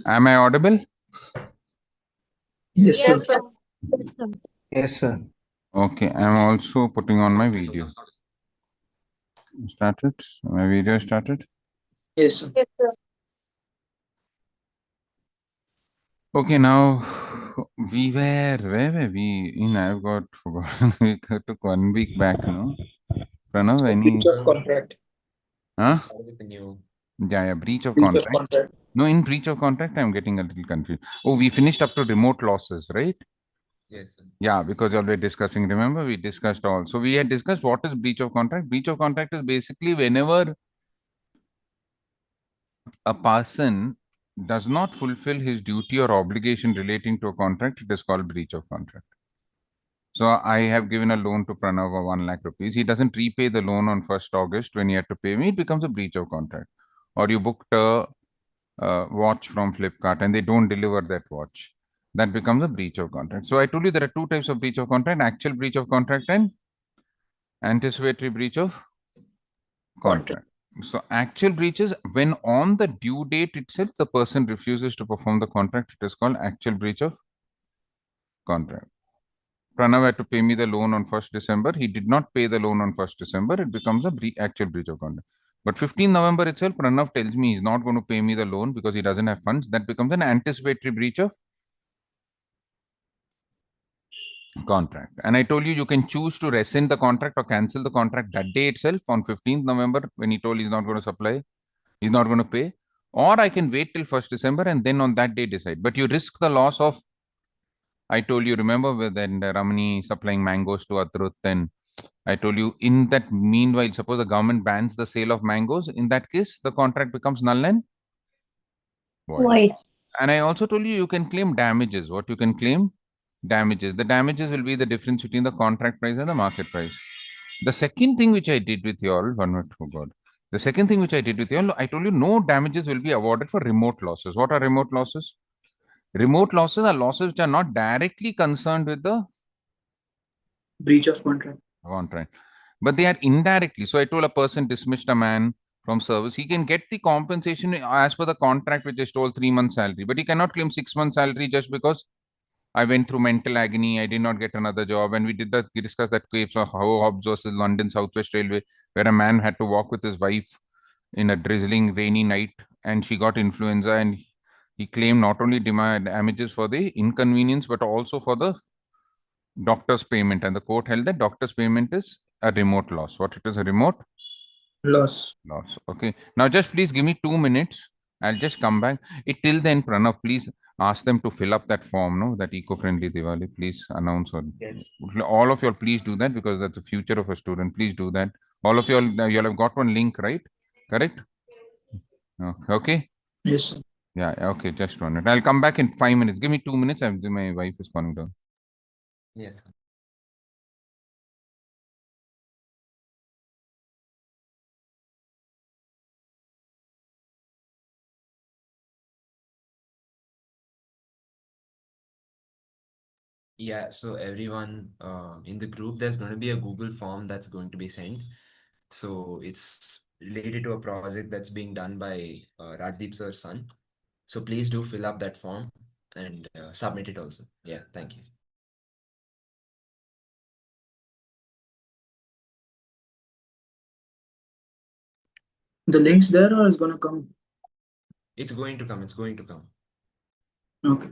Am I audible? Yes, sir. Yes, sir. Yes, sir. Okay, I'm also putting on my video. Started? My video started? Yes, sir. Yes, sir. Okay, now where were we in? I've got forgotten. We took 1 week back, no? Pranav, any? Breach of contract. Huh? Started with the new. Yeah, breach of Breach of contract. contract. No, in breach of contract, I'm getting a little confused. Oh, we finished up to remote losses, right? Yes, sir. Yeah, because you were discussing. Remember, we discussed all. So we had discussed what is breach of contract. Breach of contract is basically whenever a person does not fulfill his duty or obligation relating to a contract, it is called breach of contract. So I have given a loan to Pranav of 1 lakh rupees. He doesn't repay the loan on 1st August when he had to pay me. It becomes a breach of contract. Or you booked a watch from Flipkart and they don't deliver that watch. That becomes a breach of contract. So I told you there are two types of breach of contract: actual breach of contract and anticipatory breach of contract. So actual breach is when on the due date itself the person refuses to perform the contract. It is called actual breach of contract. Pranav had to pay me the loan on 1st December. He did not pay the loan on 1st December. It becomes a actual breach of contract. But 15th November itself, Pranav tells me he's not going to pay me the loan because he doesn't have funds. That becomes an anticipatory breach of contract. And I told you, you can choose to rescind the contract or cancel the contract that day itself on 15th November when he told he's not going to supply, he's not going to pay. Or I can wait till 1st December and then on that day decide. But you risk the loss of, I told you, remember with then Ramani supplying mangoes to Atrut, then I told you in that meanwhile, suppose the government bans the sale of mangoes, in that case, the contract becomes null and void. Void. And I also told you, you can claim damages. What you can claim? Damages. The damages will be the difference between the contract price and the market price. The second thing which I did with you all, one minute, oh God. The second thing which I did with you all, I told you no damages will be awarded for remote losses. What are remote losses? Remote losses are losses which are not directly concerned with the Breach of contract. contract, but they are indirectly. So I told a person dismissed a man from service, he can get the compensation as per the contract which is told 3 months salary, but he cannot claim 6 months salary just because I went through mental agony. I did not get another job. And we did that, we discussed that case of how Hobbs versus London Southwest Railway, where a man had to walk with his wife in a drizzling rainy night and she got influenza and he claimed not only damages for the inconvenience but also for the doctor's payment. And the court held that doctor's payment is a remote loss. What it is, a remote Loss. loss. Okay. Now just please give me 2 minutes. I'll just come back. Till then, Pranav, please ask them to fill up that form, no? That eco-friendly Diwali. Please announce or Yes. all of you all please do that because that's the future of a student. Please do that. All of you all, you all have got one link, right? Correct? Okay. Yes, sir. Yeah, okay, just 1 minute. I'll come back in 5 minutes. Give me 2 minutes. My wife is calling down. Yes, sir. Yeah, so everyone in the group, there's going to be a Google form that's going to be sent. So it's related to a project that's being done by Rajdeep sir's son. So please do fill up that form and submit it also. Yeah, thank you. The link's there or is gonna come? It's going to come. It's going to come. Okay.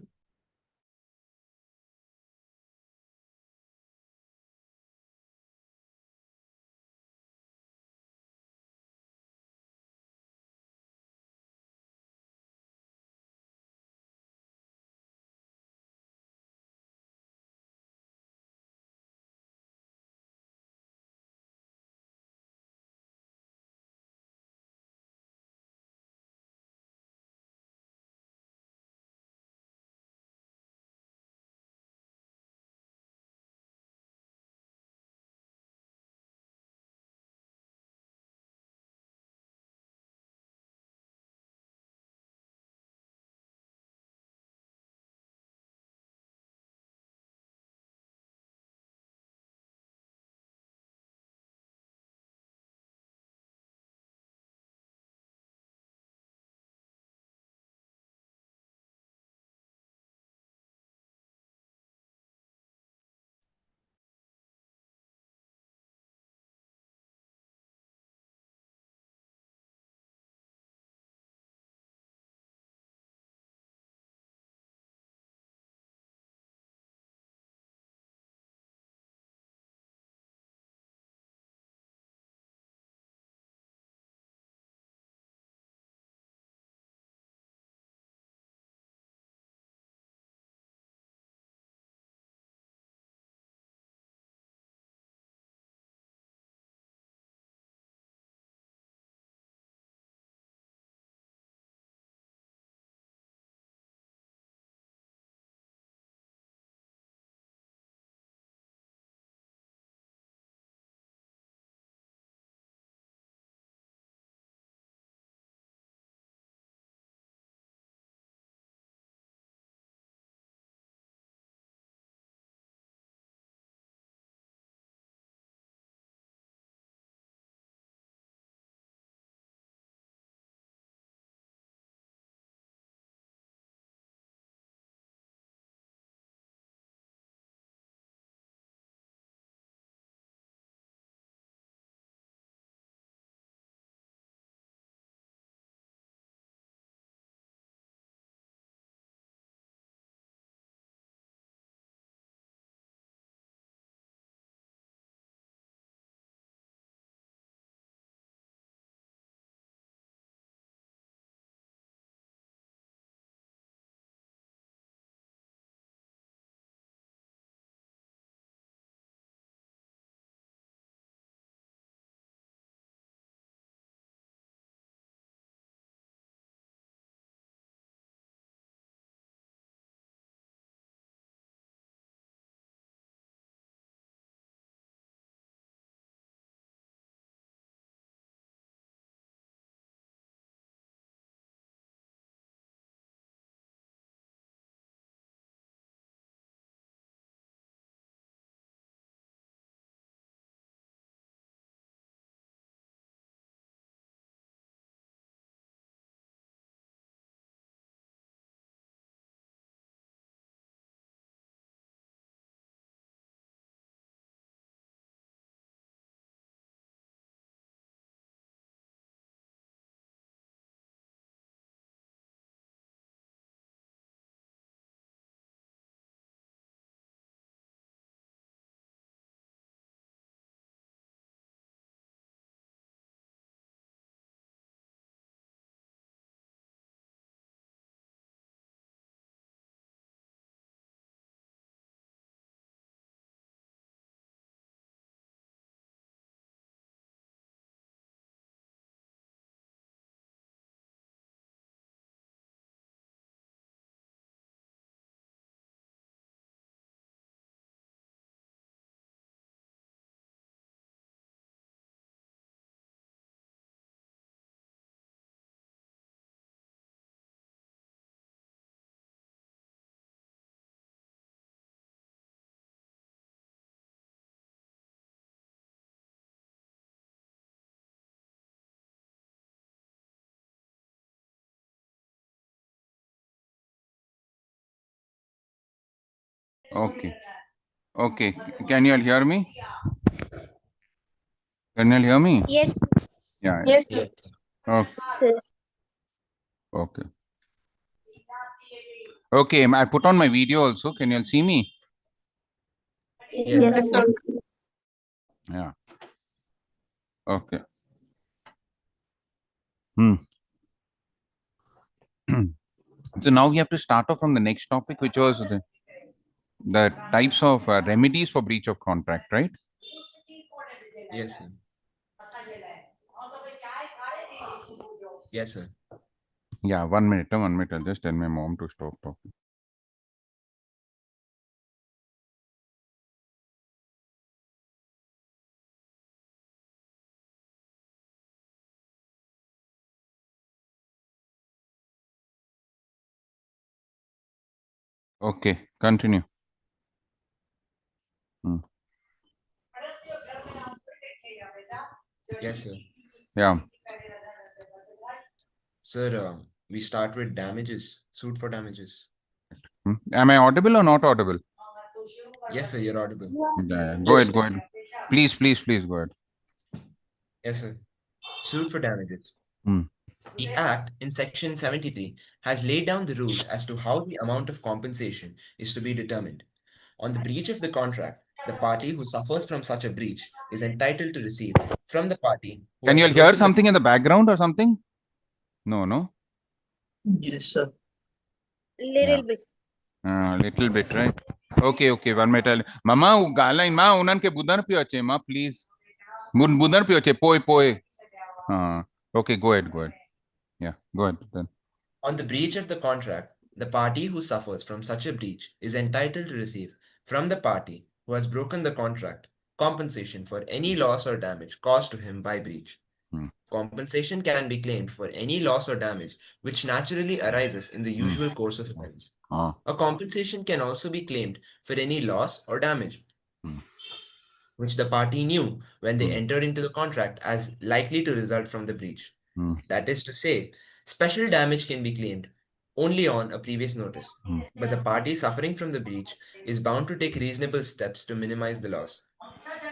Okay. Okay. Can you all hear me? Can you all hear me? Yes, Yeah. yes, Yes. Okay. sir. Okay. Okay. I put on my video also. Can you all see me? Yes. Yes, sir. Yeah. Okay. Hmm. So now we have to start off from the next topic, which was the types of remedies for breach of contract, right? Yes, sir. Yes, sir. Yeah, 1 minute, 1 minute. I'll just tell my mom to stop talking. Okay, continue. Hmm. Yes, sir. Yeah. Sir, we start with damages, suit for damages. Hmm. Am I audible or not audible? Yes, sir, you're audible. Yeah, go ahead, Just go ahead. Please, please, please go ahead. Yes, sir. Suit for damages. Hmm. The Act in Section 73 has laid down the rules as to how the amount of compensation is to be determined. On the breach of the contract, the party who suffers from such a breach is entitled to receive from the party who Can has you all hear broken the something in the background or something? No, no. yes, sir. Yeah. Little bit. Little bit, right? Okay, okay. 1 minute. Mama, gala ma unan ke budar pio che ma please. Budar pio che poi poi. Okay, go ahead, go ahead. Yeah, go ahead then. On the breach of the contract, the party who suffers from such a breach is entitled to receive from the party who has broken the contract compensation for any loss or damage caused to him by breach. Hmm. Compensation can be claimed for any loss or damage which naturally arises in the usual course of events. Ah. A compensation can also be claimed for any loss or damage Hmm. which the party knew when they Hmm. entered into the contract as likely to result from the breach. Hmm. That is to say, special damage can be claimed only on a previous notice, but the party suffering from the breach is bound to take reasonable steps to minimize the loss.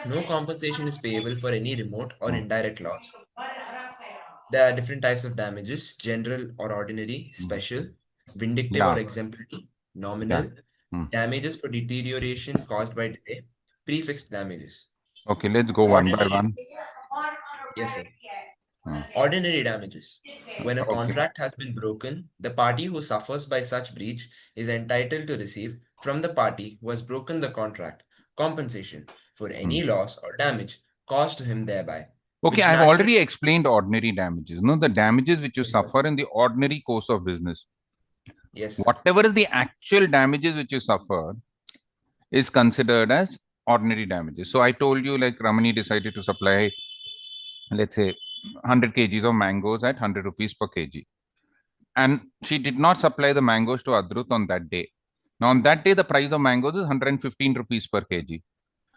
No compensation is payable for any remote or indirect loss. There are different types of damages: general or ordinary, special, vindictive or Yeah, exemplary, yeah. nominal, Hmm. damages for deterioration caused by delay, prefixed damages. Okay, let's go one by Ordinary, one. yes, sir. Hmm. Ordinary damages. When a Okay. contract has been broken, the party who suffers by such breach is entitled to receive from the party who has broken the contract compensation for Hmm. any loss or damage caused to him thereby, Okay, which I've naturally, already explained ordinary damages. No, the damages which you yes, sir. suffer in the ordinary course of business. Yes, sir. Whatever is the actual damages which you suffer is considered as ordinary damages. So I told you, like Ramani decided to supply, let's say, 100 kgs of mangoes at 100 rupees per kg. And she did not supply the mangoes to Adrut on that day. Now, on that day, the price of mangoes is 115 rupees per kg.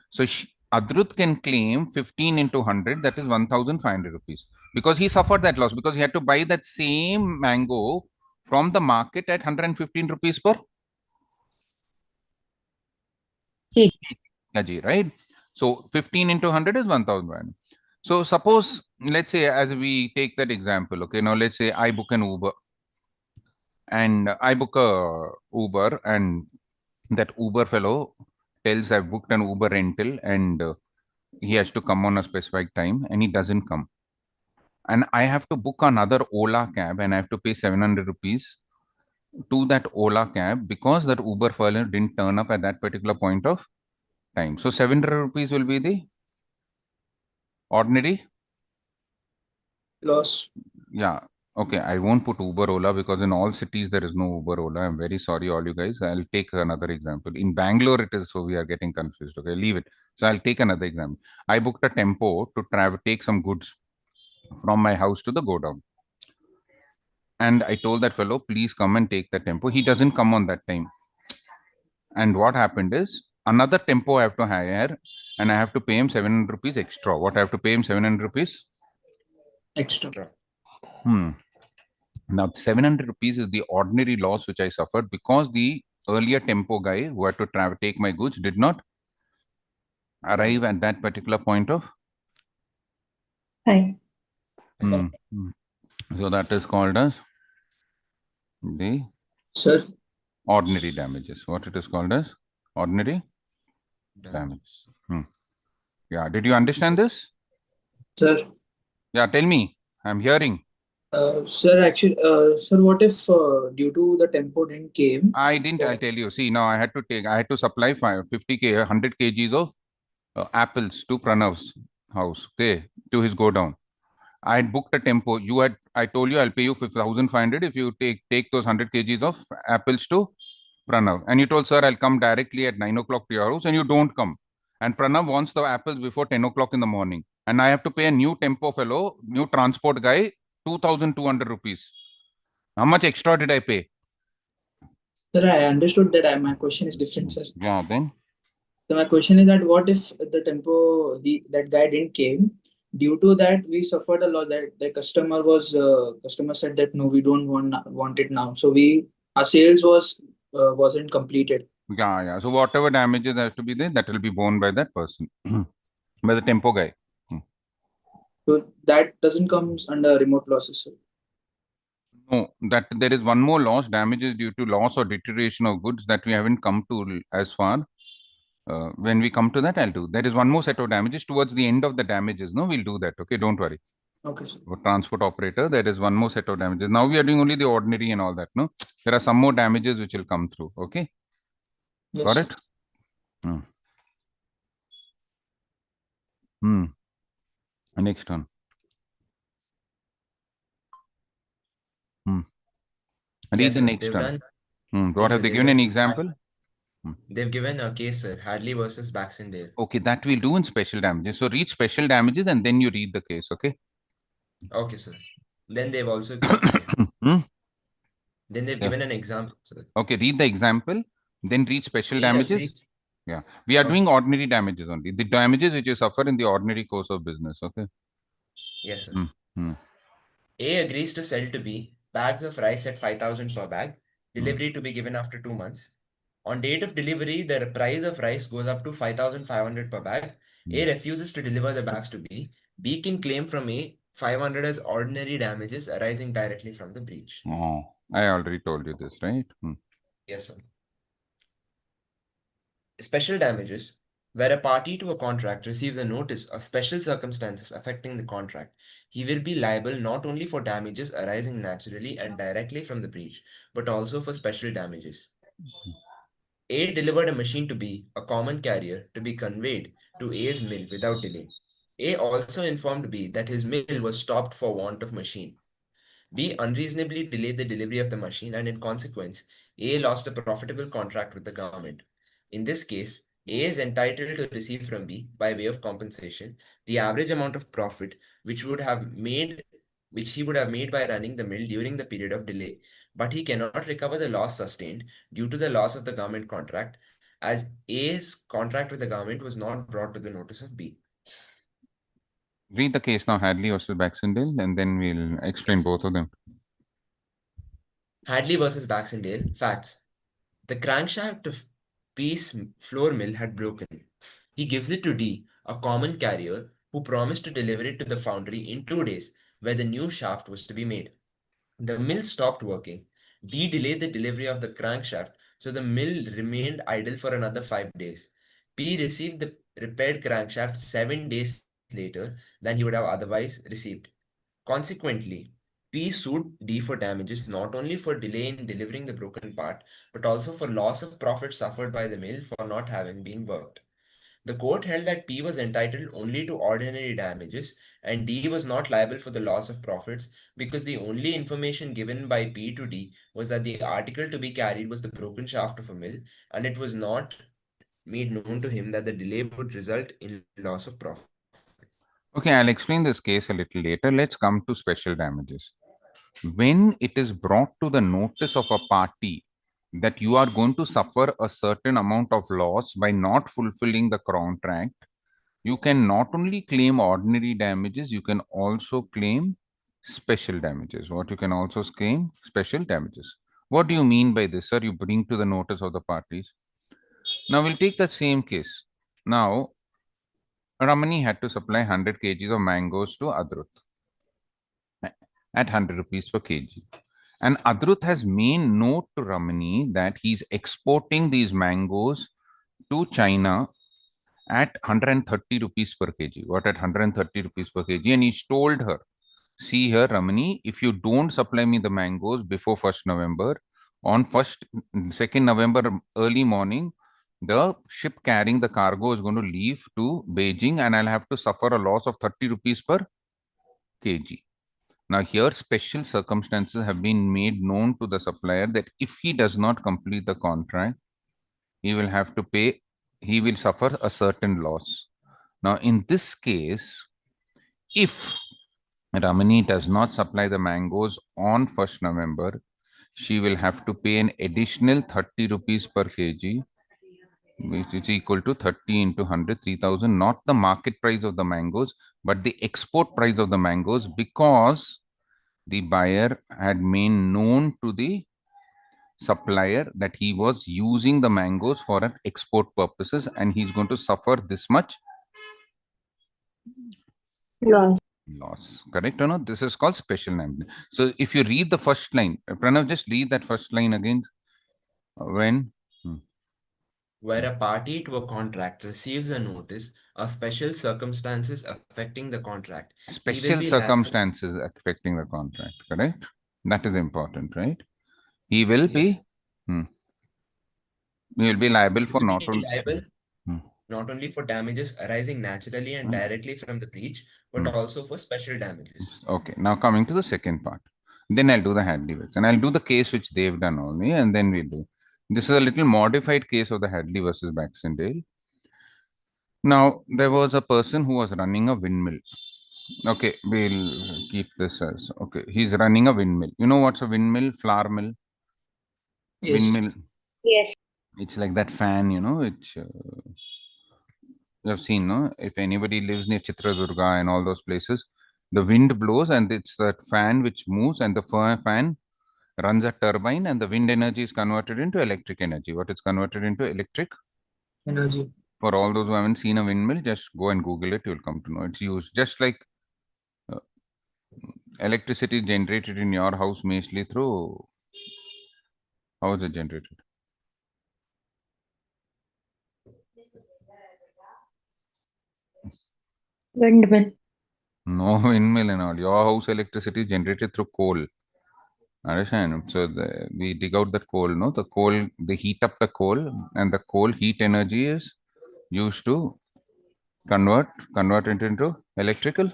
So Adrut can claim 15 into 100, that is 1,500 rupees, because he suffered that loss because he had to buy that same mango from the market at 115 rupees per kg, right? So 15 into 100 is 1,000. So suppose, let's say, as we take that example, okay, now let's say I book an Uber and I book a Uber and that Uber fellow tells I've booked an Uber rental and he has to come on a specific time and he doesn't come. And I have to book another Ola cab and I have to pay 700 rupees to that Ola cab because that Uber fellow didn't turn up at that particular point of time. So 700 rupees will be the ordinary. Loss. Yeah. Okay. I won't put Uber Ola because in all cities there is no Uber Ola. I'm very sorry, all you guys. I'll take another example. In Bangalore, it is, so we are getting confused. Okay. Leave it. So I'll take another example. I booked a tempo to travel, take some goods from my house to the godown. And I told that fellow, please come and take the tempo. He doesn't come on that time. And what happened is another tempo I have to hire and I have to pay him 700 rupees extra. What I have to pay him 700 rupees? Extra. Hmm. Now 700 rupees is the ordinary loss which I suffered because the earlier tempo guy who had to take my goods did not arrive at that particular point of. Hi. Hmm. Hmm. So that is called as the Sir, ordinary damages. What it is called as? Ordinary damage. Yeah. Did you understand this? sir, Yeah. Tell me. I'm hearing. sir, actually, sir, what if due to the tempo didn't came? I didn't. I'll tell you. See, now I had to supply 50 100 kgs of apples to Pranav's house. Okay. To his go down. I had booked a tempo. I told you I'll pay you 5,500 if you take those 100 kgs of apples to Pranav. And you told, sir, I'll come directly at 9 o'clock to your house, and you don't come. And Pranav wants the apples before 10 o'clock in the morning. And I have to pay a new tempo fellow, new transport guy, 2,200 rupees. How much extra did I pay? Sir, I understood that. My question is different, sir. Yeah, then. So my question is that what if the tempo that guy didn't came? Due to that, we suffered a loss. That the customer said that no, we don't want it now. So our sales wasn't completed. Yeah, yeah. So whatever damages has to be there, that will be borne by that person, by the tempo guy. So that doesn't come under remote losses, sir. No, that there is one more loss, damages due to loss or deterioration of goods that we haven't come to as far. When we come to that, I'll do. There is one more set of damages towards the end of the damages. No, we'll do that. Okay, don't worry. Okay, sir. For transport operator, there is one more set of damages. Now we are doing only the ordinary and all that. No, there are some more damages which will come through. Okay, Yes, got sir. it? Hmm. Hmm. Next one. Hmm. Read Yes, the sir. next They've one. done. What Yes, have sir. they They've given? Any done. example? They've given a case, sir. Hadley versus Baxendale. Okay, that we'll do in special damages. So read special damages and then you read the case. Okay. Okay, sir. Then they've also okay. Hmm? Then they've Yeah. given an example, sir. Okay, read the example, then read special A damages. agrees. Yeah, we are Okay, doing sir. ordinary damages only. The damages which you suffer in the ordinary course of business. Okay. Yes, sir. Hmm. Hmm. A agrees to sell to B bags of rice at 5,000 per bag, Hmm. delivery to be given after 2 months. On date of delivery, the price of rice goes up to 5,500 per bag. A refuses to deliver the bags to B. B can claim from A 500 as ordinary damages arising directly from the breach. Oh, I already told you this, right? Yes, sir. Special damages, where a party to a contract receives a notice of special circumstances affecting the contract, he will be liable not only for damages arising naturally and directly from the breach, but also for special damages. A delivered a machine to B, a common carrier, to be conveyed to A's mill without delay. A also informed B that his mill was stopped for want of machine. B unreasonably delayed the delivery of the machine, and in consequence, A lost a profitable contract with the government. In this case, A is entitled to receive from B, by way of compensation, the average amount of profit which he would have made by running the mill during the period of delay. But he cannot recover the loss sustained due to the loss of the government contract, as A's contract with the government was not brought to the notice of B. Read the case now, Hadley versus Baxendale, and then we'll explain Yes. both of them. Hadley versus Baxendale. Facts. The crankshaft of P's flour mill had broken. He gives it to D, a common carrier, who promised to deliver it to the foundry in 2 days, where the new shaft was to be made. The mill stopped working. D delayed the delivery of the crankshaft, so the mill remained idle for another 5 days. P received the repaired crankshaft 7 days later than he would have otherwise received. Consequently, P sued D for damages not only for delay in delivering the broken part, but also for loss of profit suffered by the mill for not having been worked. The court held that P was entitled only to ordinary damages and D was not liable for the loss of profits because the only information given by P to D was that the article to be carried was the broken shaft of a mill, and it was not made known to him that the delay would result in loss of profit. Okay, I'll explain this case a little later. Let's come to special damages. When it is brought to the notice of a party that you are going to suffer a certain amount of loss by not fulfilling the contract, you can not only claim ordinary damages, you can also claim special damages. What you can also claim? Special damages. What do you mean by this, sir? You bring to the notice of the parties. Now we'll take that same case. Now, Ramani had to supply 100 kgs of mangoes to Adrut at 100 rupees per kg. And Adrut has made note to Ramani that he's exporting these mangoes to China at 130 rupees per kg. What, at 130 rupees per kg? And he's told her, see here, Ramani, if you don't supply me the mangoes before 1st November, on 2nd November early morning, the ship carrying the cargo is going to leave to Beijing and I'll have to suffer a loss of 30 rupees per kg. Now here special circumstances have been made known to the supplier that if he does not complete the contract, he will have to pay, he will suffer a certain loss. Now in this case, if Ramani does not supply the mangoes on 1st November, she will have to pay an additional 30 rupees per kg, which is equal to 30 into 100, 3,000, not the market price of the mangoes, but the export price of the mangoes, because the buyer had made known to the supplier that he was using the mangoes for an export purposes and he's going to suffer this much loss. Correct or not? This is called special name. So if you read the first line, Pranav, just read that first line again. When Where a party to a contract receives a notice of special circumstances affecting the contract, he will special be liable. circumstances affecting the contract, correct? That is important, right? He will Yes. be, he will be liable He for will not be only. liable not only for damages arising naturally and directly from the breach, but also for special damages. Okay, now coming to the second part. Then I'll do the Hadley versus, and I'll do the case which they've done only, and then we'll do. This is a little modified case of the Hadley versus Baxendale. Now, there was a person who was running a windmill. Okay, we'll keep this as, okay, he's running a windmill. You know what's a windmill? Flour mill? Yes. Windmill. Yes. It's like that fan, you know, which you have seen, no? If anybody lives near Chitradurga and all those places, the wind blows and it's that fan which moves and the fan runs a turbine and the wind energy is converted into electric energy. What is converted into? Electric Energy. For all those who haven't seen a windmill, just go and Google it. You'll come to know it's used just like uh, electricity generated in your house mostly through. How is it generated? Windmill. No windmill and all. Your house electricity is generated through coal. Understand? So we dig out the coal, no? The coal, they heat up the coal, and the coal heat energy is used to convert it into electrical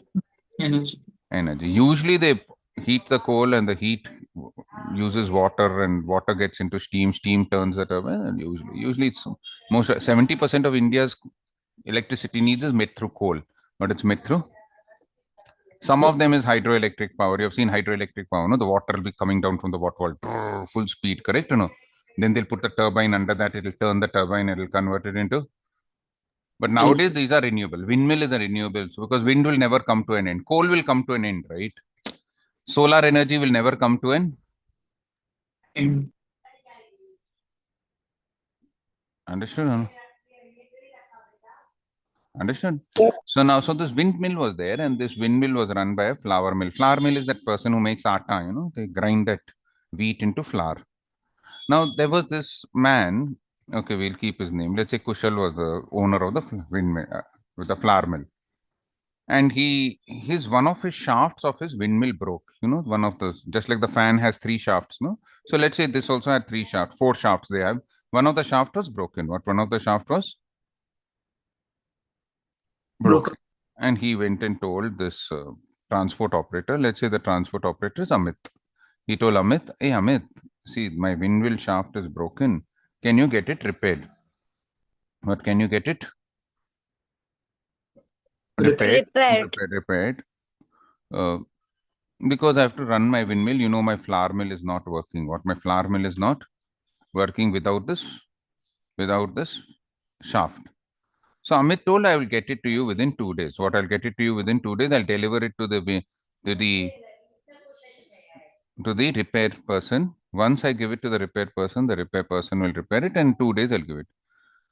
energy. Usually they heat the coal and the heat uses water and water gets into steam. Steam turns the turbine, and usually it's most 70% of India's electricity needs is met through coal, but it's met through. Some of them is hydroelectric power. You have seen hydroelectric power, no? The water will be coming down from the water wall, full speed, correct? No? Then they'll put the turbine under that, it'll turn the turbine, it'll convert it into. But nowadays, these are renewable. Windmill is a renewable because wind will never come to an end. Coal will come to an end, right? Solar energy will never come to an end. Understood? No? Understood? Yes. So now, so this windmill was there, and this windmill was run by a flour mill. Flour mill is that person who makes atta, you know, they grind that wheat into flour. Now, there was this man, okay, we'll keep his name. Let's say Kushal was the owner of the windmill, with the flour mill. And one of his shafts of his windmill broke, you know, one of those, just like the fan has 3 shafts, no? So let's say this also had 3 shafts, 4 shafts they have. One of the shaft was broken. What one of the shaft was? Broken. And he went and told this transport operator, let's say the transport operator is Amit. He told Amit, hey Amit, see, my windmill shaft is broken. Can you get it repaired? What can you get it? Repaired. Because I have to run my windmill, you know, my flour mill is not working. What, my flour mill is not working without this shaft. So Amit told, I will get it to you within 2 days. What, I'll get it to you within 2 days. I'll deliver it to the repair person Once I give it to the repair person will repair it, and 2 days I'll give it.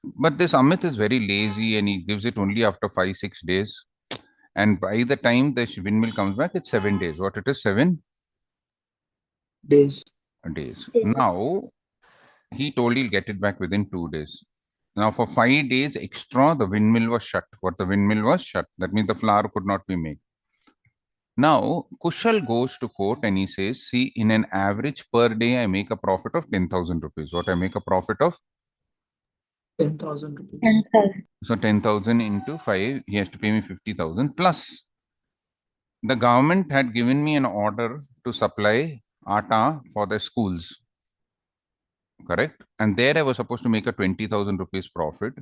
But this Amit is very lazy and he gives it only after 5-6 days. And by the time the windmill comes back, it's 7 days. What it is, Days. days. Yes. Now, he told he'll get it back within 2 days. Now, for 5 days extra, the windmill was shut. What the windmill was shut. That means the flour could not be made. Now, Kushal goes to court and he says, see, in an average per day, I make a profit of 10,000 rupees. What I make a profit of? 10,000 rupees. 10,000. So 10,000 into 5, he has to pay me 50,000 plus. The government had given me an order to supply atta for the schools. Correct? And there I was supposed to make a 20,000 rupees profit.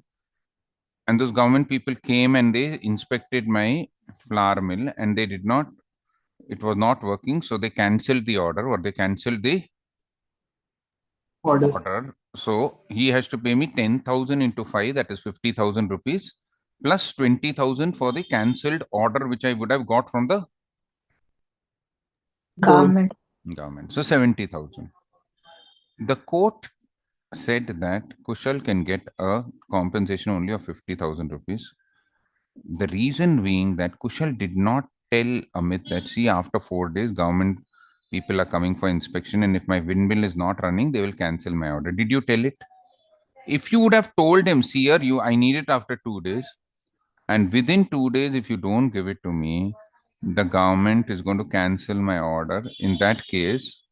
And those government people came and they inspected my flour mill and they did not, it was not working. So they cancelled the order or they cancelled the Order. order. So he has to pay me 10,000 into 5, that is 50,000 rupees, plus 20,000 for the cancelled order, which I would have got from the Government. government. So 70,000. The court said that Kushal can get a compensation only of 50,000 rupees. The reason being that Kushal did not tell Amit that, see, after 4 days, government people are coming for inspection, and if my windmill is not running, they will cancel my order. Did you tell it? If you would have told him, see here, I need it after 2 days, and within 2 days, if you don't give it to me, the government is going to cancel my order. In that case,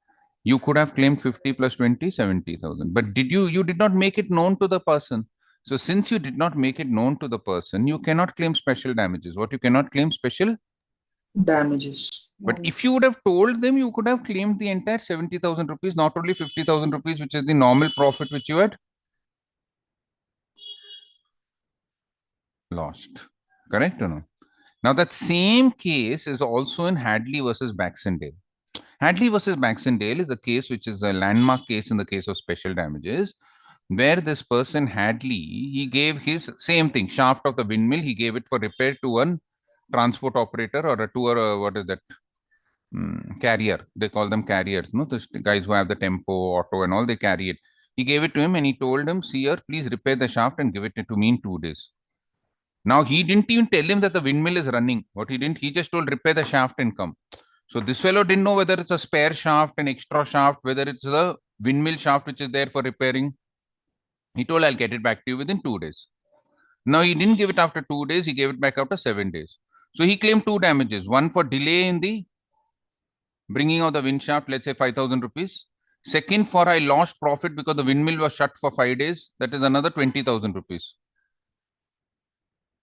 you could have claimed 50 plus 20, 70,000. But you did not make it known to the person. So since you did not make it known to the person, you cannot claim special damages. What you cannot claim special? Damages. But if you would have told them, you could have claimed the entire 70,000 rupees, not only 50,000 rupees, which is the normal profit which you had lost. Correct or no? Now that same case is also in Hadley versus Baxendale. Hadley versus Baxendale is a case which is a landmark case in the case of special damages, where this person Hadley, he gave his same thing, shaft of the windmill, he gave it for repair to one transport operator or a tour, what is that, carrier. They call them carriers, no? The guys who have the tempo, auto and all, they carry it. He gave it to him and he told him, see here, please repair the shaft and give it to me in 2 days. Now he didn't even tell him that the windmill is running. What he didn't, he just told repair the shaft and come. So this fellow didn't know whether it's a spare shaft, an extra shaft, whether it's the windmill shaft which is there for repairing. He told, I'll get it back to you within 2 days. Now he didn't give it after 2 days, he gave it back after 7 days. So he claimed two damages, one for delay in the bringing of the wind shaft, let's say 5,000 rupees. Second, for I lost profit because the windmill was shut for 5 days, that is another 20,000 rupees.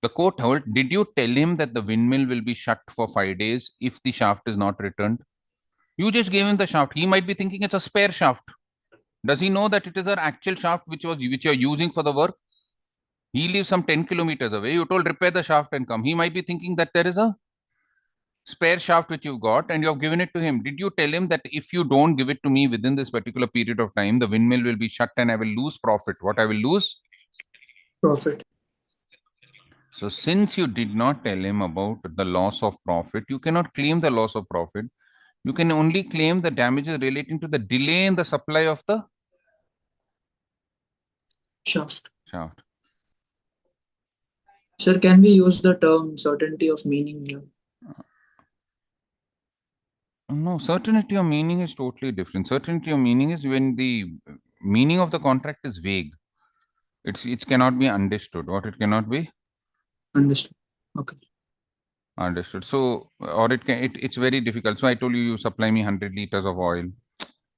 The court held, did you tell him that the windmill will be shut for 5 days if the shaft is not returned? You just gave him the shaft. He might be thinking it's a spare shaft. Does he know that it is an actual shaft which you're using for the work? He lives some 10 kilometers away. You told repair the shaft and come. He might be thinking that there is a spare shaft which you've got and you have given it to him. Did you tell him that if you don't give it to me within this particular period of time, the windmill will be shut and I will lose profit? What I will lose? Profit. So since you did not tell him about the loss of profit, you cannot claim the loss of profit. You can only claim the damages relating to the delay in the supply of the Shaft. shaft. Sir, can we use the term certainty of meaning here? No, certainty of meaning is totally different. Certainty of meaning is when the meaning of the contract is vague. It cannot be understood. What it cannot be Understood. Okay. understood. So or it's very difficult. So I told you supply me 100 liters of oil.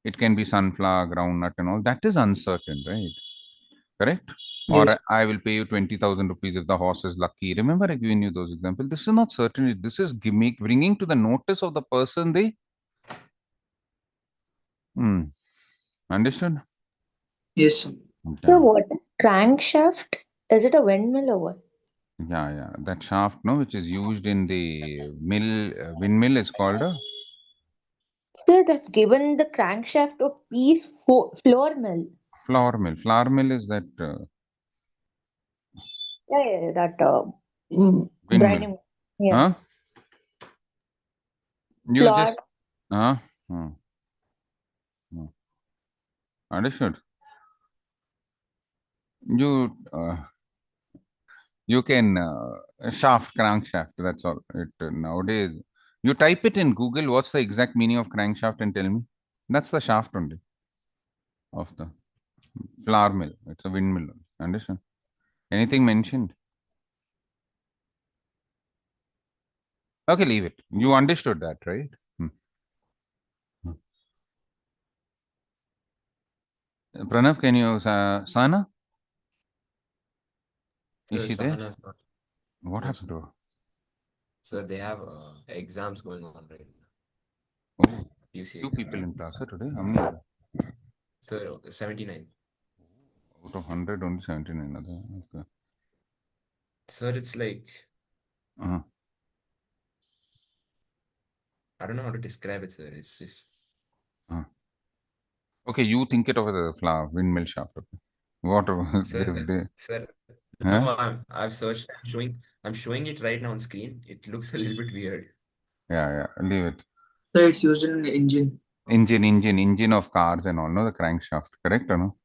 It can be sunflower, groundnut, and all. That is uncertain, right? Correct? Or Yes. I will pay you 20,000 rupees if the horse is lucky. Remember, I given you those examples. This is not certainty. This is bringing to the notice of the person the. Understood? Yes, sir. So Yeah. what is crankshaft? Is it a windmill or what? Yeah. That shaft, no, which is used in the windmill is called a So they've given the crankshaft a floor mill. flour mill. Flour mill is that Yeah, that windmill. grinding. Yeah. Huh? You Flour. just, huh? Hmm. Understood? You can shaft, crankshaft. That's all. Nowadays, you type it in Google. What's the exact meaning of crankshaft and tell me. That's the shaft only of the flour mill. It's a windmill. Understand? Anything mentioned? Okay, leave it. You understood that, right? Hmm. Pranav, can you, Sana? Is Sir, she there? Sahana's not. What No, sir. happened to her? Sir, they have exams going on right now. Oh, UC two people in exams. class today. How many are there? Sir, 79. Out of 100, only 79 are there. Okay. Sir, it's like, Uh, I don't know how to describe it, sir. It's just, uh. Okay, you think it of the flower, windmill shaft. Okay. What sir, they, sir. huh? No, I've searched, I'm showing it right now on screen. It looks a little bit weird. Yeah, leave it. So it's used in engine. Engine of cars and all, no, the crankshaft, correct or no?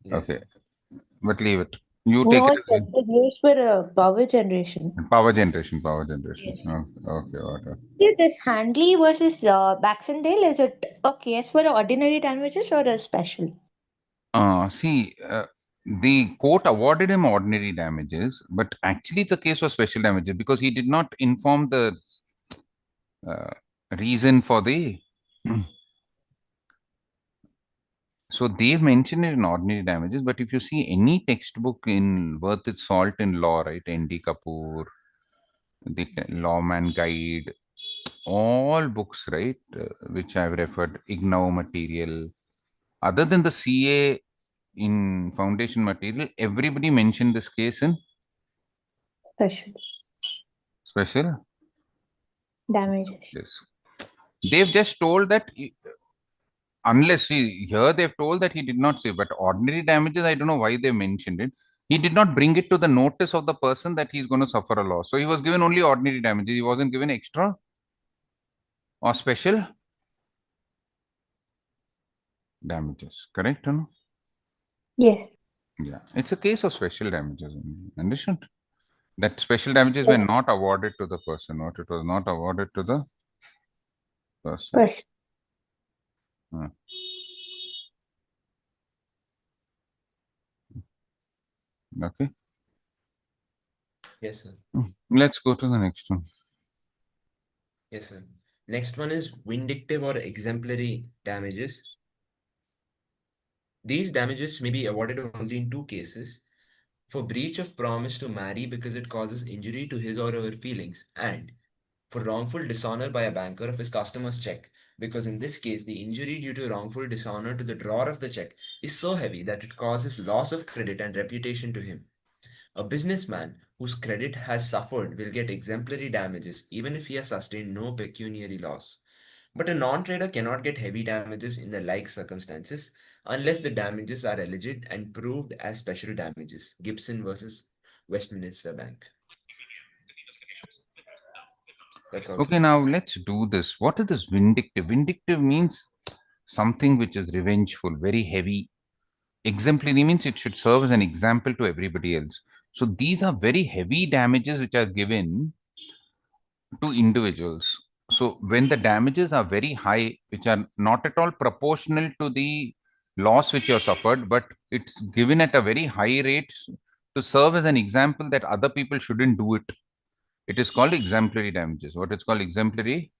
Yes, Okay, sir. but leave it. You take No, it it's as it's used for power generation. power generation, power generation. Yes. Okay, okay. See, this Handley versus Baxendale, is it a case for ordinary damages or a special? See, the court awarded him ordinary damages, but actually it's a case of special damages because he did not inform the uh, reason for the. So they've mentioned it in ordinary damages, but if you see any textbook in worth its salt in law, right, N.D. Kapoor, the Lawman Guide, all books, right, which I've referred, IGNOU material, other than the CA in foundation material, everybody mentioned this case in Special special. damages. Yes. They've just told that unless here they've told that he did not say, but ordinary damages, I don't know why they mentioned it. He did not bring it to the notice of the person that he's going to suffer a loss. So he was given only ordinary damages. He wasn't given extra or special damages. Correct or no? Yes. Yeah. It's a case of special damages. Understood? That special damages were Yes. not awarded to the person. What it was not awarded to the person. Person. Hmm. Okay. Yes, sir. Let's go to the next one. Yes, sir. Next one is vindictive or exemplary damages. These damages may be awarded only in two cases: for breach of promise to marry because it causes injury to his or her feelings, and for wrongful dishonor by a banker of his customer's check, because in this case, the injury due to wrongful dishonor to the drawer of the check is so heavy that it causes loss of credit and reputation to him. A businessman whose credit has suffered will get exemplary damages even if he has sustained no pecuniary loss. But a non-trader cannot get heavy damages in the like circumstances unless the damages are alleged and proved as special damages. Gibson versus Westminster Bank. That's also. Okay, now let's do this. What is this vindictive? Vindictive means something which is revengeful, very heavy. Exemplary means it should serve as an example to everybody else. So these are very heavy damages which are given to individuals. So when the damages are very high, which are not at all proportional to the loss which you have suffered, but it's given at a very high rate to serve as an example that other people shouldn't do it. It is called exemplary damages. What it's called exemplary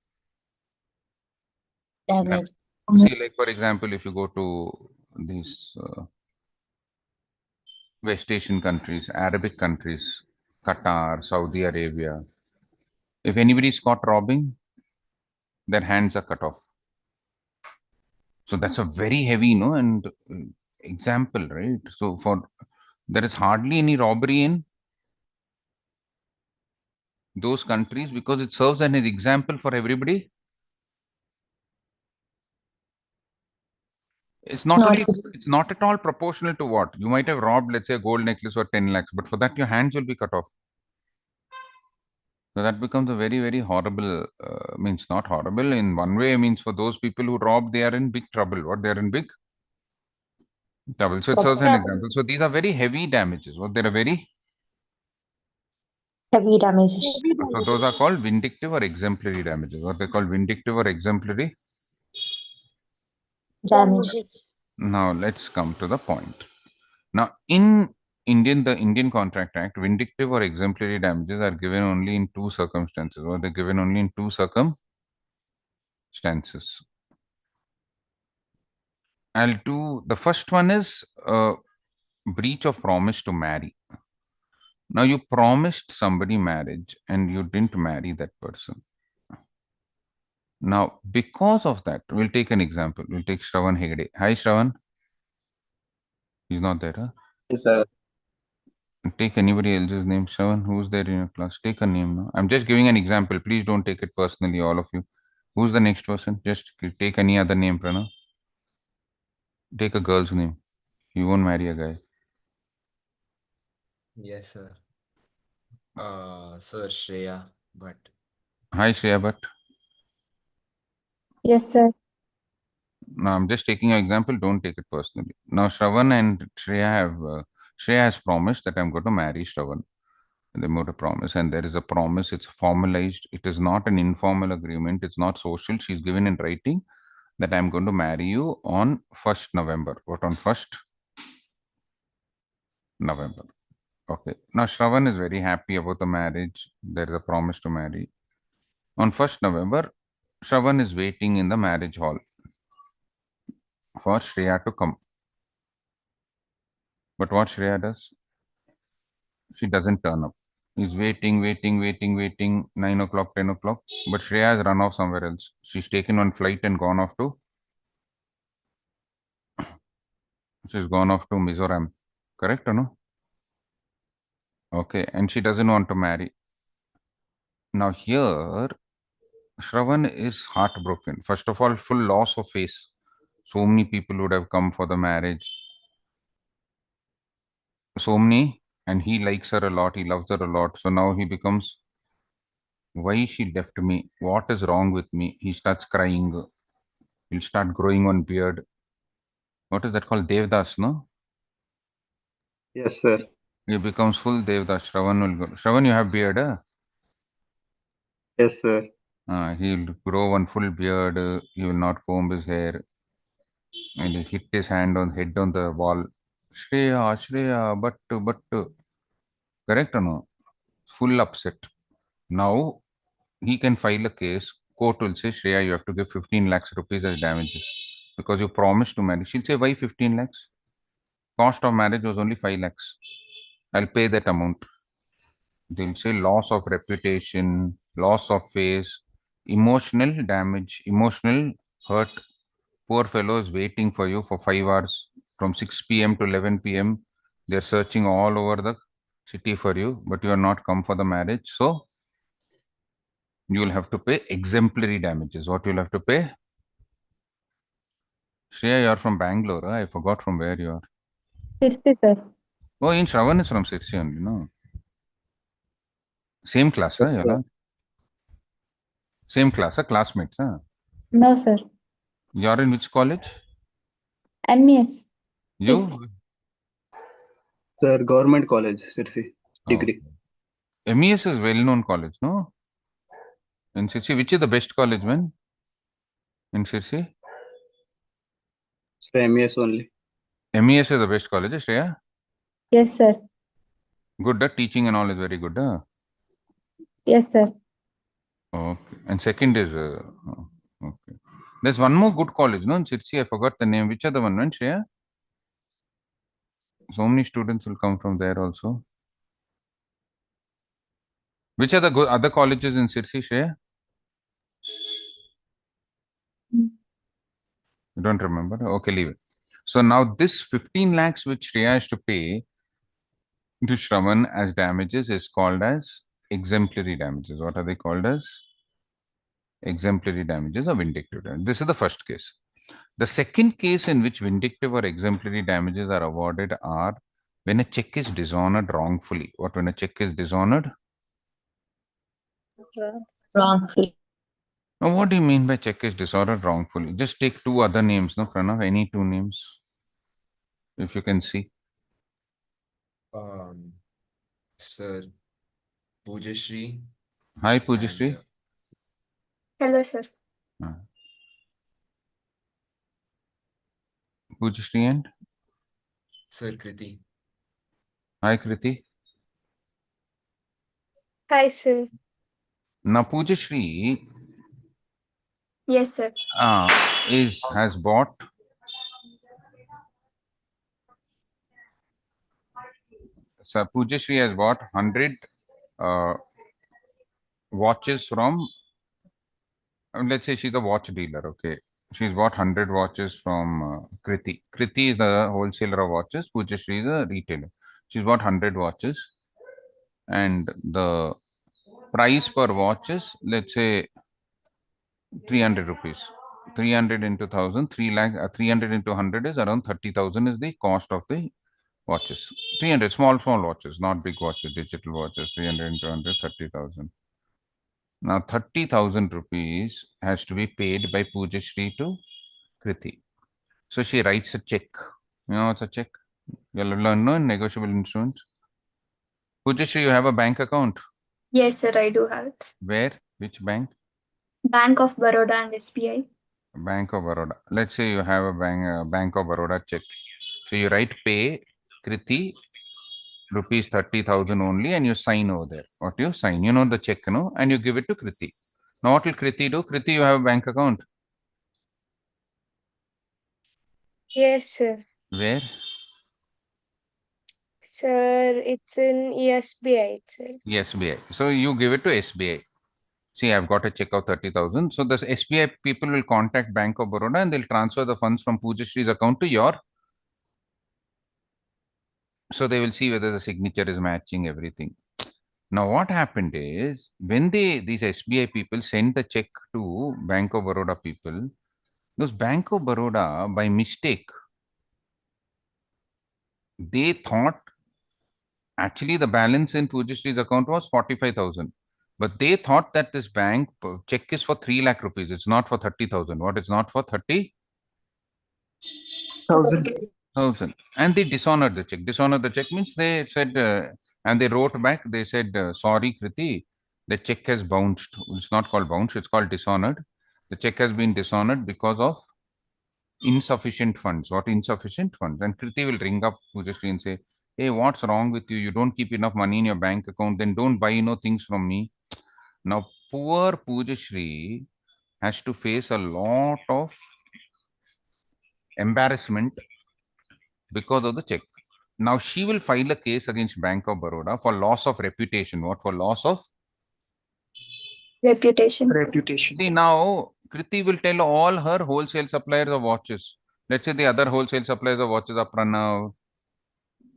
Damage. damage. See, like for example, if you go to these West Asian countries, Arabic countries, Qatar, Saudi Arabia, if anybody is caught robbing, their hands are cut off. So that's a very heavy, no, and example, right? So for there is hardly any robbery in those countries because it serves as an example for everybody. It's not Not only, it's not at all proportional to what you might have robbed, let's say a gold necklace or 10 lakhs, but for that your hands will be cut off. So that becomes a very, very horrible, means not horrible in one way, means for those people who rob, they are in big trouble. What they are in big? Double. So it serves an example. So these are very heavy damages. What they are very. Heavy damages. So those are called vindictive or exemplary damages. What they call vindictive or exemplary. Damages. Now let's come to the point. Now in the Indian Contract Act, vindictive or exemplary damages are given only in two circumstances, or they're given only in two circumstances. I'll do the first one is breach of promise to marry. Now you promised somebody marriage and you didn't marry that person. Now, because of that, we'll take an example. We'll take Shravan Hegde. Hi, Shravan. He's not there, huh? Yes, sir. Take anybody else's name, Shravan. Who's there in your class? Take a name now. I'm just giving an example. Please don't take it personally, all of you. Who's the next person? Just take any other name, Pranav. Take a girl's name. You won't marry a guy. Yes, sir. Sir Shreya, but Hi, Shreya Bhatt. Yes, sir. Now, I'm just taking an example. Don't take it personally. Now, Shravan and Shreya has promised that I'm going to marry Shravan. They made a promise, and there is a promise. It's formalized. It is not an informal agreement. It's not social. She's given in writing that I'm going to marry you on 1st November. What, on 1st November? Okay. Now, Shravan is very happy about the marriage. There is a promise to marry. On 1st November, Shravan is waiting in the marriage hall for Shreya to come. But what Shreya does? She doesn't turn up. He's waiting, 9 o'clock, 10 o'clock. But Shreya has run off somewhere else. She's taken one flight and gone off to, she's gone off to Mizoram. Correct or no? Okay. And she doesn't want to marry. Now here, Shravan is heartbroken. First of all, full loss of face. So many people would have come for the marriage. So many, and he likes her a lot. He loves her a lot. So now he becomes, why she left me? What is wrong with me? He starts crying. He'll start growing one beard. What is that called? Devdas, no? Yes, sir. He becomes full Devdas. Shravan will go. Shravan, you have beard, huh? Yes, sir. He'll grow one full beard. He will not comb his hair. And he'll hit his head on the wall. Shreya, but, correct or no? Full upset. Now, he can file a case. Court will say, Shreya, you have to give 15 lakhs rupees as damages because you promised to marry. She'll say, why 15 lakhs? Cost of marriage was only 5 lakhs. I'll pay that amount. They'll say loss of reputation, loss of face, emotional damage, emotional hurt. Poor fellow is waiting for you for 5 hours from 6 p.m. to 11 p.m. They're searching all over the city for you, but you are not come for the marriage. So you will have to pay exemplary damages. What you'll have to pay? Shreya, you're from Bangalore. Huh? I forgot from where you are. Sirsi, sir. Oh, in Shravan is from Sirsi only, no? Same class, huh? Yes, You're sir. not? Same class, huh? Classmates, huh? No, sir. You're in which college? MES. Yes. You? Sir, government college, Sirsi. Oh. Degree. MES is well-known college, no? In Sirsi, which is the best college, man? In Sirsi? Sir, MES only. MES is the best college, Shreya? Yes, sir. Good, teaching and all is very good, huh? Yes, sir. Okay. And second is, okay. There's one more good college, no? In Sirsi, I forgot the name. Which other one, man, Shreya? So many students will come from there also. Which are the other colleges in Sirsi, Shreya? You don't remember? Okay, leave it. So now this 15 lakhs which Shreya has to pay to Shravan as damages is called as exemplary damages. What are they called as? Exemplary damages or vindictive damages. This is the first case. The second case in which vindictive or exemplary damages are awarded are when a check is dishonored wrongfully. What, when a check is dishonored? Wrongfully. Now, what do you mean by check is dishonored wrongfully? Just take two other names, no, Pranav? Any two names? if you can see. Sir, Pujashri Hi, and Pujashri. Hello, sir. Pujashri and Sir Kriti. hi, Kriti. Hi, sir. Now, Pujashri Yes, sir. has bought. So Pujashri has bought 100 watches from. Let's say she's a watch dealer. Okay, she's bought 100 watches from Kriti. Kriti is the wholesaler of watches. Pujashri is a retailer. She's bought 100 watches, and the price per watch is, let's say, 300 rupees. 300 into 1,000, 3 lakh, 300 into 100 is around 30,000 is the cost of the watches. 300 small watches, not big watches, digital watches. 300 into 100, 30,000. Now 30,000 rupees has to be paid by Pujashri to Kriti. So she writes a check. You know what's a check? You'll learn no negotiable instruments. Pujashri, you have a bank account. Yes, sir, I do have it. Where? Which bank? Bank of Baroda and SBI. Bank of Baroda. Let's say you have a Bank of Baroda check. So you write pay Kriti rupees 30,000 only, and you sign over there. What you sign? You know the check, no? And you give it to Kriti. Now what will Kriti do? Kriti, you have a bank account. Yes, sir. Where? Sir, it's in SBI itself. SBI. So you give it to SBI. See, I've got a check of 30,000. So the SBI people will contact Bank of Baroda and they'll transfer the funds from Pujashri's account to your. So they will see whether the signature is matching everything. Now, what happened is when these SBI people sent the check to Bank of Baroda people, those Bank of Baroda by mistake, they thought actually the balance in Pujashri's account was 45,000. But they thought that this bank check is for 3 lakh rupees. It's not for 30,000. What is not for 30? 1,000. And they dishonored the check. Dishonored the check means they said, and they wrote back, they said, sorry, Kriti, the check has bounced. It's not called bounced, it's called dishonored. The check has been dishonored because of insufficient funds. What insufficient funds? And Kriti will ring up Pujashri and say, hey, what's wrong with you? You don't keep enough money in your bank account, then don't buy things from me. Now, poor Pujashri has to face a lot of embarrassment because of the check. Now she will file a case against Bank of Baroda for loss of reputation. What for loss of? Reputation. See, now Kriti will tell all her wholesale suppliers of watches. Let's say the other wholesale suppliers of watches are Pranav,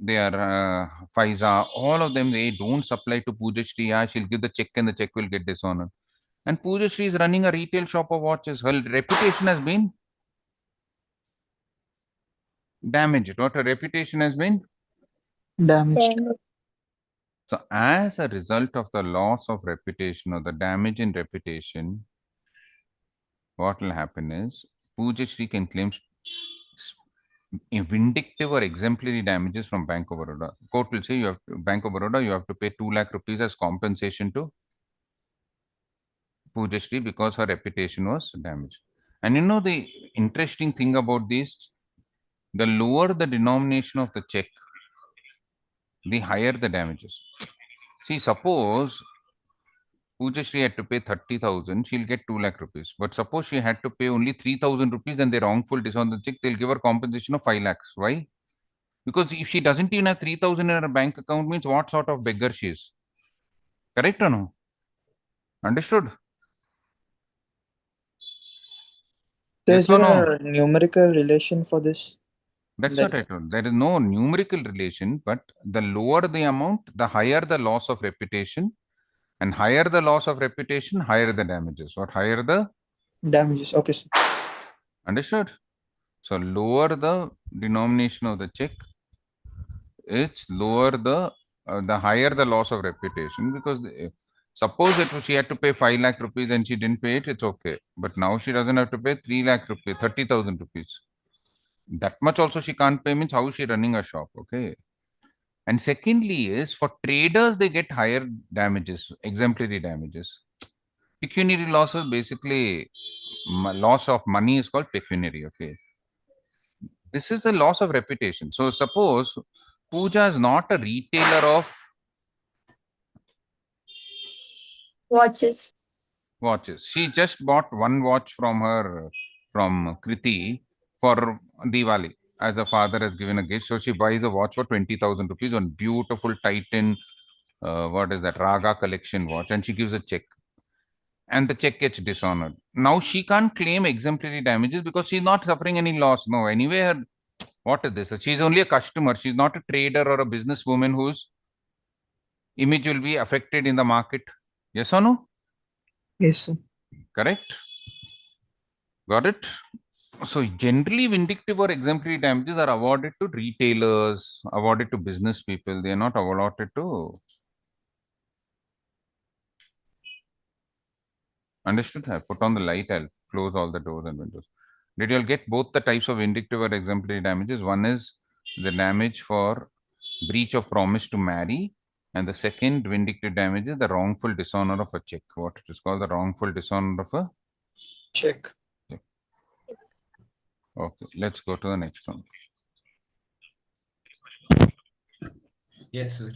they are Faiza, all of them, they don't supply to Pujashri. Yeah, she'll give the check and the check will get dishonored. And Pujashri is running a retail shop of watches. Her reputation has been damaged. What her reputation has been Damaged. So as a result of the loss of reputation or the damage in reputation, what will happen is Pujashri can claim vindictive or exemplary damages from Bank of Baroda. Court will say Bank of Baroda, you have to pay 2 lakh rupees as compensation to Pujashri because her reputation was damaged. And the interesting thing about this, the lower the denomination of the check, the higher the damages. See, suppose Pujashri had to pay 30,000, she'll get 2 lakh rupees. But suppose she had to pay only 3,000 rupees and they wrongful dishonor the check, they'll give her compensation of 5 lakhs. Why? Because if she doesn't even have 3,000 in her bank account, means what sort of beggar she is. Correct or no? Understood? There's Yes or no? a numerical relation for this. That's Like, what I told. There is no numerical relation, but the lower the amount, the higher the loss of reputation. And higher the loss of reputation, higher the damages. What higher the? damages. Okay, sir. Understood? So lower the denomination of the check, it's lower the higher the loss of reputation because suppose she had to pay 5 lakh rupees and she didn't pay it, it's okay. But now she doesn't have to pay 3 lakh rupees, 30,000 rupees. That much also she can't pay, means how is she running a shop? Okay. And secondly is for traders, they get higher damages, exemplary damages. Pecuniary losses, basically loss of money is called pecuniary. Okay. This is a loss of reputation. So suppose Pooja is not a retailer of Watches. watches. She just bought one watch from Kriti for Diwali, as the father has given a gift. So she buys a watch for 20,000 rupees on beautiful Titan, what is that, Raga collection watch, and she gives a check. And the check gets dishonored. Now she can't claim exemplary damages because she's not suffering any loss. No, anyway, what is this? She's only a customer. She's not a trader or a businesswoman whose image will be affected in the market. Yes or no? Yes, sir. Correct? Got it? So generally, vindictive or exemplary damages are awarded to retailers, awarded to business people. They are not awarded to. Understood? I put on the light. I'll close all the doors and windows. Did you all get both the types of vindictive or exemplary damages? One is the damage for breach of promise to marry, and the second vindictive damage is the wrongful dishonor of a check. What it is called, the wrongful dishonor of a Check. check. Okay, let's go to the next one. Yes, sir.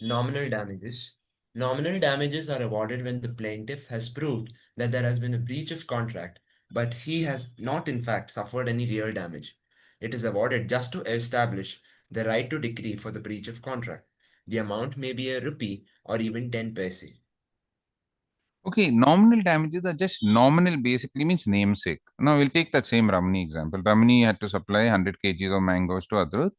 Nominal damages. Nominal damages are awarded when the plaintiff has proved that there has been a breach of contract, but he has not in fact suffered any real damage. It is awarded just to establish the right to decree for the breach of contract. The amount may be a rupee or even 10 paise. Okay, nominal damages are just nominal, basically means namesake. Now we'll take that same Ramani example. Ramani had to supply 100 kgs of mangoes to Adrut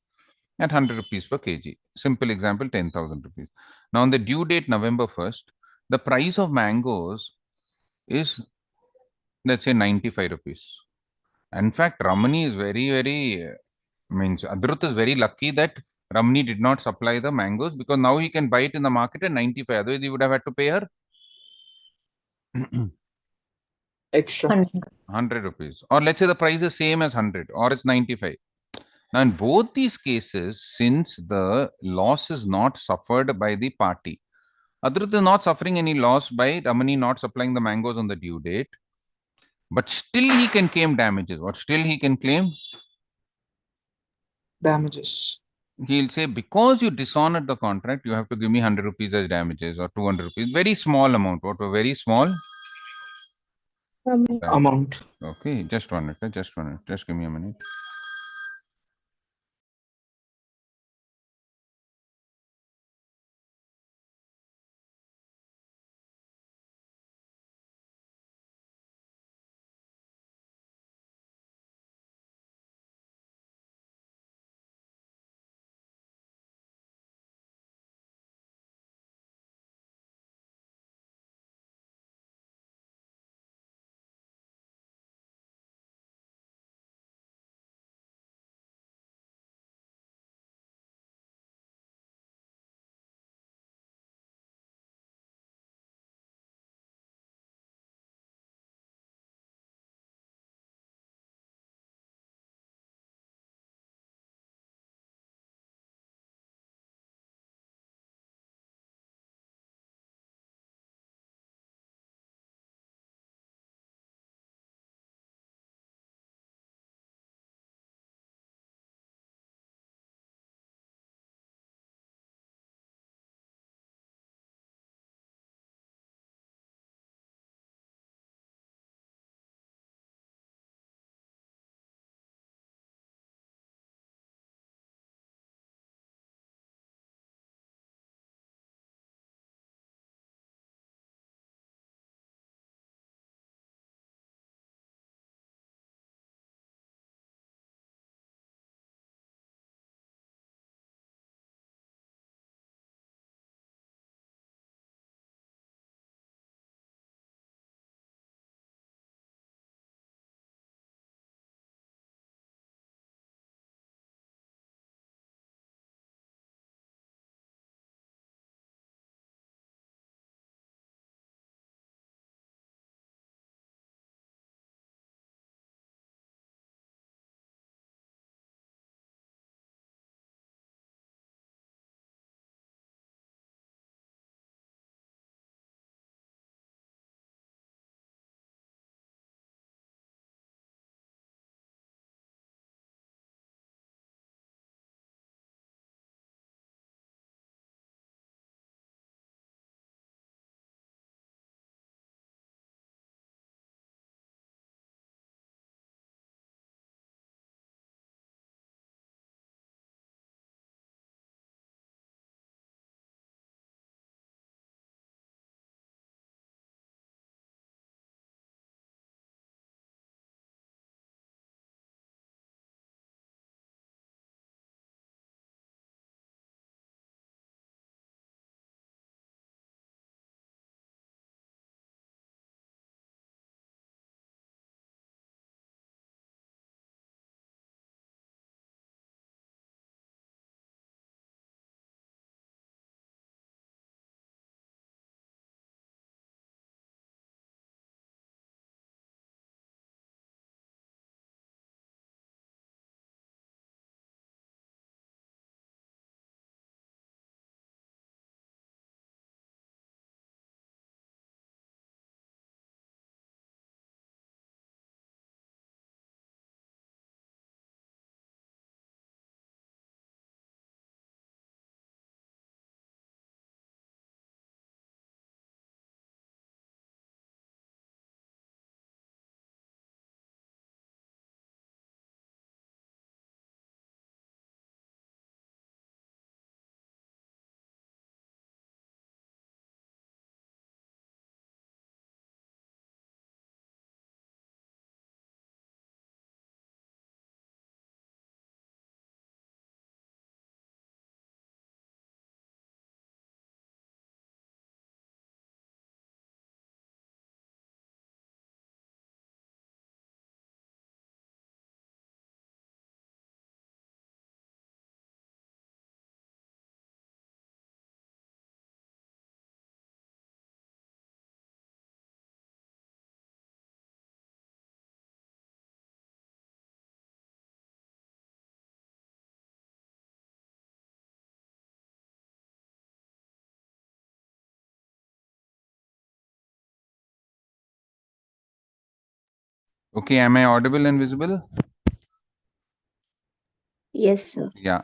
at 100 rupees per kg. Simple example, 10,000 rupees. Now on the due date November 1st, the price of mangoes is, let's say, 95 rupees. In fact, Ramani is means Adrut is very lucky that Ramani did not supply the mangoes, because now he can buy it in the market at 95. Otherwise, he would have had to pay her Extra. 100 rupees. Or let's say the price is same as 100 or it's 95. Now, in both these cases, since the loss is not suffered by the party, Adrut is not suffering any loss by Ramani not supplying the mangoes on the due date, but still he can claim damages. What still he can claim? Damages. He'll say, because you dishonored the contract, you have to give me 100 rupees as damages or 200 rupees. Very small amount. What a very small Amount. Okay, just 1 minute. Just 1 minute. Just give me a minute. Okay, am I audible and visible? Yes, sir. Yeah.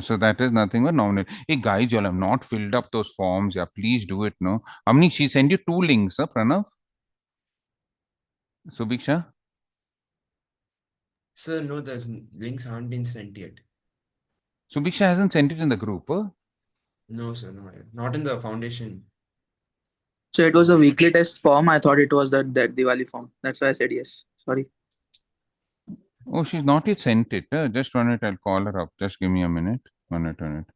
So that is nothing but nominal. Hey guys, you all have not filled up those forms. Yeah, please do it. No, Amni, she sent you two links, Pranav, Subiksha. Sir, no, the links haven't been sent yet. Subiksha hasn't sent it in the group. Huh? No, sir, not yet. Not in the foundation. So it was a weekly test form. I thought it was that Diwali form. That's why I said yes. Sorry. Oh, she's not yet sent it. Just 1 minute, I'll call her up. Just give me a minute. 1 minute, 1 minute.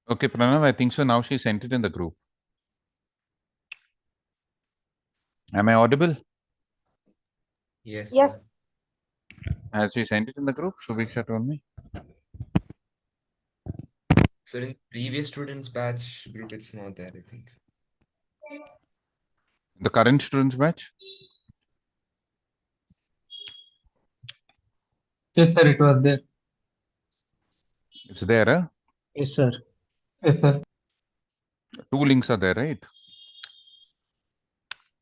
Okay, Pranav, I think so. Now she sent it in the group. Am I audible? Yes, sir. Yes. Has she sent it in the group? Subhiksha told me. So in previous students batch group, it's not there, I think. The current students batch? Yes, sir, it was there. It's there, huh? Yes, sir. Yes, sir. Two links are there, right?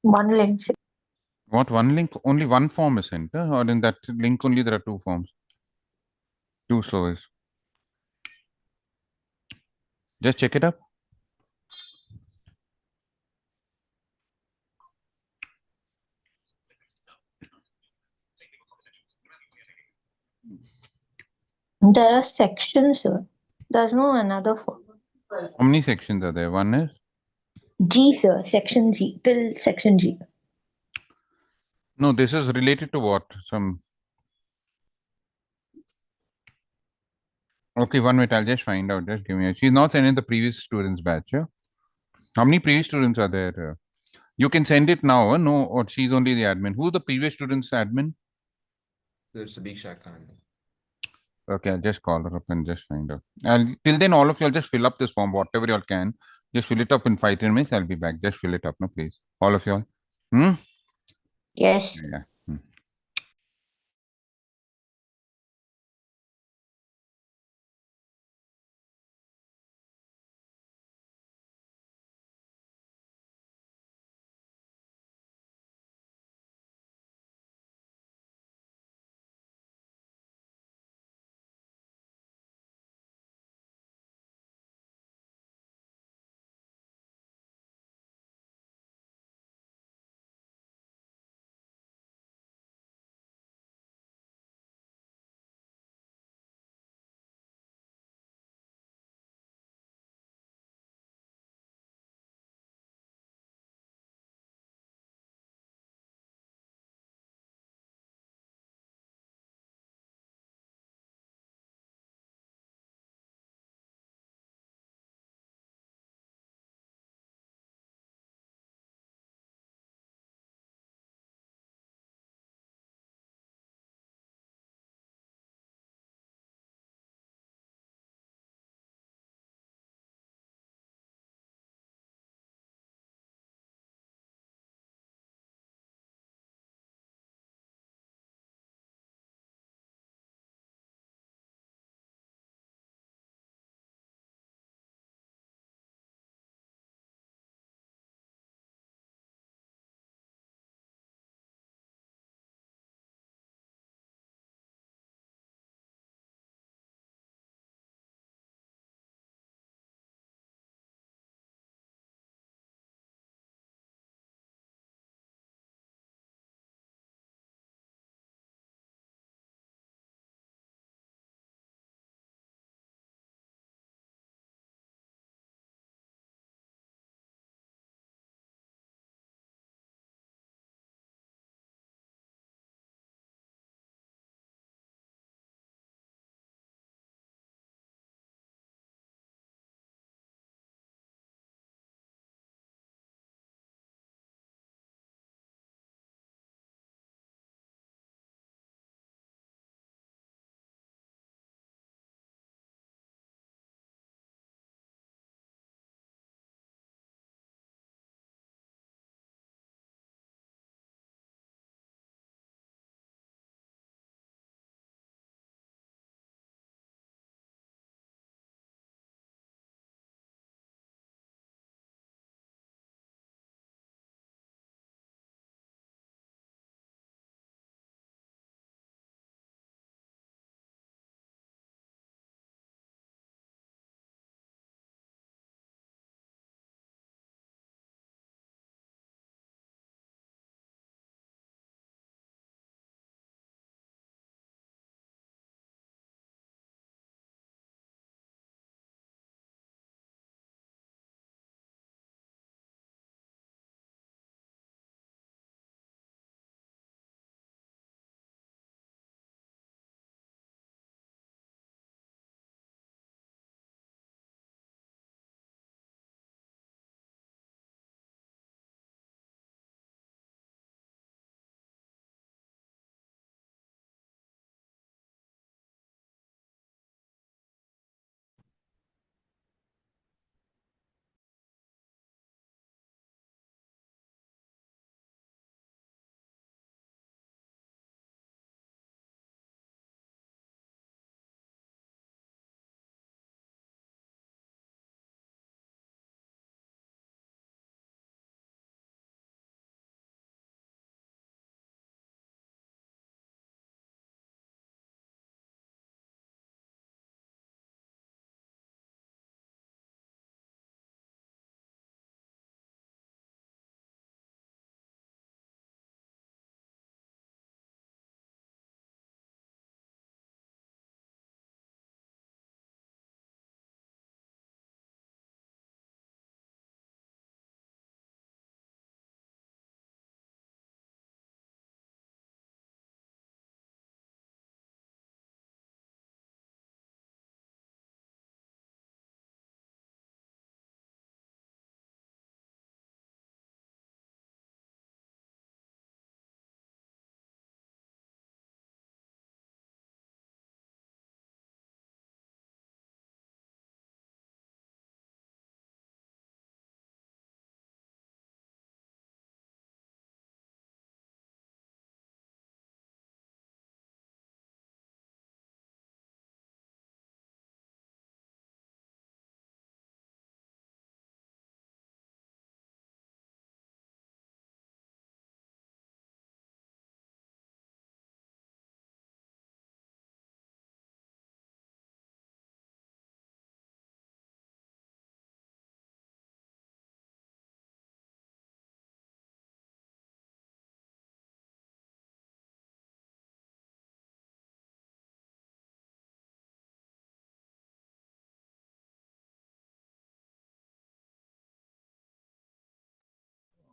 One link. What, one link? Only one form is sent, huh? Or in that link only there are two forms? Two slows. Just check it up. There are sections, sir. There's no another form. How many sections are there? One is? G, sir. Section G. Till section G. No, this is related to what? Some. Okay, 1 minute. I'll just find out. Just give me a. She's not sending the previous students batch, yeah? How many previous students are there? You can send it now, no, or she's only the admin. Who's the previous student's admin? There's Subhiksha Khan. Okay, I'll just call her up and just find out. Till then, all of you will just fill up this form, whatever you all can. Just fill it up in 5-10 minutes. I'll be back. Just fill it up, no, please. All of you all. Hmm? Yes. Yeah. Hmm.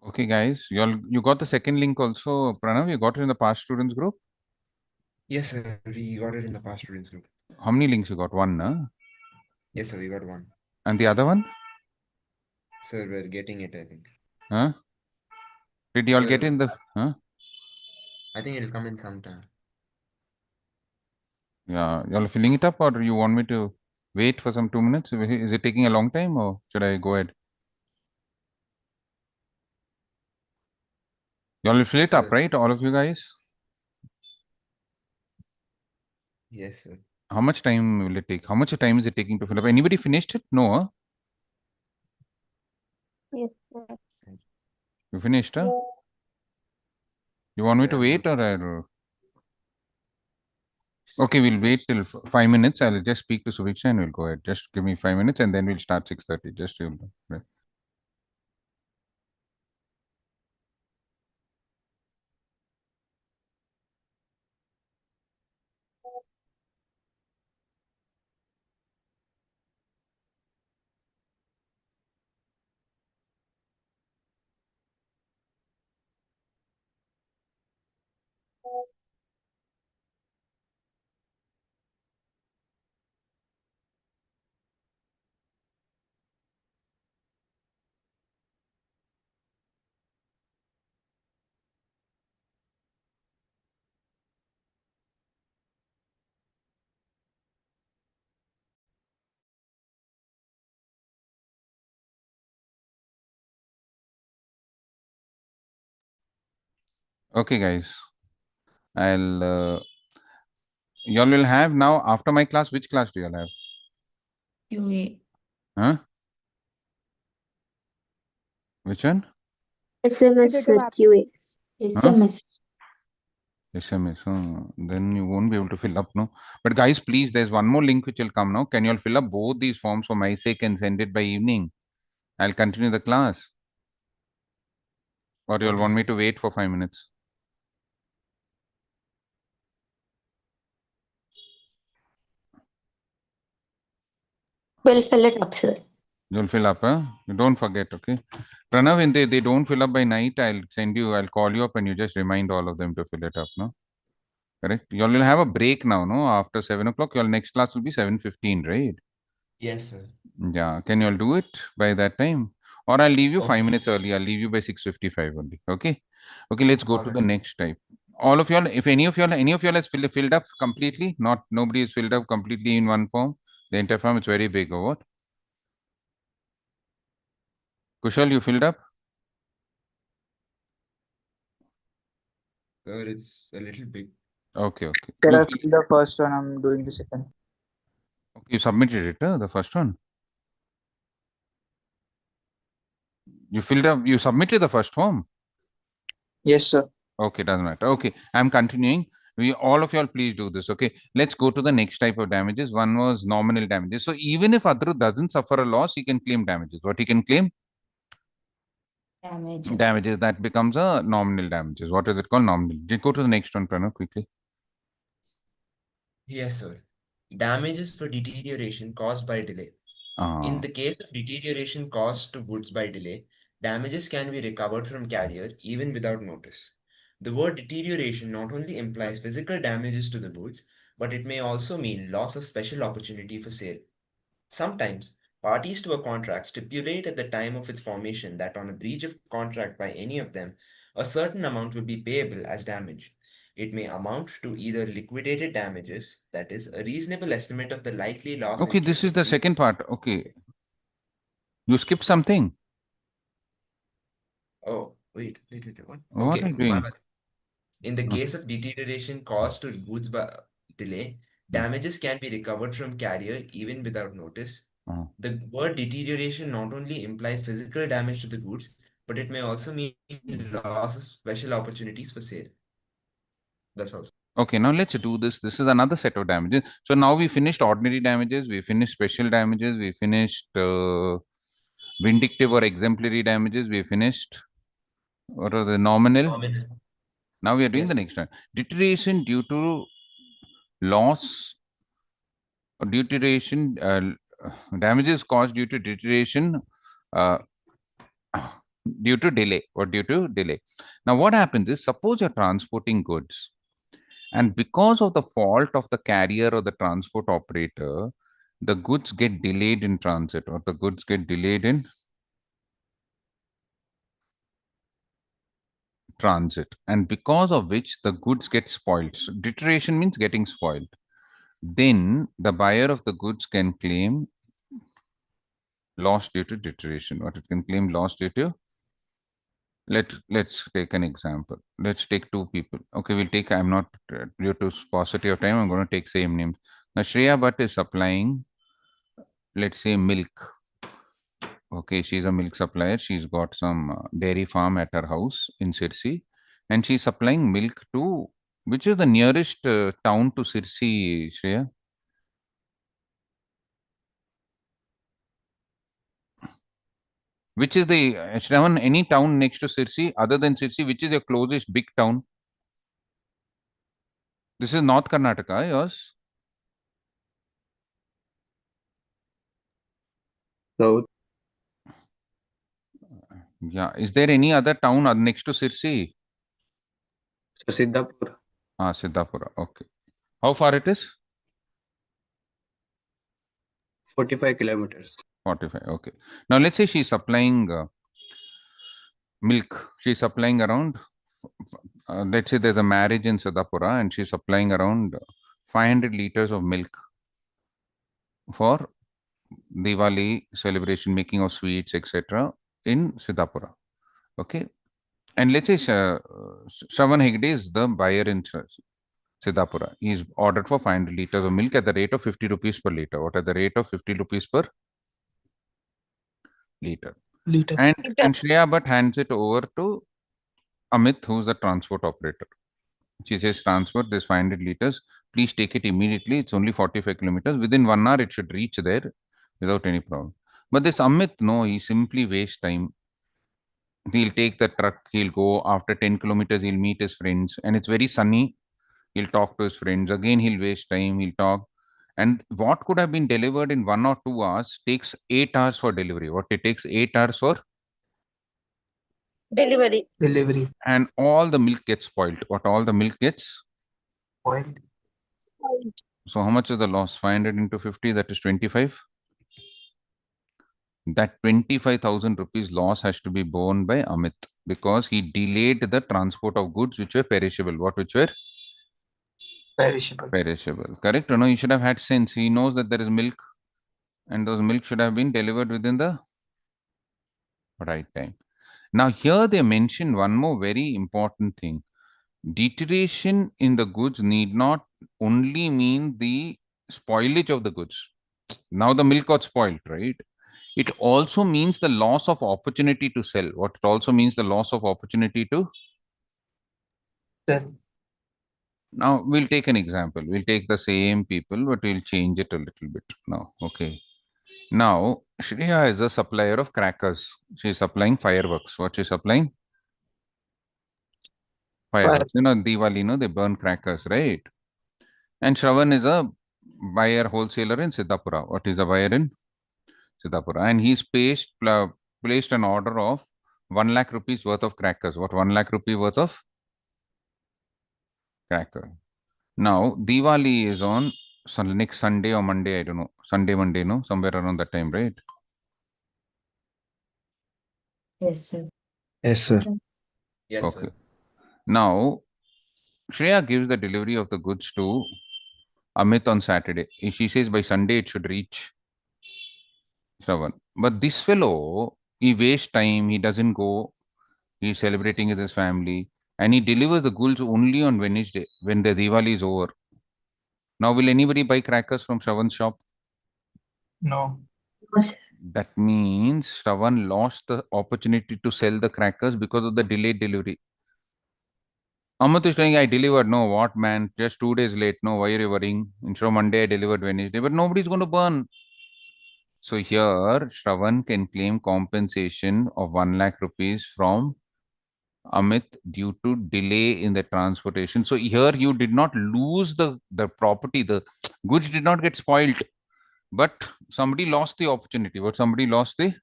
Okay, guys, you got the second link also, Pranav. You got it in the past students group. Yes, sir. We got it in the past students group. How many links you got? One, huh? Yes, sir. We got one. And the other one? Sir, we're getting it, I think. Huh? Did you all get Sir, in the? Huh? I think it'll come in sometime. Yeah, you all filling it up, or you want me to wait for some 2 minutes? Is it taking a long time, or should I go ahead? You all will fill it up, Sir, right? All of you guys. yes, sir. How much time will it take? How much time is it taking to fill up? Anybody finished it? No, huh? Yes, sir. You finished, huh? You want me Yeah, to I'm wait, good. or okay, we'll wait till 5 minutes. I'll just speak to Suviksha and we'll go ahead. Just give me 5 minutes and then we'll start 6:30. Just you know, right? Okay, guys. Y'all will have now after my class. Which class do y'all have? QA. Huh? Which one? SMS QA. Huh? SMS. SMS. Then you won't be able to fill up, no. But guys, please, there's one more link which will come now. Can you all fill up both these forms for my sake and send it by evening? I'll continue the class. Or you all Okay, want me sir. to wait for 5 minutes? We'll fill it up, sir. You'll fill up, huh? You don't forget, okay? Pranav, when they don't fill up by night, I'll call you up and you just remind all of them to fill it up, no? Correct? You all will have a break now, no? After 7 o'clock, your next class will be 7:15, right? Yes, sir. Yeah. Can you all do it by that time? Or I'll leave you Okay. 5 minutes early. I'll leave you by 6:55 only. Okay. Okay, let's go All to right. the next type. All of y'all, if any of y'all has filled up completely, not nobody is filled up completely in one form. The entire form is very big, or what? Kushal, you filled up? Sir, it's a little big. Okay, okay. Sir, You I fill, filled the first one. I'm doing the second. okay, you submitted it, the first one. You filled up, you submitted the first form. Yes, sir. Okay, doesn't matter. Okay, I'm continuing. We all of y'all please do this. Okay, let's go to the next type of damages. One was nominal damages. So even if Adru doesn't suffer a loss, he can claim damages. What he can claim? Damages. Damages. That becomes a nominal damages. What is it called? Nominal. Just go to the next one, Pranav, quickly. Yes, sir. Damages for deterioration caused by delay. In Ah, the case of deterioration caused to goods by delay, damages can be recovered from carrier even without notice. The word deterioration not only implies physical damages to the goods, but it may also mean loss of special opportunity for sale. Sometimes, parties to a contract stipulate at the time of its formation that on a breach of contract by any of them, a certain amount will be payable as damage. It may amount to either liquidated damages, that is, a reasonable estimate of the likely loss okay. in This case is of the breach. second part. Okay, you skipped something. Oh, wait, what? What are Okay, you my doing? bad. In the case of deterioration caused to goods by delay, Hmm. damages can be recovered from carrier even without notice. Oh. The word deterioration not only implies physical damage to the goods, but it may also mean loss of special opportunities for sale. That's all. Okay, now let's do this. This is another set of damages. So now we finished ordinary damages, we finished special damages, we finished vindictive or exemplary damages, we finished what are the nominal. Nominal. Now we are doing the Yes. next one. Deterioration due to loss or deterioration, damages caused due to deterioration, uh, due to delay or due to delay. Now, what happens is, suppose you're transporting goods, and because of the fault of the carrier or the transport operator, the goods get delayed in transit, or the goods get delayed in transit, and because of which the goods get spoiled. So deterioration means getting spoiled. Then the buyer of the goods can claim loss due to deterioration. What it can claim loss due to? Let's take an example. Let's take two people. Okay, we'll take. I'm not due to paucity of time. I'm going to take same names. Now Shreya Bhatt is supplying, let's say, milk. Okay, she's a milk supplier. She's got some dairy farm at her house in Sirsi, and she's supplying milk to, which is the nearest town to Sirsi, Shreya? Which is the Shravan, any town next to Sirsi other than Sirsi? Which is your closest big town? This is North Karnataka, yours? South. Yeah. Is there any other town next to Sirsi? Siddhapur. Ah, Siddhapura. Okay. How far it is? 45 kilometers. 45. Okay. Now let's say she's supplying milk. She's supplying around, let's say there's a marriage in Siddhapura and she's supplying around 500 liters of milk for Diwali celebration, making of sweets, etc. in Siddhapura. Okay. And let's say Shravan Hegde is the buyer in Siddhapura. He's ordered for 500 liters of milk at the rate of 50 rupees per liter. What at the rate of 50 rupees per liter? And Shreya Bhatt hands it over to Amit, who's the transport operator. She says, transfer this 500 liters. Please take it immediately. It's only 45 kilometers. Within 1 hour, it should reach there without any problem. But this Amit, no, he simply wastes time. He'll take the truck, he'll go after 10 kilometers, he'll meet his friends, and it's very sunny. He'll talk to his friends. Again, he'll waste time, he'll talk. And what could have been delivered in 1 or 2 hours takes 8 hours for delivery. What it takes 8 hours for? Delivery. Delivery. And all the milk gets spoiled. What all the milk gets? Spoiled. So how much is the loss? 500 into 50, that is 25. That 25,000 rupees loss has to be borne by Amit because he delayed the transport of goods which were perishable. What which were? Perishable. Perishable. Correct? No, he should have had sense. He knows that there is milk and those milk should have been delivered within the right time. Now here they mention one more very important thing. Deterioration in the goods need not only mean the spoilage of the goods. Now the milk got spoiled, right? It also means the loss of opportunity to sell. What it also means the loss of opportunity to. Then Now we'll take an example. We'll take the same people, but we'll change it a little bit now. Okay. Now Shreya is a supplier of crackers. She's supplying fireworks. What she's supplying? Fireworks. You know, Diwali, they burn crackers, right? And Shravan is a buyer wholesaler in Siddhapura. What is a buyer in Siddhapura? And he's placed an order of 1 lakh rupees worth of crackers. What 1 lakh rupee worth of cracker? Now Diwali is on next Sunday or Monday. I don't know. Sunday, Monday, no, somewhere around that time, right? Yes, sir. yes, sir. Yes, Okay. sir. Now Shreya gives the delivery of the goods to Amit on Saturday. She says by Sunday it should reach Shravan. But this fellow, he wastes time, he doesn't go, he's celebrating with his family, and he delivers the goods only on Wednesday when the Diwali is over. Now, will anybody buy crackers from Shravan's shop? No. That means Shravan lost the opportunity to sell the crackers because of the delayed delivery. Amit is saying, I delivered. No, what man? Just 2 days late. No, why are you worrying? Instead of Monday, I delivered Wednesday. But nobody's going to burn. So here, Shravan can claim compensation of 1 lakh rupees from Amit due to delay in the transportation. So here you did not lose the property. The goods did not get spoiled, but somebody lost the opportunity. But somebody lost the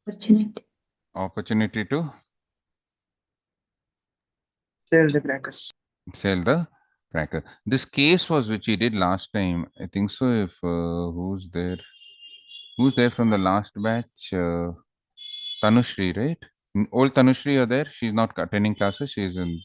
Opportunity. Opportunity to Sell the crackers. sell the cracker. This case was which he did last time. I think so. If who's there? Who's there from the last batch? Tanushri, right? Old Tanushri are there. She's not attending classes. She's in.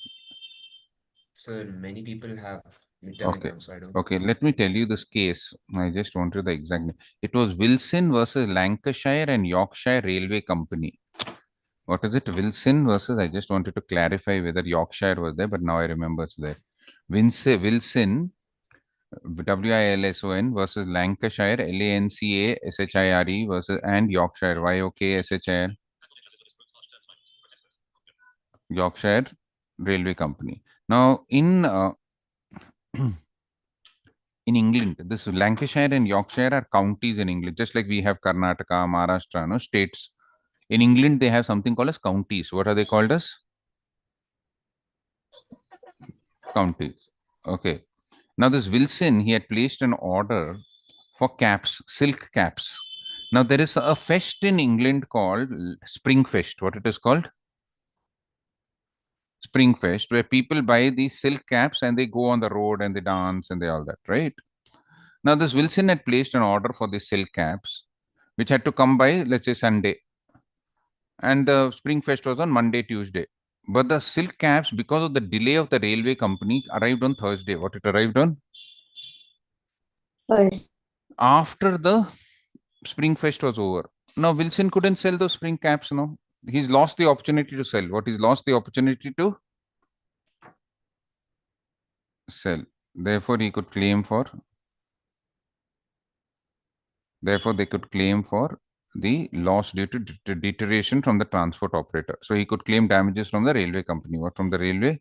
So many people have midterm Okay. exams, so I don't. Okay. Let me tell you this case. I just wanted the exact name. It was Wilson versus Lancashire and Yorkshire Railway Company. What is it? Wilson versus. I just wanted to clarify whether Yorkshire was there, but now I remember it's there. Wilson, Wilson versus Lancashire, Lancashire versus and Yorkshire, Yokshire, Yorkshire Railway Company. Now, in England, this Lancashire and Yorkshire are counties in England, just like we have Karnataka, Maharashtra, no states. In England, they have something called as counties. What are they called as? Counties. Okay. Now, this Wilson, he had placed an order for caps, silk caps. Now, there is a fest in England called Spring Fest. What it is called? Spring Fest, where people buy these silk caps and they go on the road and they dance and they all that, right? Now, this Wilson had placed an order for the silk caps, which had to come by, let's say, Sunday. And the Spring Fest was on Monday, Tuesday. But the silk caps, because of the delay of the railway company, arrived on Thursday. What it arrived on? First. After the Spring Fest was over. Now, Wilson couldn't sell those spring caps now. He's lost the opportunity to sell. What he's lost the opportunity to sell. Therefore, he could claim for. Therefore, they could claim for the loss due to deterioration from the transport operator. So he could claim damages from the railway company. What from the railway?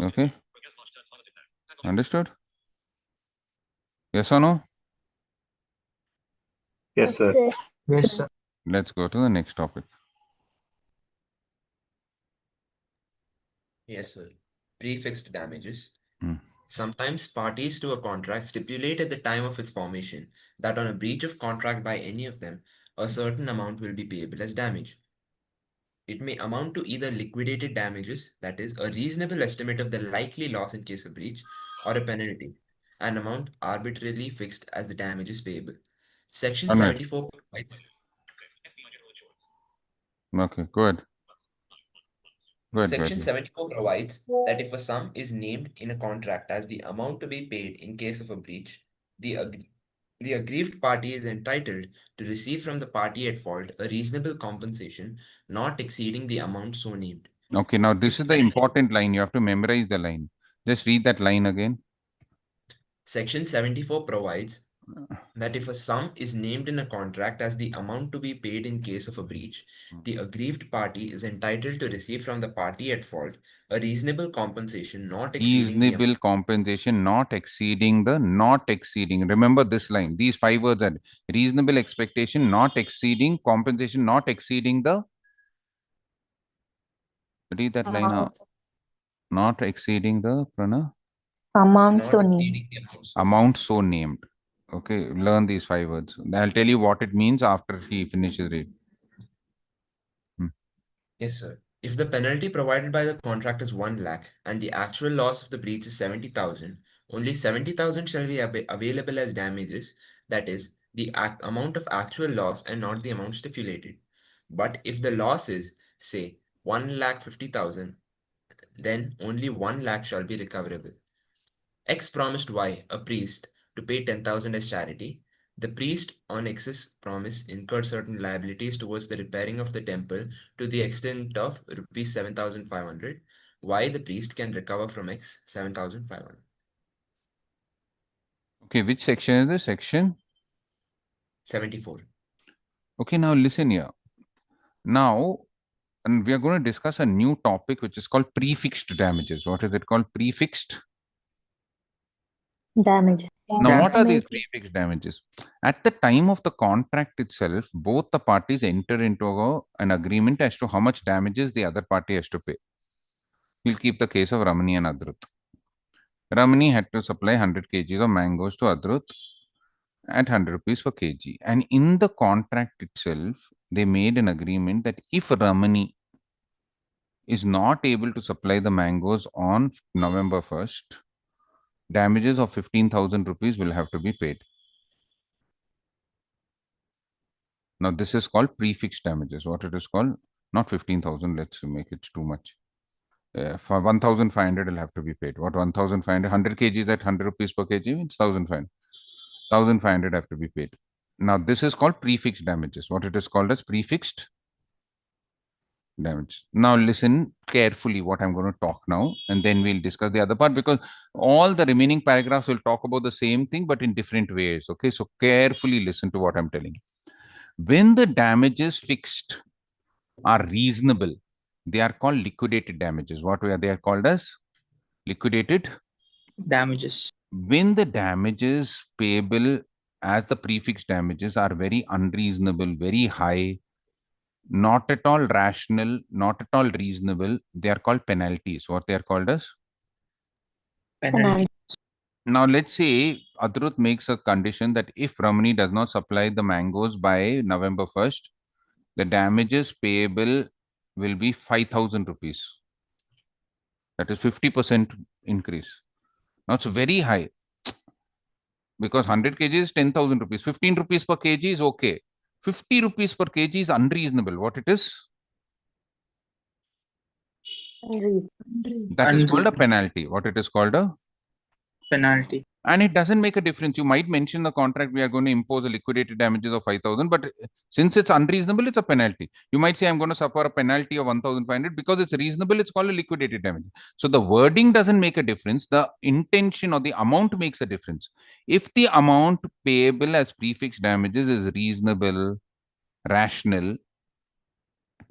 Okay. Understood? Yes or no? Yes, sir. Yes, sir. Let's go to the next topic. Yes, sir. Prefixed damages. Hmm. Sometimes parties to a contract stipulate at the time of its formation that on a breach of contract by any of them, a certain amount will be payable as damage. It may amount to either liquidated damages, that is, a reasonable estimate of the likely loss in case of breach, or a penalty, an amount arbitrarily fixed as the damages payable. Section One minute. 74 provides. Okay, good. Section 74 provides that if a sum is named in a contract as the amount to be paid in case of a breach, the aggrieved party is entitled to receive from the party at fault a reasonable compensation not exceeding the amount so named. Okay, now this If is the penalty- important line. You have to memorize the line. Just read that line again. Section 74 provides that if a sum is named in a contract as the amount to be paid in case of a breach, the aggrieved party is entitled to receive from the party at fault a reasonable compensation not exceeding the Reasonable compensation not exceeding. Remember this line. These 5 words are reasonable expectation not exceeding, compensation not exceeding the. Read that line out. Not exceeding the Prana. Amount not so named. exceeding the Amount so named. Okay, learn these 5 words. I'll tell you what it means after he finishes reading. Yes, sir. If the penalty provided by the contract is 1 lakh and the actual loss of the breach is 70,000, only 70,000 shall be available as damages, that is, the amount of actual loss and not the amount stipulated. But if the loss is, say, 1,50,000, then only 1 lakh shall be recoverable. X promised Y, a priest, to pay 10,000 as charity. The priest, on X's promise, incurred certain liabilities towards the repairing of the temple to the extent of rupees 7,500. Y, the priest, can recover from X 7,500. Okay, which section is this? Section 74. Okay, now listen here. Now, and we are going to discuss a new topic which is called prefixed damages. What is it called? Prefixed. Damage. Now, what are these Damage. prefixed damages? At the time of the contract itself, both the parties enter into an agreement as to how much damages the other party has to pay. We'll keep the case of Ramani and Adrut. Ramani had to supply 100 kgs of mangoes to Adrut. at 100 rupees per kg. And in the contract itself, they made an agreement that if Ramani is not able to supply the mangoes on November 1st, damages of 15,000 rupees will have to be paid. Now, this is called prefix damages. What it is called? Not 15,000, let's make it too much. For 1,500 will have to be paid. What 1,500? 100 kgs at 100 rupees per kg means 1,500. 1,500 have to be paid. Now, this is called prefix damages. What it is called as prefixed damage. Now, listen carefully what I'm going to talk now, and then we'll discuss the other part, because all the remaining paragraphs will talk about the same thing, but in different ways. Okay, so carefully listen to what I'm telling. When the damages fixed are reasonable, they are called liquidated damages. What are they called as? Liquidated Damages. when the damages payable as the prefix damages are very unreasonable, very high, not at all rational, not at all reasonable, they are called penalties. What they are called as? Penalty. Now, let's say Adrut makes a condition that if Ramani does not supply the mangoes by November 1st, the damages payable will be 5,000 rupees. That is 50% increase. Now, it's very high because 100 kg is 10,000 rupees. 15 rupees per kg is okay. 50 rupees per kg is unreasonable. What it is? Unreasonable. That is called a Unreasonable. penalty. What it is called a? Penalty. And it doesn't make a difference. You might mention the contract, we are going to impose a liquidated damages of 5,000, but since it's unreasonable, it's a penalty. You might say, I'm going to suffer a penalty of 1,500 because it's reasonable. It's called a liquidated damage. So the wording doesn't make a difference. The intention or the amount makes a difference. If the amount payable as prefix damages is reasonable, rational,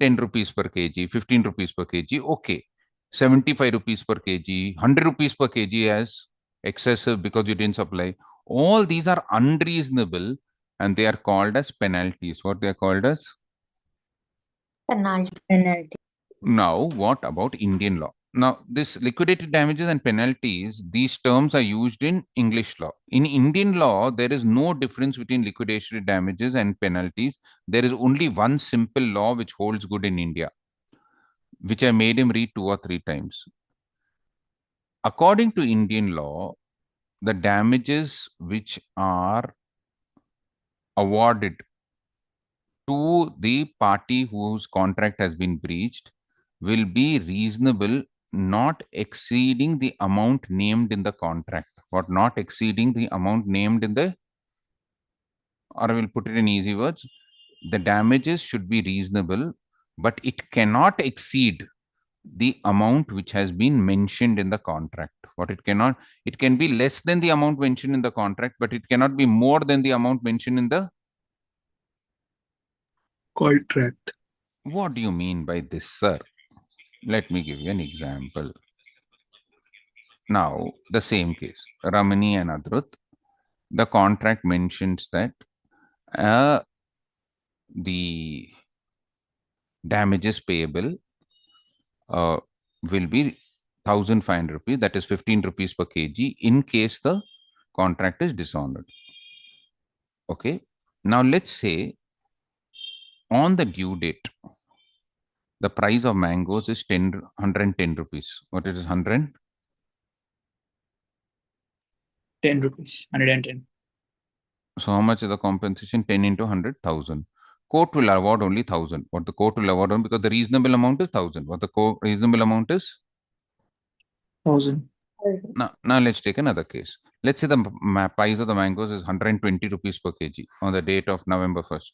10 rupees per kg, 15 rupees per kg, okay. 75 rupees per kg, 100 rupees per kg as excessive because you didn't supply. All these are unreasonable and they are called as penalties. What they are called as? Penalty. Now, what about Indian law? Now, this liquidated damages and penalties, these terms are used in English law. In Indian law, there is no difference between liquidated damages and penalties. There is only one simple law which holds good in India, which I made him read 2 or 3 times. According to Indian law, the damages which are awarded to the party whose contract has been breached will be reasonable, not exceeding the amount named in the contract. What not exceeding the amount named in the, or I will put it in easy words, the damages should be reasonable, but it cannot exceed the amount which has been mentioned in the contract. What it cannot, it can be less than the amount mentioned in the contract, but it cannot be more than the amount mentioned in the Contract. What do you mean by this, sir? Let me give you an example. Now, the same case, Ramani and Adrut, the contract mentions that the damages payable will be 1,500 rupees, that is 15 rupees per kg, in case the contract is dishonored. Okay. Now, let's say on the due date, the price of mangoes is 110 rupees. What is 100? 10 rupees. 110. So how much is the compensation? 10 into 100,000. Court will award only 1,000. What the court will award on, because the reasonable amount is 1,000. What the reasonable amount is? 1,000. Now let's take another case. Let's say the price of the mangoes is 120 rupees per kg on the date of November 1st.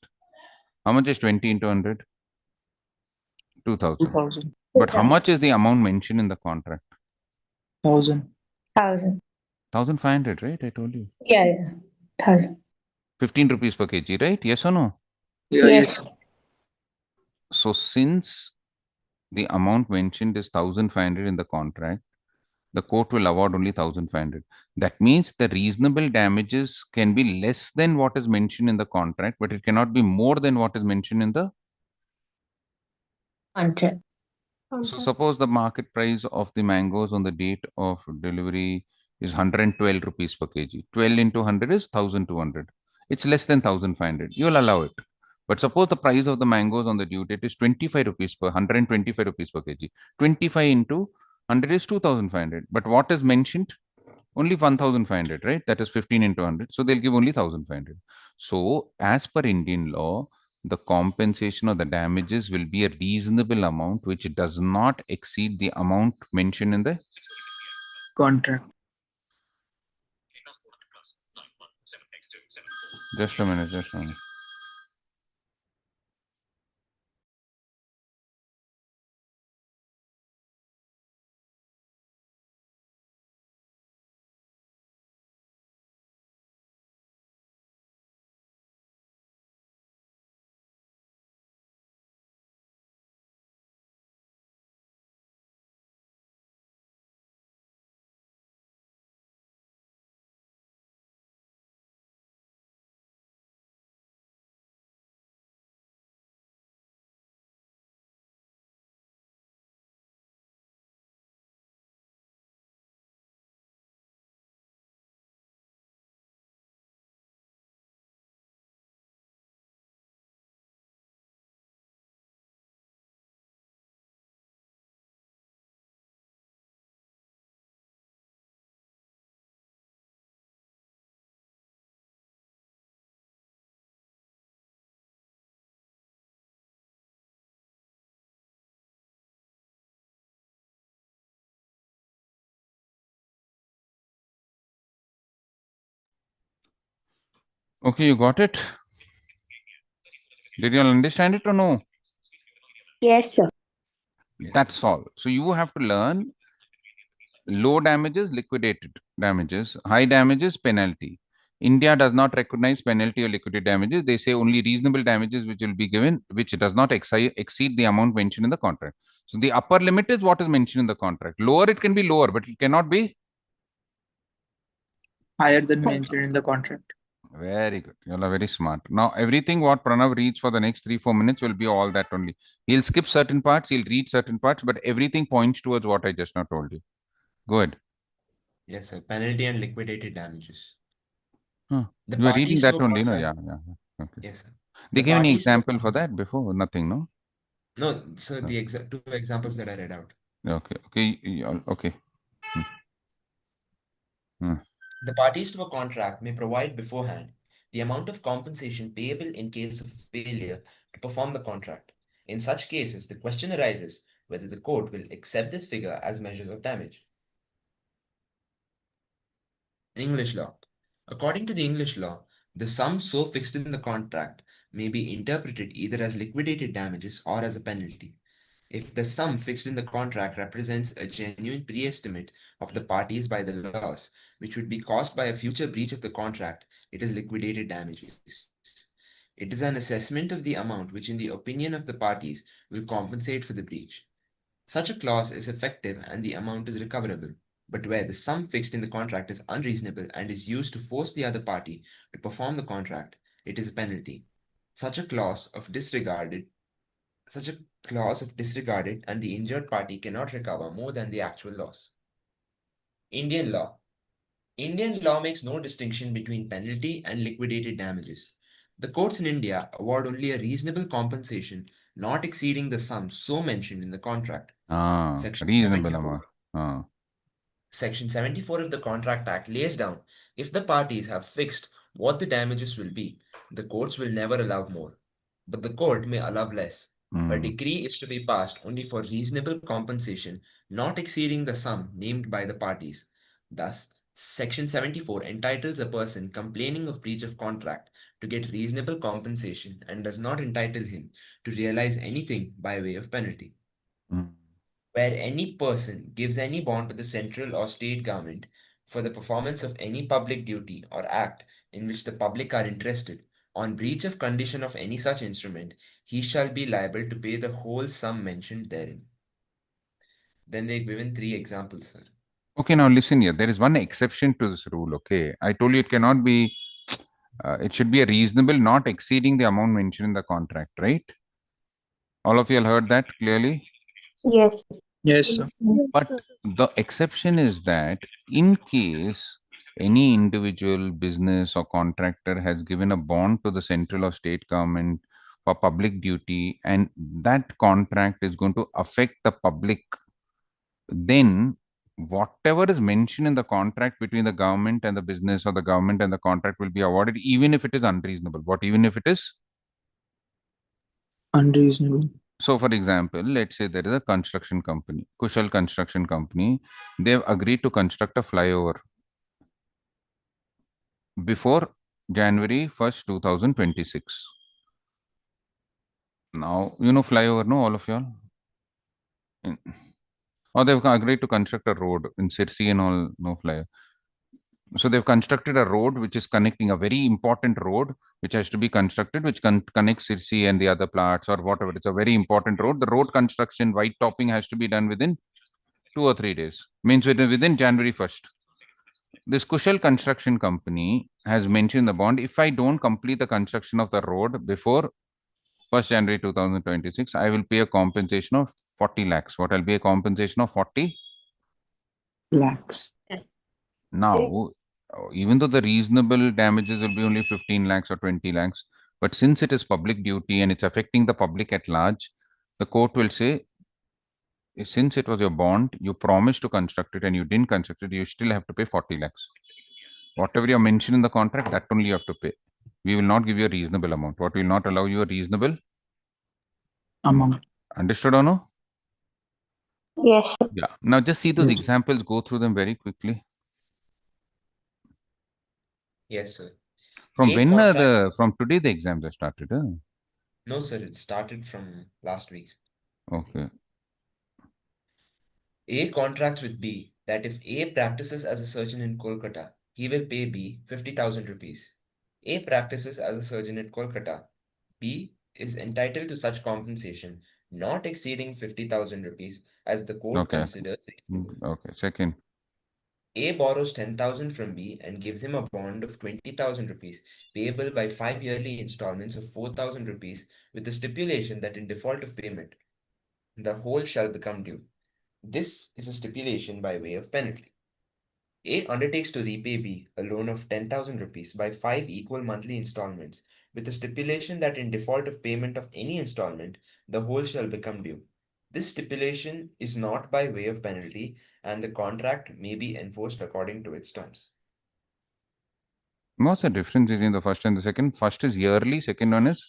How much is 20 into 100? 2,000. 2,000. But how much is the amount mentioned in the contract? 1,000. 1,000. 1,500, right? I told you. Yeah, 1,000. 15 rupees per kg, right? Yes or no? Yeah, Yes. yes. So since the amount mentioned is 1,500 in the contract, the court will award only 1,500. That means the reasonable damages can be less than what is mentioned in the contract, but it cannot be more than what is mentioned in the Contract. So suppose the market price of the mangoes on the date of delivery is 112 rupees per kg. 12 into 100 is 1,200. it's less than 1,500. You will allow it. But suppose the price of the mangoes on the due date is 25 rupees per 125 rupees per kg. 25 into 100 is 2,500. But what is mentioned? Only 1,500, right? That is 15 into 100. So they'll give only 1,500. So as per Indian law, the compensation or the damages will be a reasonable amount which does not exceed the amount mentioned in the Contract. just a minute, just a minute. Okay, you got it? Did you all understand it or no? Yes, sir. That's all. So you have to learn low damages, liquidated damages, high damages, penalty. India does not recognize penalty or liquidated damages. They say only reasonable damages which will be given, which does not exceed the amount mentioned in the contract. So the upper limit is what is mentioned in the contract. Lower, it can be lower, but it cannot be. Higher than mentioned in the contract. Very good. You all are very smart. Now, everything what Pranav reads for the next 3-4 minutes will be all that only. He'll skip certain parts, he'll read certain parts, but everything points towards what I just now told you. Go ahead. Yes, sir. Penalty and liquidated damages. Huh. The You are reading parties to that a only, no? contract. Yeah. Okay. Yes, sir. They The gave any parties to a example for that before? Nothing, no? No, so No. the two examples that I read out. Okay. Okay. Hmm. The parties to a contract may provide beforehand the amount of compensation payable in case of failure to perform the contract. In such cases, the question arises whether the court will accept this figure as measures of damage. English law. According to the English law, the sum so fixed in the contract may be interpreted either as liquidated damages or as a penalty. If the sum fixed in the contract represents a genuine pre-estimate of the parties by the loss, which would be caused by a future breach of the contract, it is liquidated damages. It is an assessment of the amount which, in the opinion of the parties, will compensate for the breach. Such a clause is effective and the amount is recoverable, but where the sum fixed in the contract is unreasonable and is used to force the other party to perform the contract, it is a penalty. Such a clause of disregarded and the injured party cannot recover more than the actual loss. Indian law. Indian law makes no distinction between penalty and liquidated damages. The courts in India award only a reasonable compensation not exceeding the sum so mentioned in the contract. Section Reasonable 74. amount. Section 74 of the Contract Act lays down if the parties have fixed what the damages will be, the courts will never allow more, but the court may allow less. A decree is to be passed only for reasonable compensation not exceeding the sum named by the parties. Thus, Section 74 entitles a person complaining of breach of contract to get reasonable compensation and does not entitle him to realize anything by way of penalty. Where any person gives any bond to the central or state government for the performance of any public duty or act in which the public are interested, on breach of condition of any such instrument, he shall be liable to pay the whole sum mentioned therein. Then they've given 3 examples, sir. Okay, now listen here. There is one exception to this rule. Okay, I told you it cannot be. It should be a reasonable, not exceeding the amount mentioned in the contract, right? All of you have heard that clearly. Yes. Yes, sir. But the exception is that in case any individual, business, or contractor has given a bond to the central or state government for public duty, and that contract is going to affect the public, then whatever is mentioned in the contract between the government and the business, or the government and the contract, will be awarded, even if it is unreasonable. What, even if it is? Unreasonable. So, for example, let's say there is a construction company, Kushal Construction Company. They have agreed to construct a flyover before January 1st, 2026. Now, you know flyover, no, all of y'all? Or they've agreed to construct a road in Sirsi and all, no flyover. So they've constructed a road which is connecting, a very important road which has to be constructed, which connects Sirsi and the other parts or whatever. It's a very important road. The road construction, white topping has to be done within 2 or 3 days. Means within January 1st. This Kushal Construction Company has mentioned the bond. If I don't complete the construction of the road before 1st January 2026, I will pay a compensation of 40 lakhs. What, I'll be a compensation of 40 Lakhs. now. Even though the reasonable damages will be only 15 lakhs or 20 lakhs, but since it is public duty and it's affecting the public at large, the court will say, since it was your bond, you promised to construct it and you didn't construct it, you still have to pay 40 lakhs. Whatever you mentioned in the contract, that only you have to pay. We will not give you a reasonable amount. What, will not allow you a reasonable Amount. Understood or no? Yes. Yeah. Now just see those Yes. examples, go through them very quickly. Yes, sir. From A when contract. from today the exams have started? Huh? No, sir, it started from last week. Okay. A contracts with B that if A practices as a surgeon in Kolkata, he will pay B 50,000 rupees. A practices as a surgeon in Kolkata. B is entitled to such compensation not exceeding 50,000 rupees as the court Okay. considers reasonable. Okay. Second. A borrows 10,000 from B and gives him a bond of 20,000 rupees payable by 5 yearly installments of 4,000 rupees with the stipulation that in default of payment, the whole shall become due. This is a stipulation by way of penalty. A undertakes to repay B a loan of 10,000 rupees by 5 equal monthly installments with the stipulation that in default of payment of any installment, the whole shall become due. This stipulation is not by way of penalty and the contract may be enforced according to its terms. What's the difference between the first and the second? First is yearly, second one is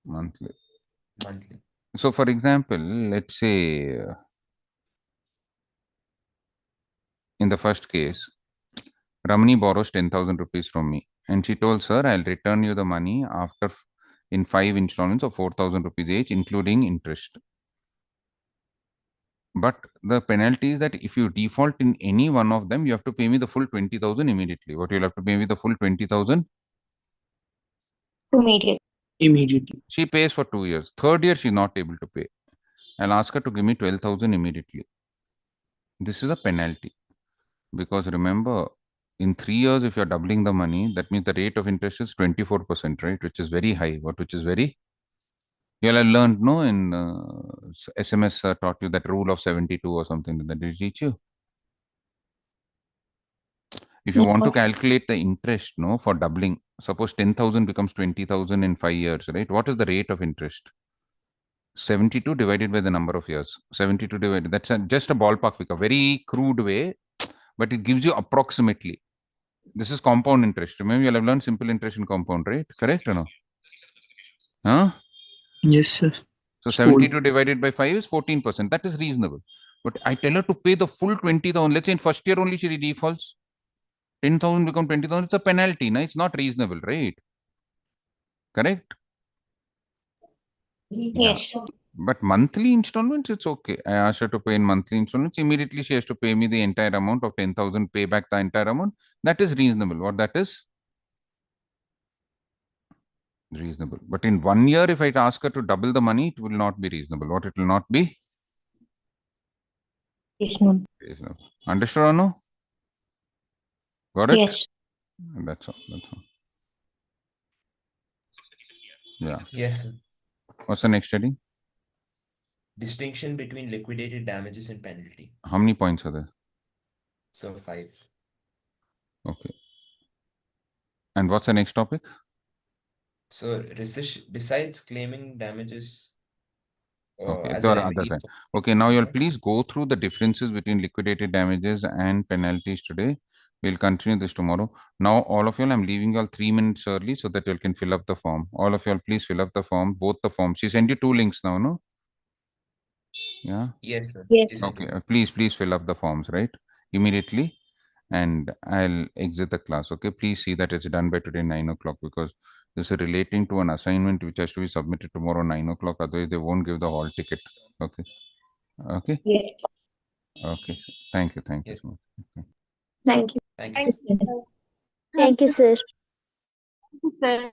monthly. Monthly. So, for example, let's say in the first case, Ramani borrows 10,000 rupees from me, and she told, "Sir, I'll return you the money after in 5 installments of 4,000 rupees each, including interest." But the penalty is that if you default in any one of them, you have to pay me the full 20,000 immediately. What, you'll have to pay me the full 20,000? Immediate. Immediately. She pays for 2 years. Third year, she's not able to pay. I'll ask her to give me 12,000 immediately. This is a penalty. Because remember, in 3 years, if you're doubling the money, that means the rate of interest is 24%, right? Which is very high. Which is very, you'll have learned, no, in SMS taught you that rule of 72 or something like that. Did it teach you? If you want to calculate the interest, no, for doubling, suppose 10,000 becomes 20,000 in 5 years, right? What is the rate of interest? 72 divided by the number of years. 72 divided, that's just a ballpark figure, very crude way, but it gives you approximately. This is compound interest. Remember, you'll have learned simple interest and compound, right? Correct or no? Huh? Yes, sir. So School. 72 divided by 5 is 14%. That is reasonable. But I tell her to pay the full 20,000. Let's say in first year only she defaults. 10,000 become 20,000. It's a penalty. No? It's not reasonable, right? Correct? Yes. Yeah. But monthly installments, it's okay. I asked her to pay in monthly installments. Immediately she has to pay me the entire amount of 10,000, pay back the entire amount. That is reasonable. What that is? Reasonable. But in 1 year, if I ask her to double the money, it will not be reasonable. What, it will not be? Reasonable. Reasonable. Understood or no? Got it? Yes. That's all. That's all. Yeah. Yes, sir. What's the next heading? Distinction between liquidated damages and penalty. How many points are there? So 5. Okay. And what's the next topic? So besides claiming damages Okay, as there a are remedy others. for Okay, now you'll fraud. please go through the differences between liquidated damages and penalties today. We'll continue this tomorrow. Now, all of you, I'm leaving you all 3 minutes early so that you can fill up the form. All of you, all please fill up the form, both the forms. She sent you 2 links now, no? Yeah. Yes, sir. Yes. She sent Okay, it. please fill up the forms, right? Immediately, and I'll exit the class. Okay, please see that it's done by today 9 o'clock, because this is relating to an assignment which has to be submitted tomorrow 9 o'clock. Otherwise, they won't give the hall ticket. Okay. Okay. Yes. Okay. Thank you. Thank you Yes. so much. Okay. Thank you. Thank you. Yes, sir. Thank you, sir. Yes, sir.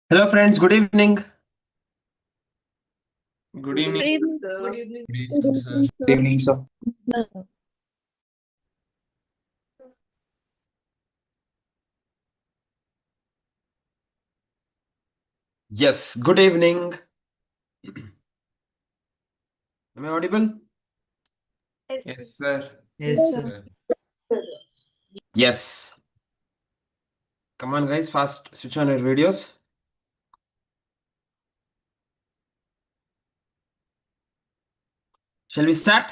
Hello friends, good evening. Good evening. Good evening, sir. Good evening. Good Good evening, sir. evening, Good sir. evening, sir. Yes, good evening. Am I audible? Yes, sir. Yes, Yes, sir. Yes. Come on, guys, fast switch on your videos. Shall we start?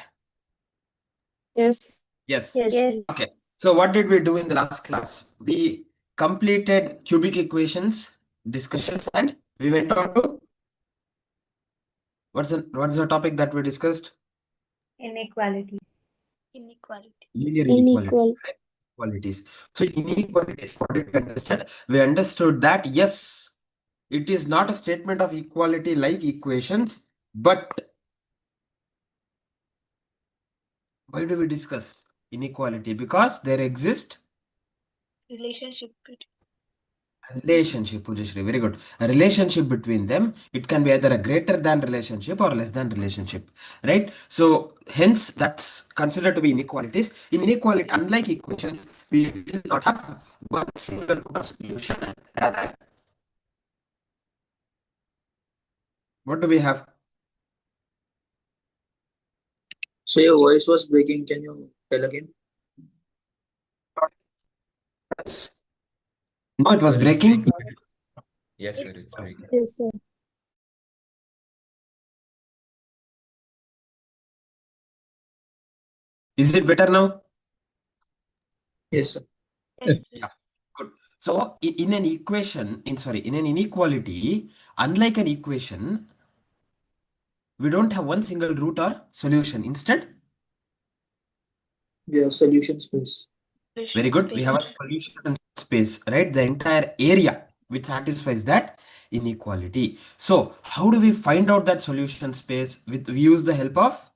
Yes. Yes. Yes. Yes. Okay. So, what did we do in the last class? We completed cubic equations, discussions, and we went on to what's the topic that we discussed? Inequality. Inequality. Linear Inequal. inequalities. So, inequalities, what did we understand? We understood that yes, it is not a statement of equality like equations, but why do we discuss inequality? Because there exists Relationship between. a relationship, Pujashri, very good. A relationship between them. It can be either a greater than relationship or less than relationship, right? So hence that's considered to be inequalities. In inequality, unlike equations, we will not have one single solution. Rather, what do we have? So your voice was breaking. Can you tell again? No, it was Sir, it's breaking. breaking. Yes, sir, it's breaking. Yes, sir. Is it better now? Yes, sir. Yes, sir. Yeah, good. So in an equation, in an inequality, unlike an equation, we don't have one single root or solution. Instead, We have solution space. very Solution good. We have a space. solution space, right? The entire area which satisfies that inequality. So how do we find out that solution space? We use the help of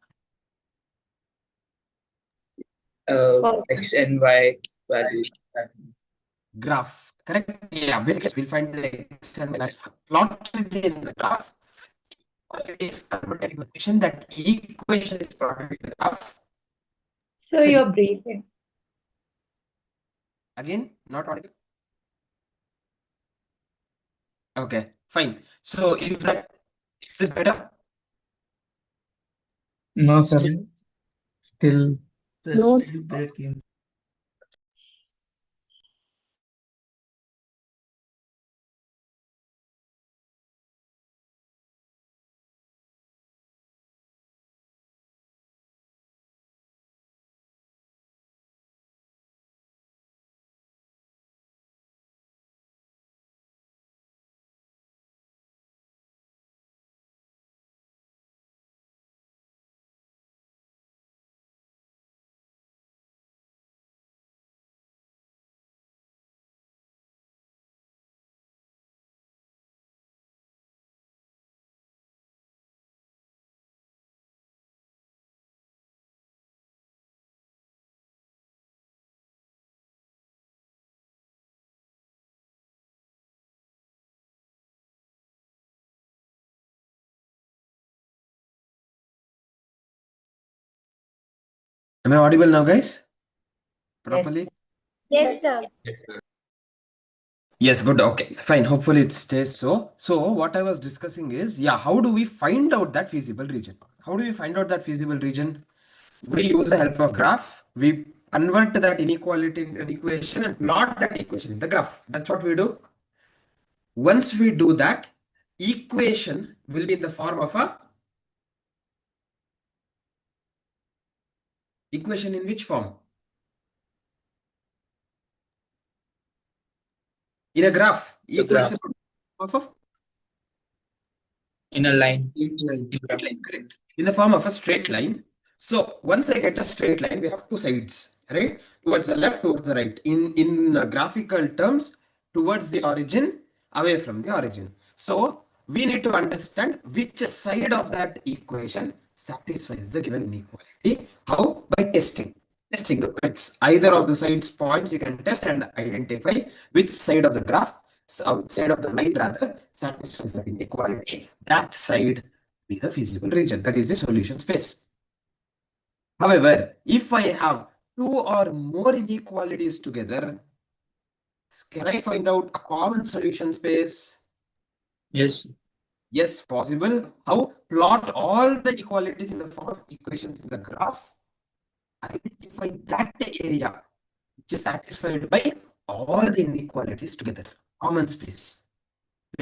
Oh, X and Y values. graph. Correct? Yeah, basically we'll find the x and y plotted in the graph. It is converted into equation. That equation is plotted in the graph. So So you're breathing. again, not audible. Okay, fine. So if that is this better? No, sir. Still, Still. no. Still breaking. am I audible now, guys? Yes. Properly? Yes, sir. Yes, good. Okay, fine. Hopefully it stays so. So what I was discussing is, yeah, how do we find out that feasible region? How do we find out that feasible region? We use the help of graph. We convert that inequality into an equation and plot that equation in the graph. That's what we do. Once we do that, equation will be in the form of a equation in which form? In a graph. The graph. Equation of a In a line. straight line, correct. In the form of a straight line. So once I get a straight line, we have two sides, right? Towards the left, towards the right. In graphical terms, towards the origin, away from the origin. So we need to understand which side of that equation satisfies the given inequality. How? By testing. Testing. It's either of the sides points you can test and identify which side of the graph outside of the line rather satisfies that inequality. That side be the feasible region. That is the solution space. However, if I have two or more inequalities together, can I find out a common solution space? Yes. Yes, possible. How? Plot all the inequalities in the form of equations in the graph. Identify that area which is satisfied by all the inequalities together. Common space.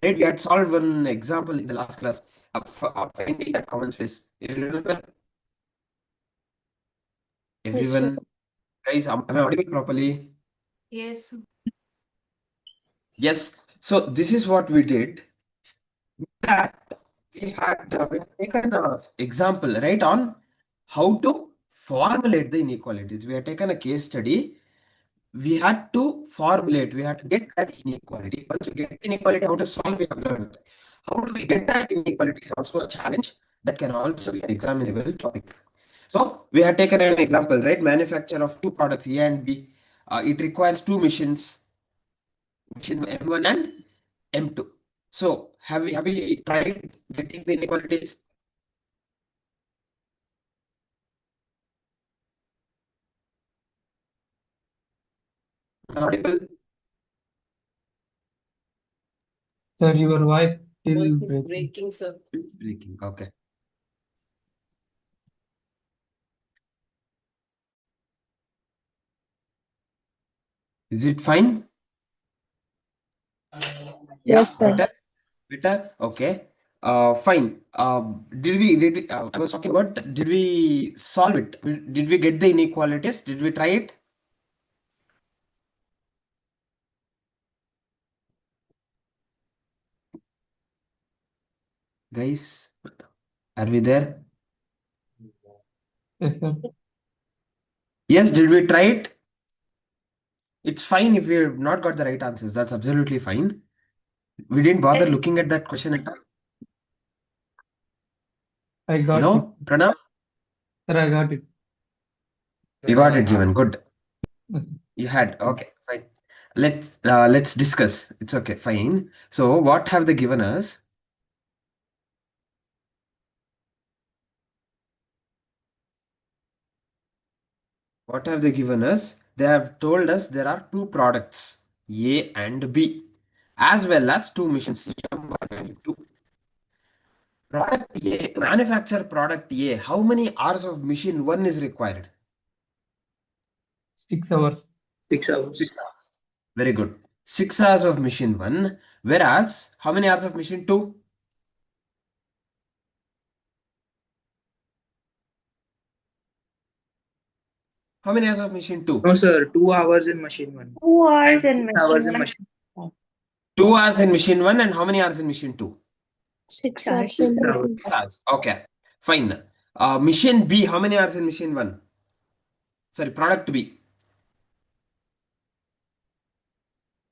Right? We had solved one example in the last class of finding that common space. You remember? Yes, sir. Everyone, guys, am I audible properly? Yes. Yes. So this is what we did. That we had taken an example, right, on how to formulate the inequalities. We had taken a case study. We had to formulate, we had to get that inequality. Once we get inequality, how to solve, we have learned. How do we get that inequality is also a challenge that can also be an examinable topic. So we had taken an example, right? Manufacture of two products, A and B. It requires two machine M1 and M2. So have we tried getting the inequalities? Audible? Sir, your wife still Voice is breaking. breaking, sir. Breaking. Okay. Is it fine? Yes, sir. Better? Okay. Fine. I was talking about, did we solve it? Did we get the inequalities? Did we try it? Guys, are we there? Yes, sir. Yes, did we try it? It's fine if we've not got the right answers. That's absolutely fine. We didn't bother Yes. looking at that question at all. I got it. No, Pranav? Sir, I got it. You got it, Jivan. Good. Okay. You had. Okay, fine. Let's discuss. It's okay, fine. So what have they given us? What have they given us? They have told us there are two products, A and B, as well as two machines, M1 and 2. Product A, manufacture product A, how many hours of machine 1 is required? 6 hours. 6 hours. 6 hours. Very good. 6 hours of machine 1, whereas how many hours of machine 2? How many hours of machine 2? No, sir. 2 hours in machine 1. 2 hours And in 6 hours in machine machine. 2 hours in machine 1 and how many hours in machine 2? 6 hours in 6 hours. machine. 6 hours. Okay, fine. Machine B, how many hours in machine 1? Sorry, product B.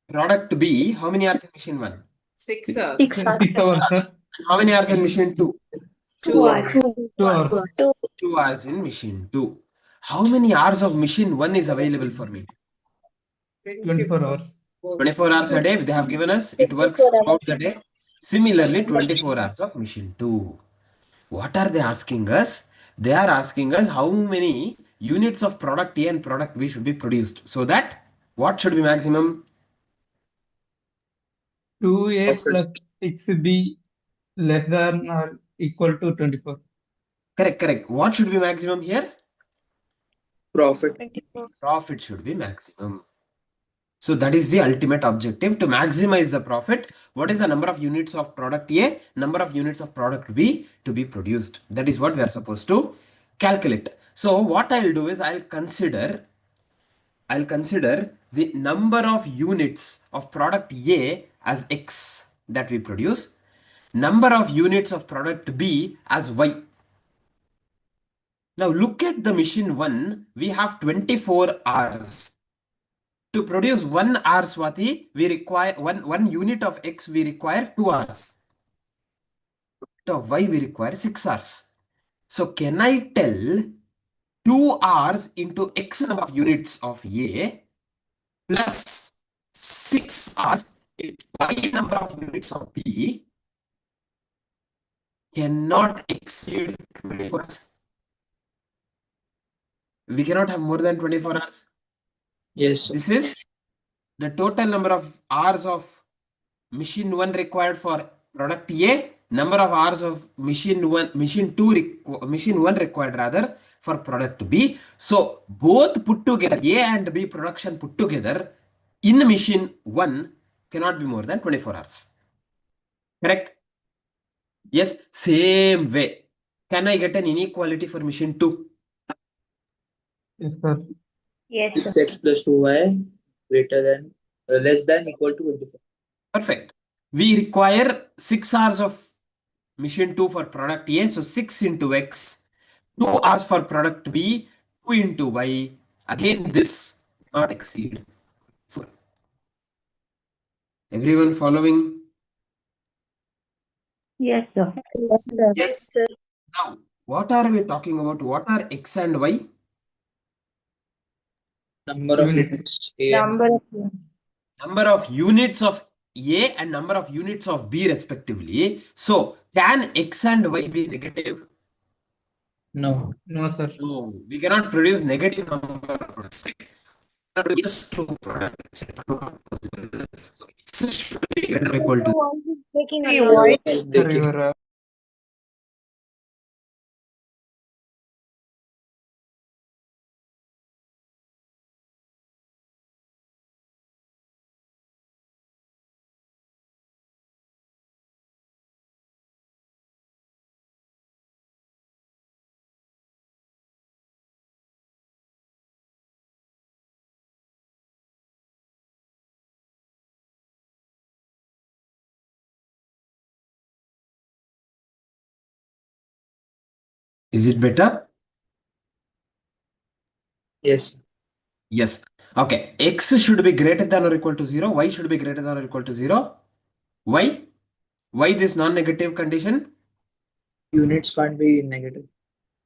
Product B, how many hours in machine 1? 6 hours. 6 Sir, hours. 6 hours, sir. How many hours in machine 2? 2 hours. 2 hours. 2 hours in machine 2. How many hours of machine 1 is available for me? 24 hours. 24 hours a day, they have given us. It works 24 throughout the hours. day. Similarly, 24 hours of machine 2. What are they asking us? They are asking us how many units of product A and product B should be produced. So that, what should be maximum? 2A plus 6B less than or equal to 24. Correct. What should be maximum here? Profit. 24. Profit should be maximum. So that is the ultimate objective, to maximize the profit. What is the number of units of product A, number of units of product B to be produced? That is what we are supposed to calculate. So what I'll do is I'll consider the number of units of product A as X that we produce, number of units of product B as Y. Now look at the machine 1, we have 24 hours. To produce 1 hour, Swati, we require one unit of X, we require 2 hours. Of Y, we require 6 hours. So can I tell 2 hours into X number of units of A plus 6 hours Y number of units of B cannot exceed 24 hours. We cannot have more than 24 hours. Yes. This is the total number of hours of machine 1 required for product A, number of hours of machine 1 required rather for product B. So both put together, A and B production put together in machine 1 cannot be more than 24 hours. Correct? Yes, same way. Can I get an inequality for machine 2? Yes, sir. Yes, sir. 6x plus 2y greater than less than equal to 24. Perfect. We require 6 hours of machine 2 for product A, so 6 into x, 2 hours for product B, 2 into y. Again, this not exceed 4. Everyone following? Yes, sir. Yes, sir. Yes. Now, what are we talking about? What are x and y? Number of Units. units A and Number of Number of units of A and number of units of B respectively. So, can x and y be negative? no. No, sir. No, we cannot produce negative number of products. Just two products. So, x should be greater or equal Your to. voice is breaking a Your lot. voice- Voice Sir, breaking. your Is it better? Yes. Yes. Okay. X should be greater than or equal to 0. Y should be greater than or equal to 0. Why? Why this non-negative condition? Units can't be negative.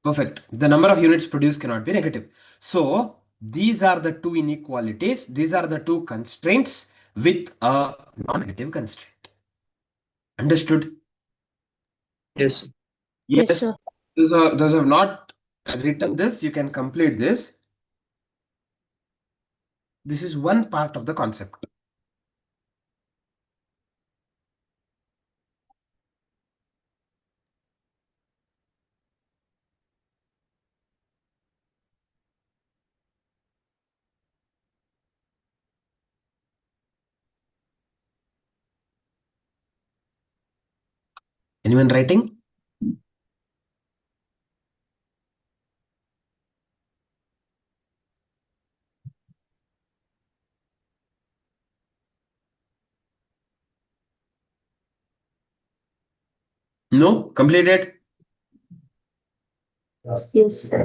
Perfect. The number of units produced cannot be negative. So these are the two inequalities. These are the two constraints with a non-negative constraint. Understood? Yes. Yes, Yes. sir. Those who have not written this, you can complete this. This is one part of the concept. Anyone writing? No? Completed? Yes, sir.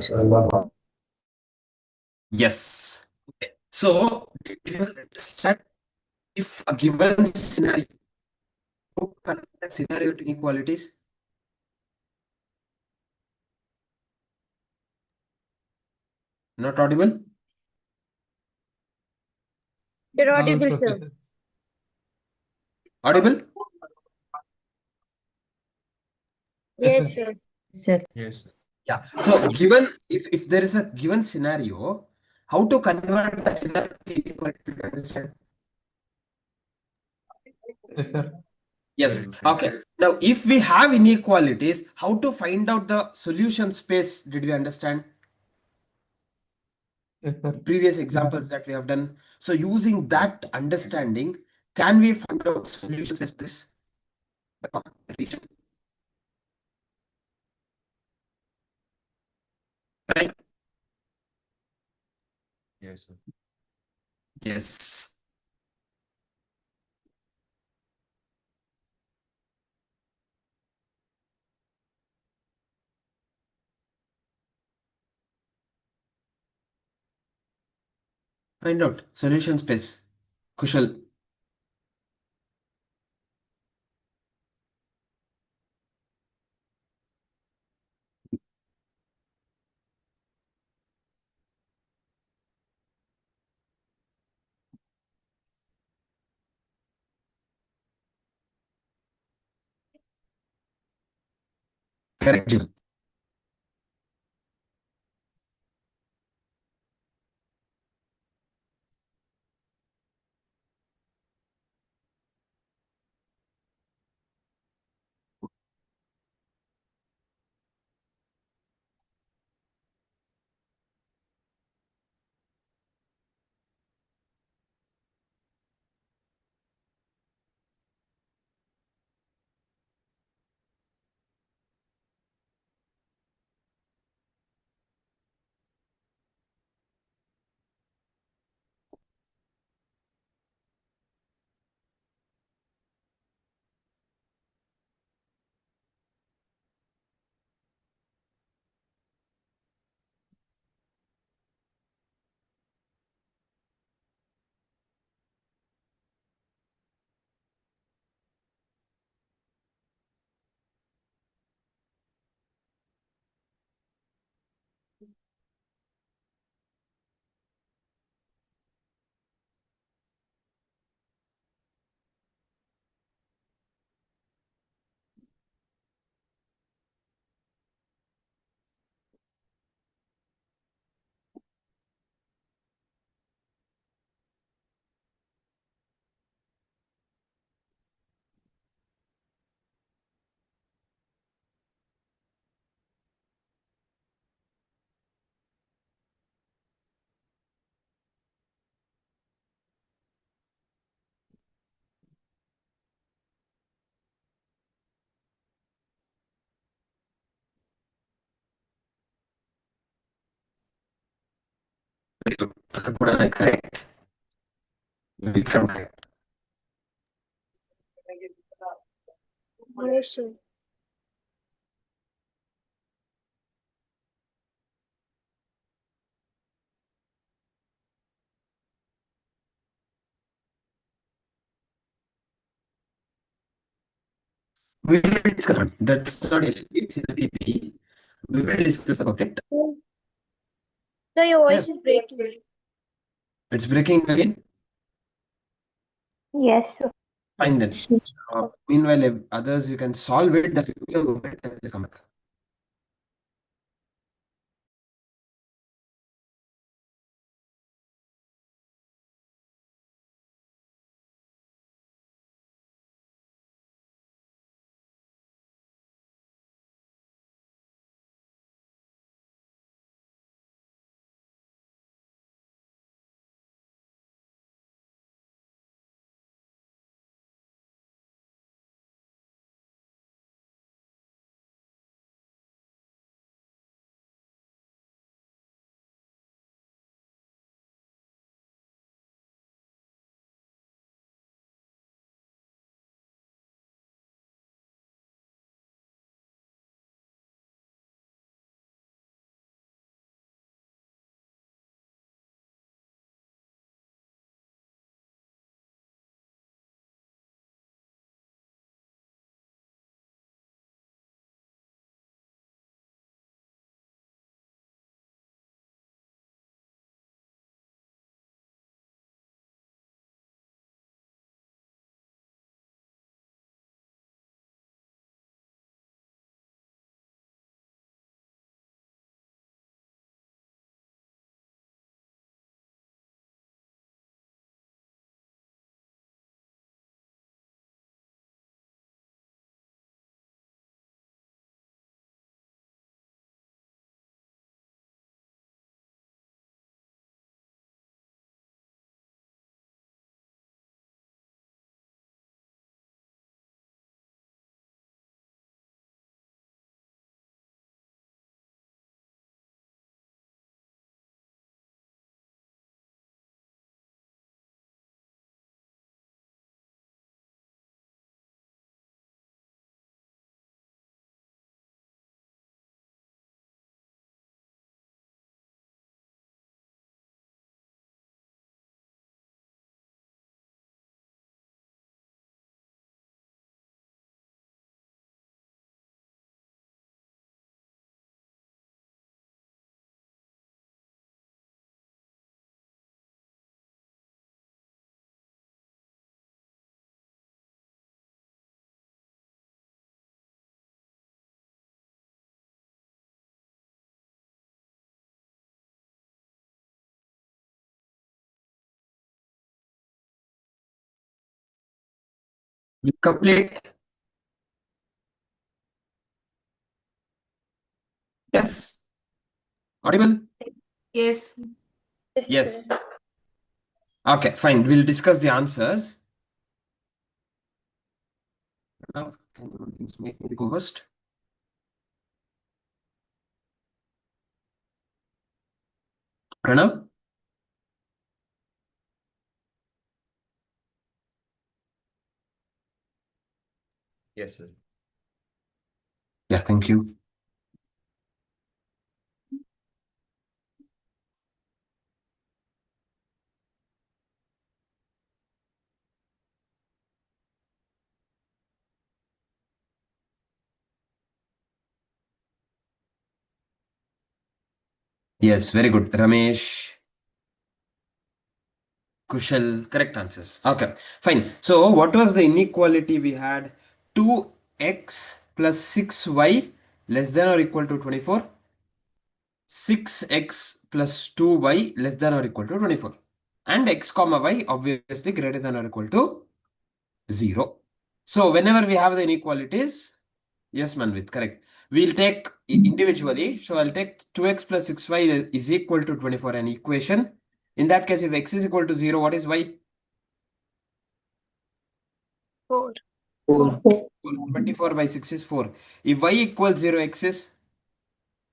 Yes. Okay. So, did you understand if a given scenario, how convert that scenario to inequalities? Not audible? You're now audible, it's okay, sir. sir. Audible? Yes, Yes, sir. sir. Sir. Yes. Yeah. So given if there is a given scenario, how to convert that scenario to inequality? Do you understand? Yes, sir. Yes. Okay. Now, if we have inequalities, how to find out the solution space? Did we understand? Yes, sir. Previous examples that we have done. So using that understanding, can we find out solution space of this? The competition. Right? Yes, sir. Yes. Find out solution space. Kushal. Correct, Jim. Very good. Correct. Vikram, correct. Yes, sir. We will discuss about it. That's not it's in the PPE. We will discuss about it. So your Yeah. voice is breaking. It's breaking again. Yes, sir. Fine then. Meanwhile, if others you can solve it. Just come back. Complete. Yes. Audible? Yes. Yes. Okay, fine. We'll discuss the answers. Now, make me the co-host. Pranav? Yes, sir. Yeah, thank you. Yes, very good. Ramesh, Kushal, correct answers. Okay, fine. So, what was the inequality we had? 2x plus 6y less than or equal to 24. 6x plus 2y less than or equal to 24. And x comma y obviously greater than or equal to 0. So, whenever we have the inequalities, yes, Manvit, correct. We'll take individually. So, I'll take 2x plus 6y is equal to 24 an equation. In that case, if x is equal to 0, what is y? 4. 4. 24 by 6 is 4. If y equals 0, x is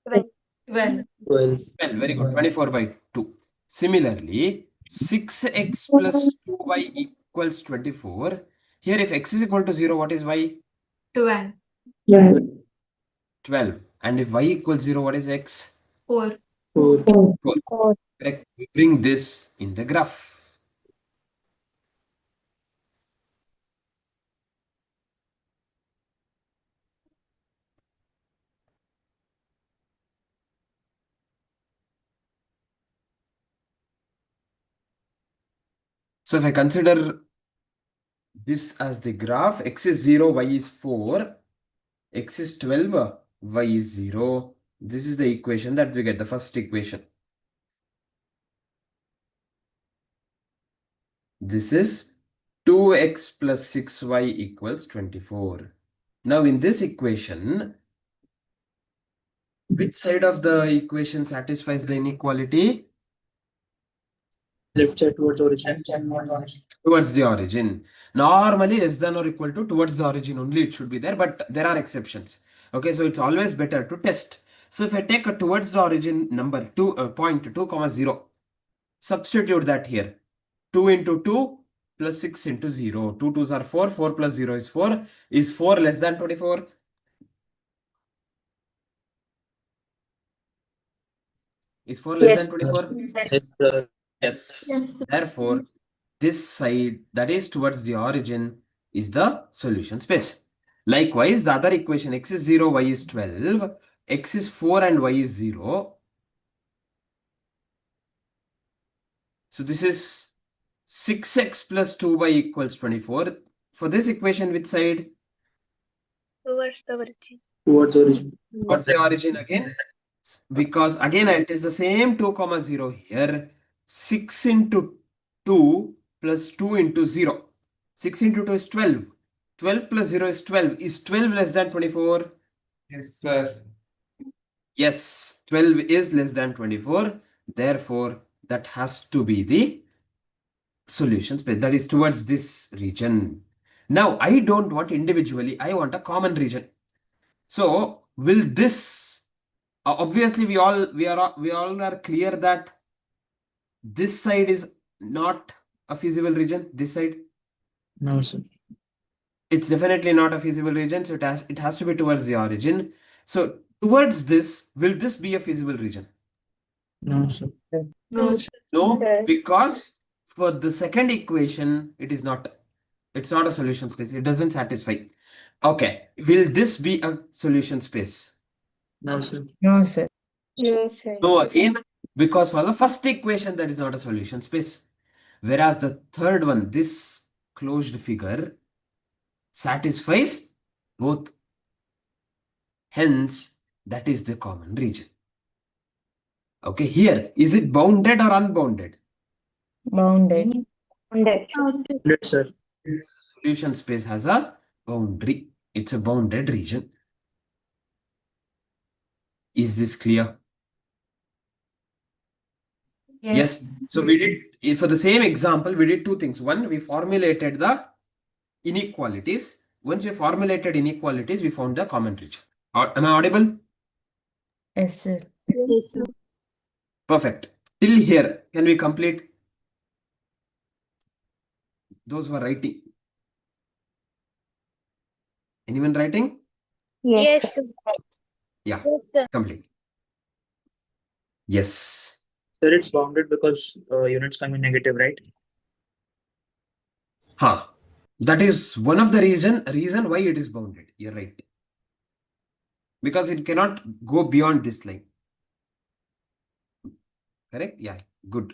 12. 12. 12. 12. Very good. 24 by 2. Similarly, 6x plus 2y equals 24. Here, if x is equal to 0, what is y? 12. 12. And if y equals 0, what is x? 4. 4. 4. Correct. We bring this in the graph. So if I consider this as the graph, x is 0, y is 4, x is 12, y is 0. This is the equation that we get, the first equation. This is 2x plus 6y equals 24. Now in this equation, which side of the equation satisfies the inequality? Left side towards origin. Towards the origin. Normally less than or equal to towards the origin only it should be there, but there are exceptions. Okay, so it's always better to test. So if I take a towards the origin number 2, point 2 comma 0, substitute that here. 2 into 2 plus 6 into 0. 2 2s are 4, 4 plus 0 is 4. Is 4 less than 24? Is 4 less than 24? Yes. Therefore, this side that is towards the origin is the solution space. Likewise, the other equation x is 0, y is 12, x is 4 and y is 0. So this is 6x plus 2y equals 24. For this equation, which side? Towards the origin. Towards origin. What's the origin again? Because again it is the same 2 comma 0 here. 6 into 2 plus 2 into 0. 6 into 2 is 12. 12 plus 0 is 12. Is 12 less than 24? Yes, sir. Yes, 12 is less than 24. Therefore, that has to be the solution space. That is towards this region. Now, I don't want individually. I want a common region. So, will this obviously we all are clear that this side is not a feasible region. This side, No, sir. it's definitely not a feasible region. So it has to be towards the origin. So towards this, will this be a feasible region? No, sir. No. No, Yes. because for the second equation, it is not. It's not a solution space. It doesn't satisfy. Okay, will this be a solution space? No, sir. No, sir. No, sir. No, again, because for the first equation, that is not a solution space. Whereas the third one, this closed figure, satisfies both. Hence, that is the common region. Okay, here, is it bounded or unbounded? Bounded. Bounded. Bounded, sir. solution space has a boundary. It's a bounded region. Is this clear? Yes. So we did, for the same example, we did two things. One, we formulated the inequalities. Once we formulated inequalities, we found the common region. Am I audible? Yes, sir. Yes, sir. Perfect. Till here, can we complete? Those who are writing. Anyone writing? Yes, Yes, sir. Yeah, Yes, sir. complete. Yes. Sir, it's bounded because units come in negative, right? Huh. That is one of the reason why it is bounded. You're right. Because it cannot go beyond this line. Correct? Yeah, good.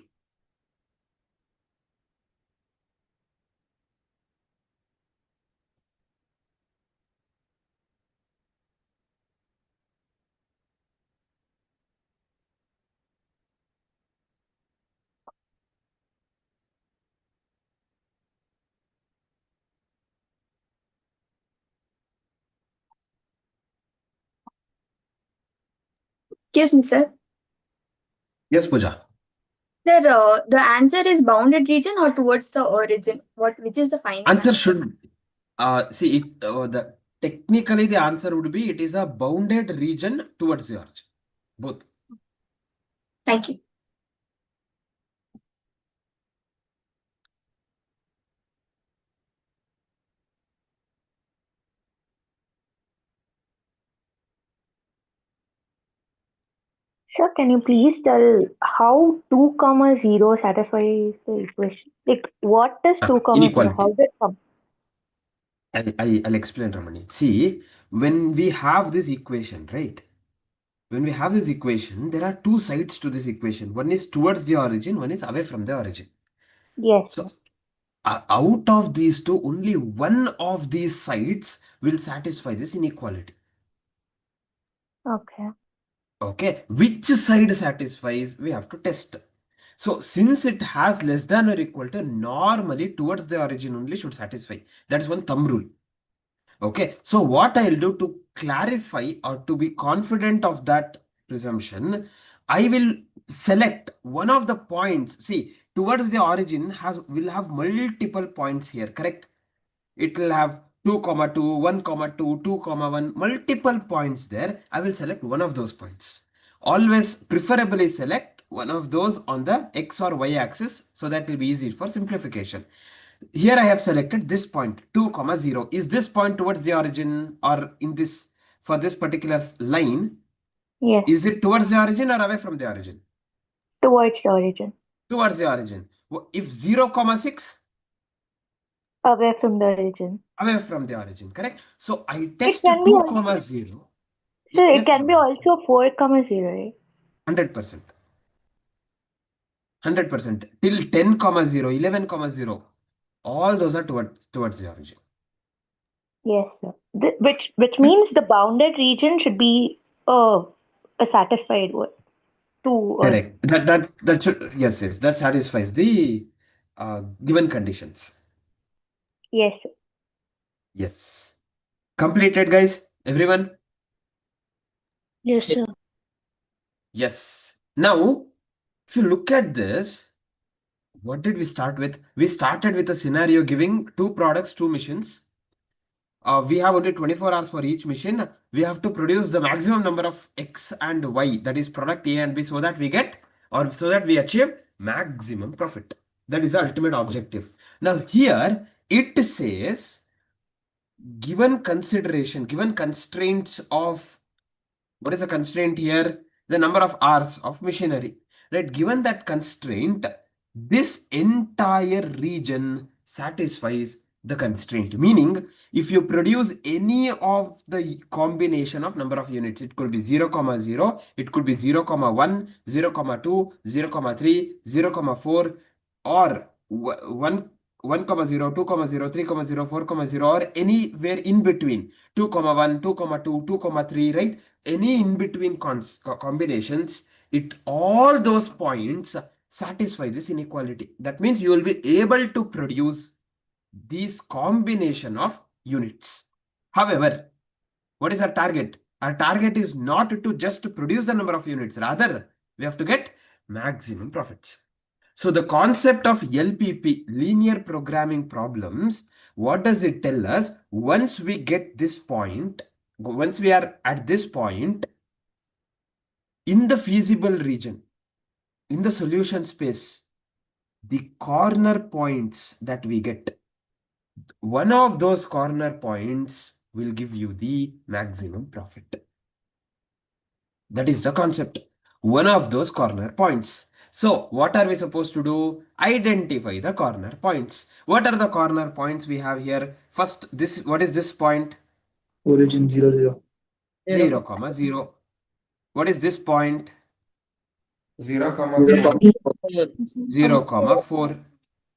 excuse me, sir. Yes, Pooja. Sir, the answer is bounded region or towards the origin? Which is the final Answer should see it the technically the answer would be it is a bounded region towards the origin. Both. Thank you. Sir, can you please tell how 2 comma 0 satisfies the equation? Like, what is 2 comma 0? How Inequality. did it come? I'll explain, Ramani. See, when we have this equation, right? When we have this equation, there are two sides to this equation. One is towards the origin, one is away from the origin. Yes, So, sir. out of these two, only one of these sides will satisfy this inequality. Okay. Okay, which side satisfies, we have to test. So, since it has less than or equal to, normally towards the origin only should satisfy. That is one thumb rule. Okay, so what I'll do to clarify or to be confident of that presumption, I will select one of the points. See, towards the origin will have multiple points here, correct? It will have 2 comma 2, 1 comma 2, 2 comma 1, multiple points there. I will select one of those points. Always preferably select one of those on the x or y axis, so that will be easy for simplification. Here I have selected this point 2 comma 0. Is this point towards the origin, or in this, for this particular line, Yes. is it towards the origin or away from the origin? Towards the origin. Towards the origin. If 0 comma 6, Away from the origin. away from the origin, correct? So I It test can be 2 also, comma 0. sir, it Yes, can be also 4 comma 0, right? 100%. 100%. Till 10 comma 0, 11 comma 0. All those are towards the origin. Yes, sir. Which means the bounded region should be a satisfied one. Correct. That should, yes, that satisfies the given conditions. Yes, sir. Yes. Completed, guys? Everyone? Yes, sir. Yes. Now, if you look at this, what did we start with? We started with a scenario giving two products, two machines. We have only 24 hours for each machine. We have to produce the maximum number of X and Y, that is product A and B, so that we get, or so that we achieve maximum profit. That is the ultimate objective. Now here it says, given consideration, given constraints of, what is the constraint here? The number of hours of machinery, right? Given that constraint, this entire region satisfies the constraint. Meaning, if you produce any of the combination of number of units, it could be 0 comma 0, it could be 0 comma 1, 0 comma 2, 0 comma 3, 0 comma 4, or 1 comma 0, 2 comma 0, 3 comma 0, 4 comma 0, or anywhere in between, 2 comma 1, 2 comma 2, 2 comma 3, right? Any in between combinations, all those points satisfy this inequality. That means you will be able to produce these combination of units. However, what is our target? Our target is not to just produce the number of units. Rather, we have to get maximum profits. So the concept of LPP, linear programming problems, what does it tell us? Once we get this point, once we are at this point in the feasible region, in the solution space, the corner points that we get, one of those corner points will give you the maximum profit. That is the concept. One of those corner points. So what are we supposed to do? Identify the corner points. What are the corner points we have here? First, this, what is this point? Origin 0, 0. 0, comma 0. What is this point? 0, 0, comma 4.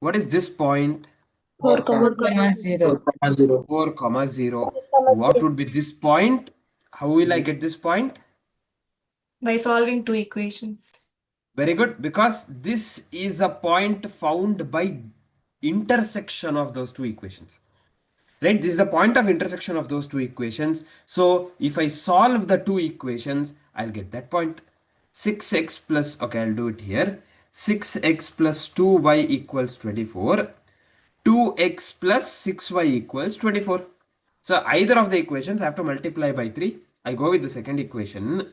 What is this point? 4, 0. 0. 4, comma 0. What would be this point? How will I get this point? By solving two equations. Very good, because this is a point found by intersection of those two equations. Right, this is the point of intersection of those two equations. So if I solve the two equations, I'll get that point. 6x plus, okay, I'll do it here. 6x plus 2y equals 24. 2x plus 6y equals 24. So either of the equations I have to multiply by 3. I go with the second equation.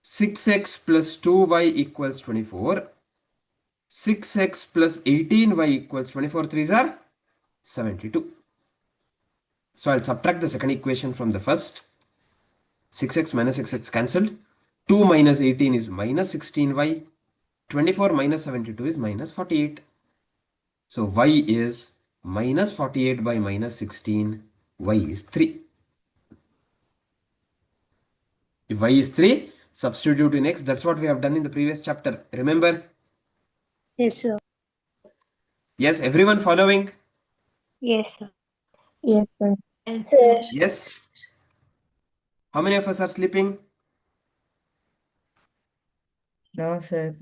6x plus 2y equals 24. 6x plus 18y equals 24. 3s are 72. So I'll subtract the second equation from the first. 6x minus 6x cancelled. 2 minus 18 is minus 16y. 24 minus 72 is minus 48. So y is minus 48 by minus 16. Y is 3. If y is 3, substitute in x. That's what we have done in the previous chapter. Remember? Yes, sir. Yes, everyone following? Yes, sir. Yes, sir. Yes. How many of us are sleeping? No, sir.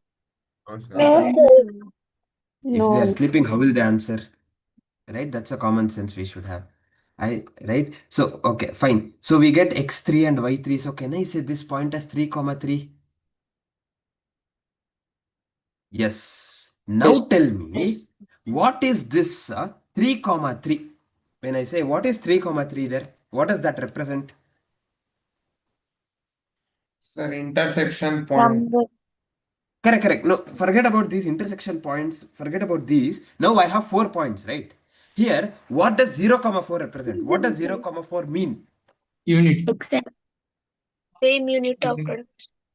If they No. are sleeping, how will they answer? Right? That's a common sense we should have. Right? So, okay, fine. So we get x3 and y3. So can I say this point as 3, 3? Yes. Now Yes. tell me, what is this 3, 3? When I say what is 3, 3 there, what does that represent? Sir, intersection point. Number. Correct. No, forget about these intersection points. Forget about these. Now I have 4 points, right? Here, what does 0, 4 represent? What does 0, 4 mean? Unit. Extent. Same unit of product.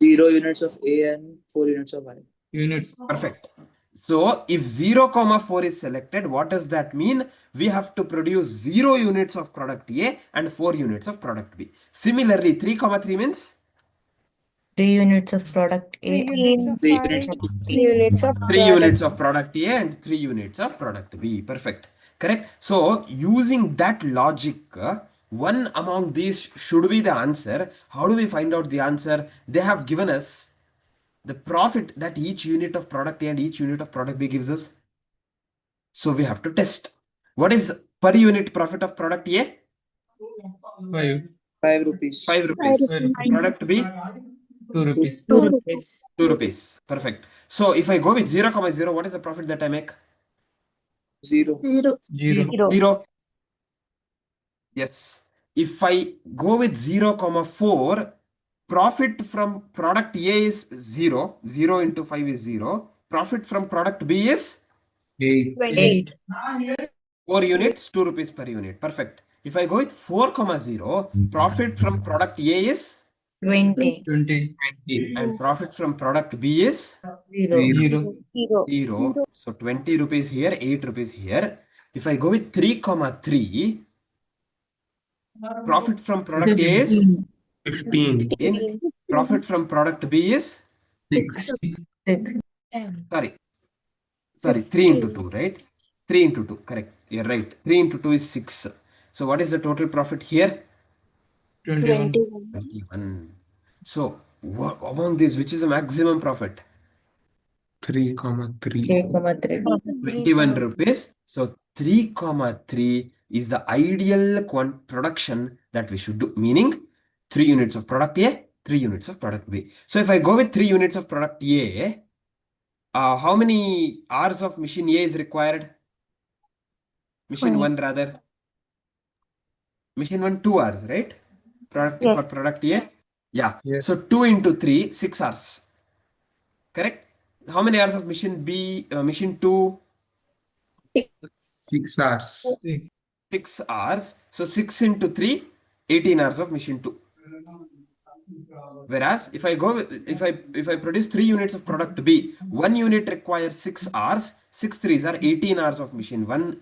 0 units of A and 4 units of I. Units. Perfect. So if 0, 4 is selected, what does that mean? We have to produce 0 units of product A and 4 units of product B. Similarly, 3, 3 means? 3 units of product A. 3 units. 3 units of 3 units of product A and 3 units of product B. Perfect. Correct. So using that logic, one among these should be the answer. How do we find out the answer? They have given us the profit that each unit of product A and each unit of product B gives us. So we have to test. What is per unit profit of product A? 5. 5 rupees. 5 rupees. Product B? 2 rupees. 2 rupees. 2 rupees. Perfect. So if I go with 0, 0, what is the profit that I make? 0. 0. 0. Yes. If I go with 0, 4, profit from product A is 0. 0 into 5 is 0. Profit from product B is 8. 8. 4 units, 2 rupees per unit. Perfect. If I go with 4, 0, profit from product A is 20. 20. and profit from product B is 0. 0. 0. So 20 rupees here, 8 rupees here. If I go with 3, 3, profit from product A is 15. 15. Profit from product B is 6. 6. sorry, 3 into 2, right? 3 into 2, correct. You're right. 3 into 2 is 6. So what is the total profit here? 21. 21. So among these, which is the maximum profit? 3, 3. 3, 3. 21 rupees. So 3 comma 3 is the ideal production that we should do, meaning 3 units of product A, 3 units of product B. So if I go with 3 units of product A, how many hours of machine A is required? Machine 20. 1 rather. Machine 1, 2 hours, right? For Yes. product A? Yeah. Yes. So 2 into 3, 6 hours. Correct? How many hours of machine B, machine 2? 6 hours. 6 hours. So 6 into 3, 18 hours of machine 2. Whereas if I go with, if I produce 3 units of product B, 1 unit requires 6 hours, 6 threes are 18 hours of machine 1.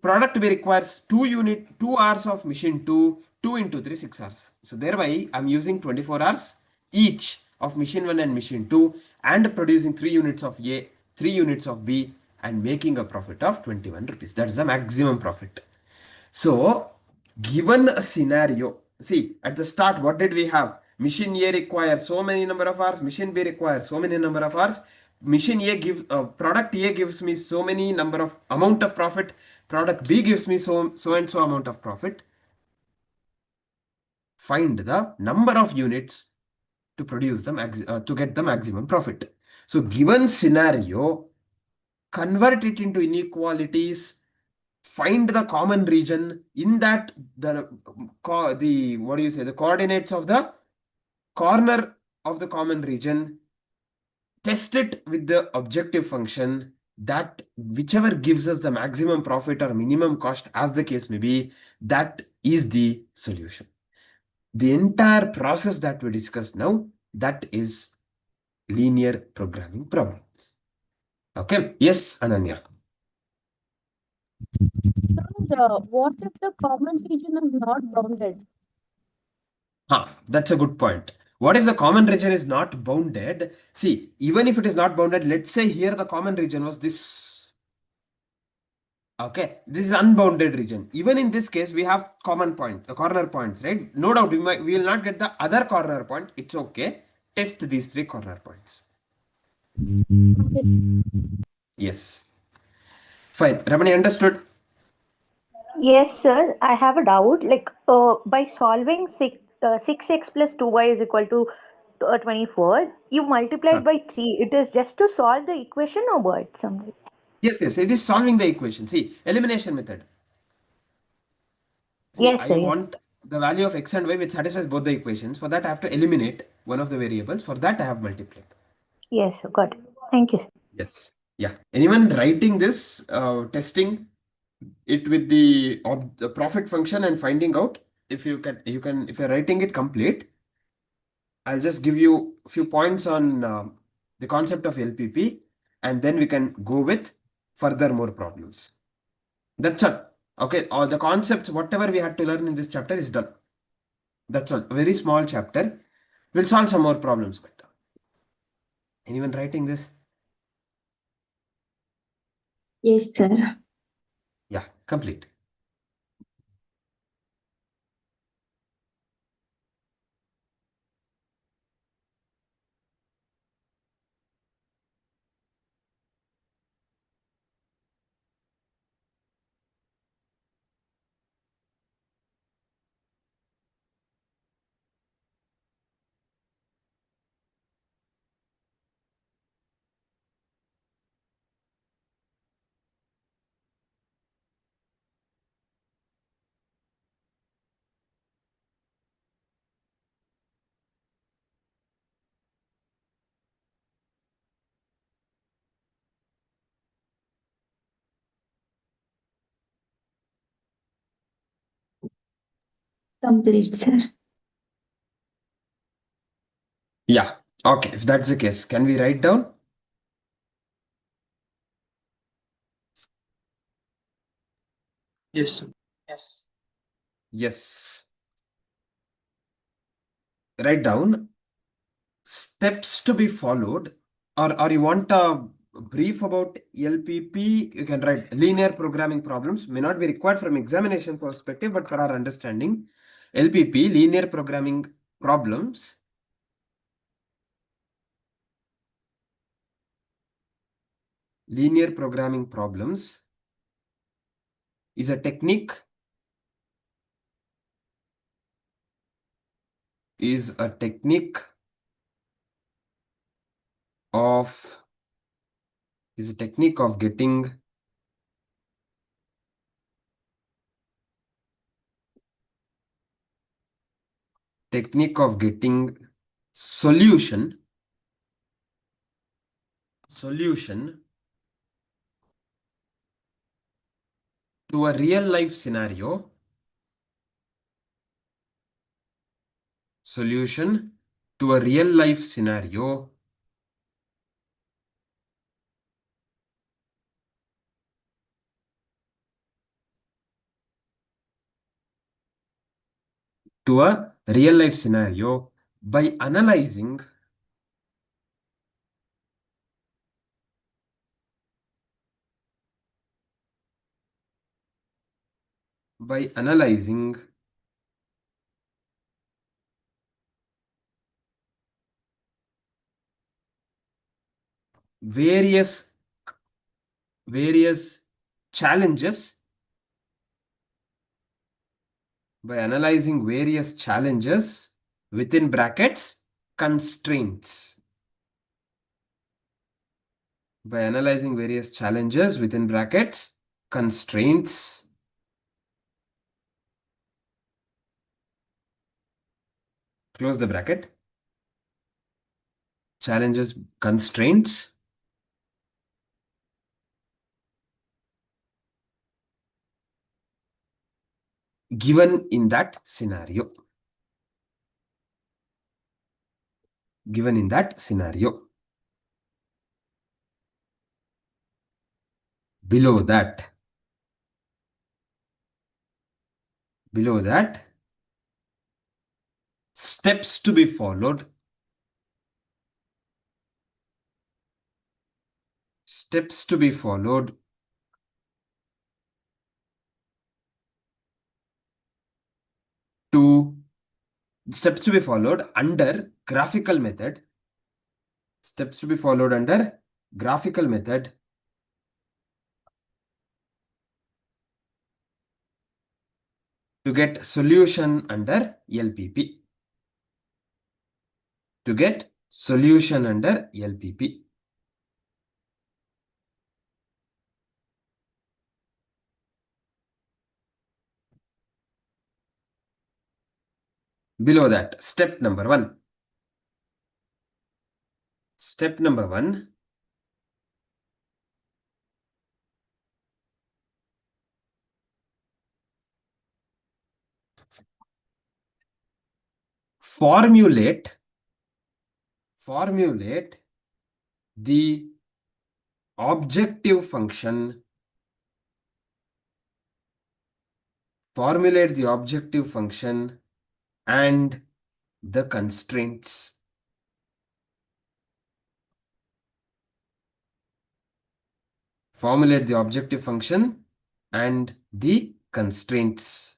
Product B requires 2 hours of machine 2, 2 into 3, 6 hours. So thereby I'm using 24 hours each of machine 1 and machine 2 and producing 3 units of A, 3 units of B and making a profit of 21 rupees. That's the maximum profit. So given a scenario, see at the start, what did we have? Machine A requires so many number of hours, machine B requires so many number of hours. Machine A gives product A gives me so many number of amount of profit. Product B gives me so and so amount of profit. Find the number of units to produce the to get the maximum profit. So given scenario, convert it into inequalities, find the common region in that the what do you say, the coordinates of the corner of the common region, test it with the objective function, that whichever gives us the maximum profit or minimum cost as the case may be, that is the solution. The entire process that we discussed now, that is linear programming problems. Okay, yes, Ananya. What if the common region is not bounded? That's a good point. What if the common region is not bounded? See, even if it is not bounded, let's say here the common region was this. Okay, this is unbounded region. Even in this case, we have corner points, right? No doubt we will not get the other corner point. It's okay. Test these 3 corner points. Yes. Fine. Ramani, understood? Yes, sir. I have a doubt. Like, by solving 6x plus 2y is equal to 24, you multiplied by 3. It is just to solve the equation or what? Something. Yes, it is solving the equation. See, elimination method. See, Yes, I sir. Yes. want the value of x and y which satisfies both the equations. For that, I have to eliminate one of the variables. For that, I have multiplied. Yes, sir. Got it. Thank you. Yes. Yeah. Anyone writing this, testing it with the profit function and finding out if you can, if you're writing it complete, I'll just give you a few points on the concept of LPP and then we can go with further more problems. That's all. Okay. All the concepts, whatever we had to learn in this chapter is done. That's all. A very small chapter. We'll solve some more problems better. Anyone writing this? Yes, sir. Yeah, complete. Complete, sir. Yeah. Okay. If that's the case, can we write down? Yes, sir. Yes. Write down steps to be followed, or you want a brief about LPP, you can write linear programming problems. May not be required from examination perspective, but for our understanding, LPP, linear programming problems. Linear programming problems is a technique of getting solution to a real life scenario, by analyzing various challenges within brackets constraints. By analyzing various challenges within brackets constraints, close the bracket, challenges, constraints, given in that scenario. Below that, steps to be followed. Steps to be followed under graphical method. To get solution under LPP. Below that, step number one. Formulate the objective function. And the constraints. Formulate the objective function and the constraints.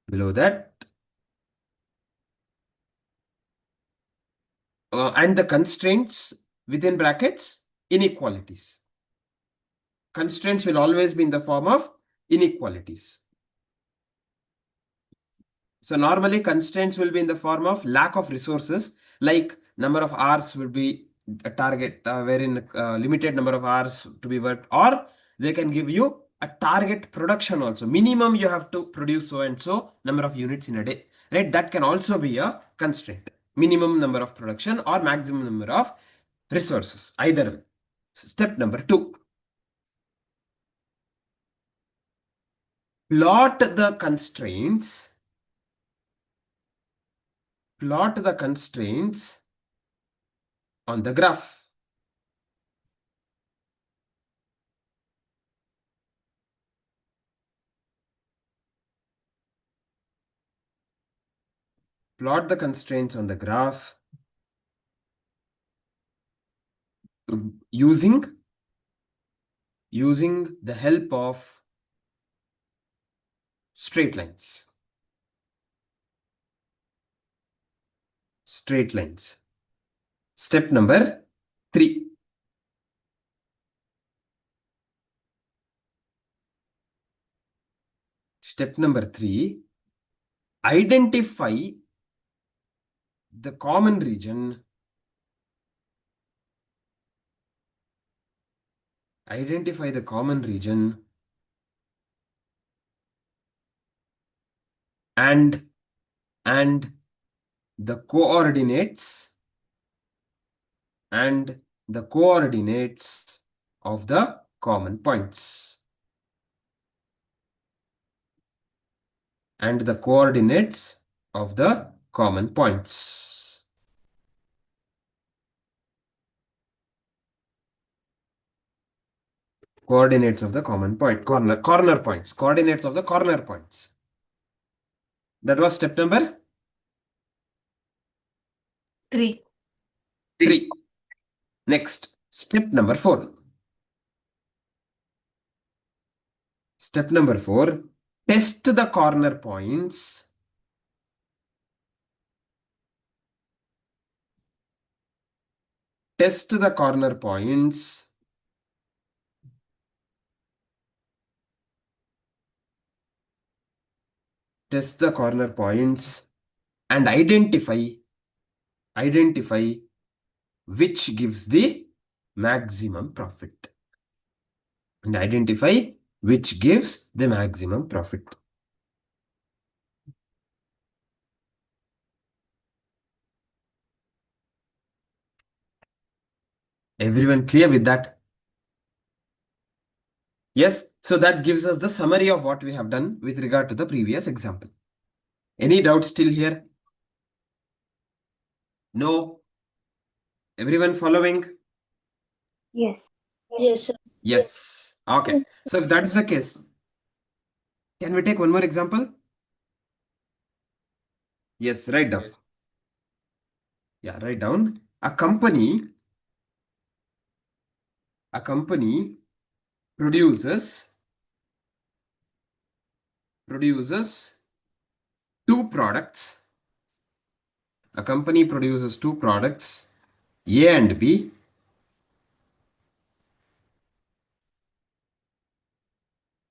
Below that, and the constraints within brackets, inequalities. Constraints will always be in the form of inequalities. So normally constraints will be in the form of lack of resources, like number of hours will be a target wherein limited number of hours to be worked, or they can give you a target production also. Minimum you have to produce so and so number of units in a day, right? That can also be a constraint. Minimum number of production or maximum number of resources, either way. Step number 2. Plot the constraints on the graph. Plot the constraints on the graph using the help of straight lines. Step number 3. Step number 3, identify the common region. Identify the common region and the coordinates of the common points. And the coordinates of the common points. Coordinates of the common point, corner points, coordinates of the corner points. That was step number 3. 3. Next, step number 4. Step number 4, test the corner points. Test the corner points. Test the corner points and identify which gives the maximum profit. And identify which gives the maximum profit. Everyone clear with that? Yes, so that gives us the summary of what we have done with regard to the previous example. Any doubts still here? No? Everyone following? Yes. Yes, sir. Yes. Okay. So if that's the case, can we take one more example? Yes, write down. Yeah, write down. A company produces two products. A company produces two products, A and B.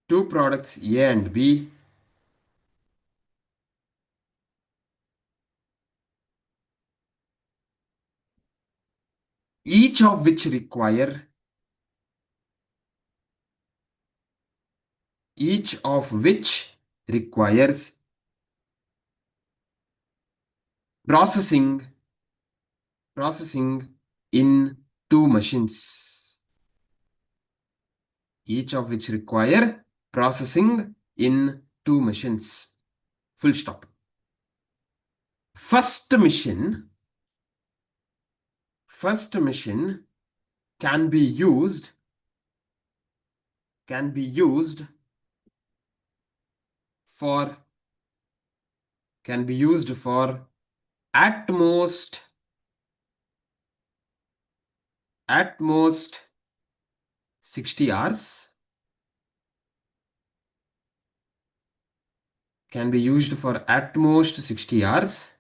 Two products, A and B. Each of which requires processing in two machines. Each of which require processing in two machines. Full stop. First mission can be used for at most 60 hours. Can be used for at most 60 hours.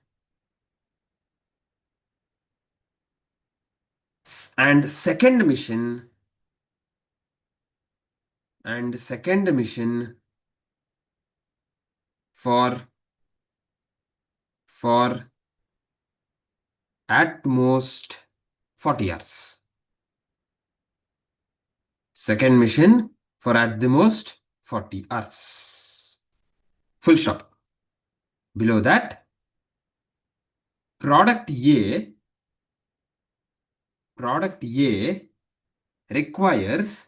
And second mission for at most 40 hours. Second mission for at the most 40 hours. Full stop. Below that, product A requires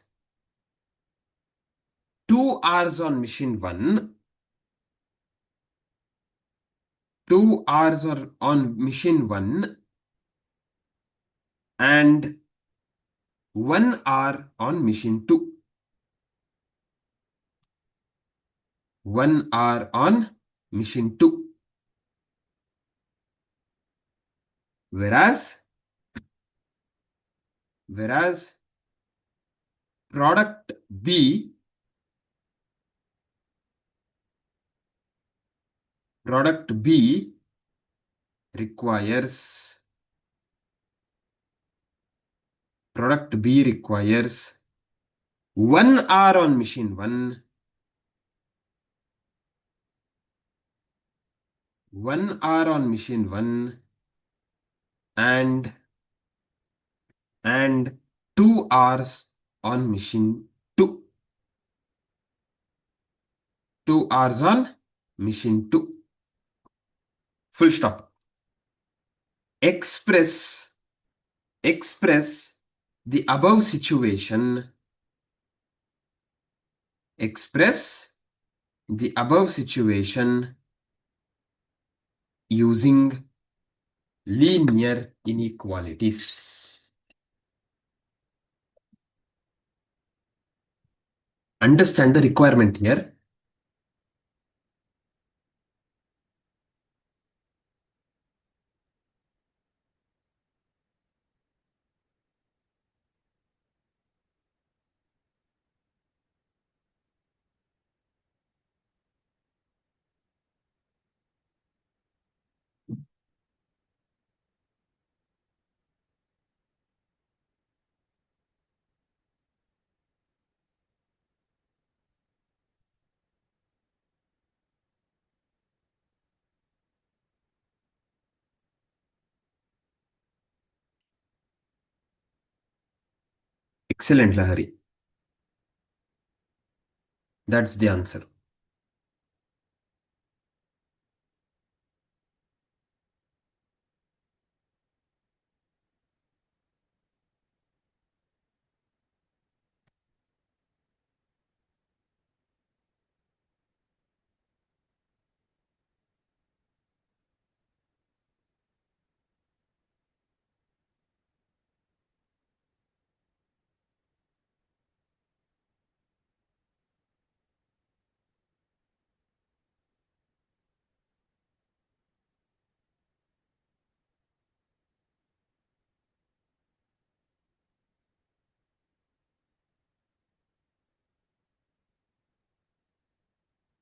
2 hours on machine 1, 2 hours on machine 1 and 1 hour on machine 2. 1 hour on machine 2. Whereas product B requires 1 hour on machine 1 1 hour on machine 1 and 2 hours on machine 2. 2 hours on machine 2. Full stop. Express the above situation. Express the above situation using linear inequalities. Understand the requirement here. Excellent, Lahari. That's the answer.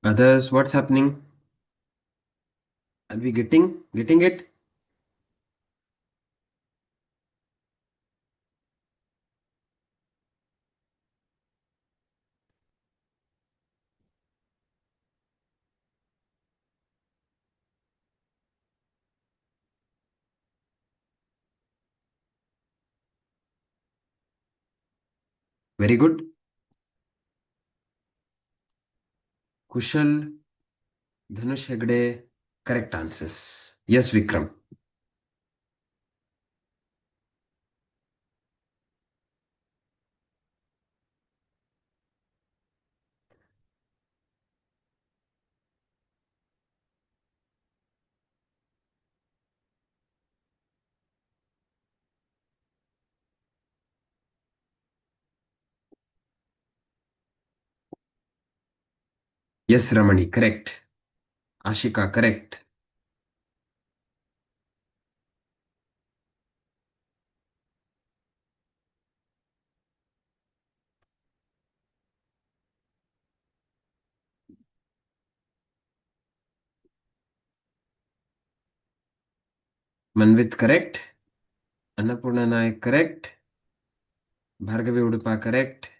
Others, what's happening? Are we getting it? Very good. Kushal, Dhanush Hegde, correct answers. Yes, Vikram. Yes, Ramani, correct. Ashika, correct. Manvit, correct. Annapurna Naik, correct. Bhargavi Udupa, correct.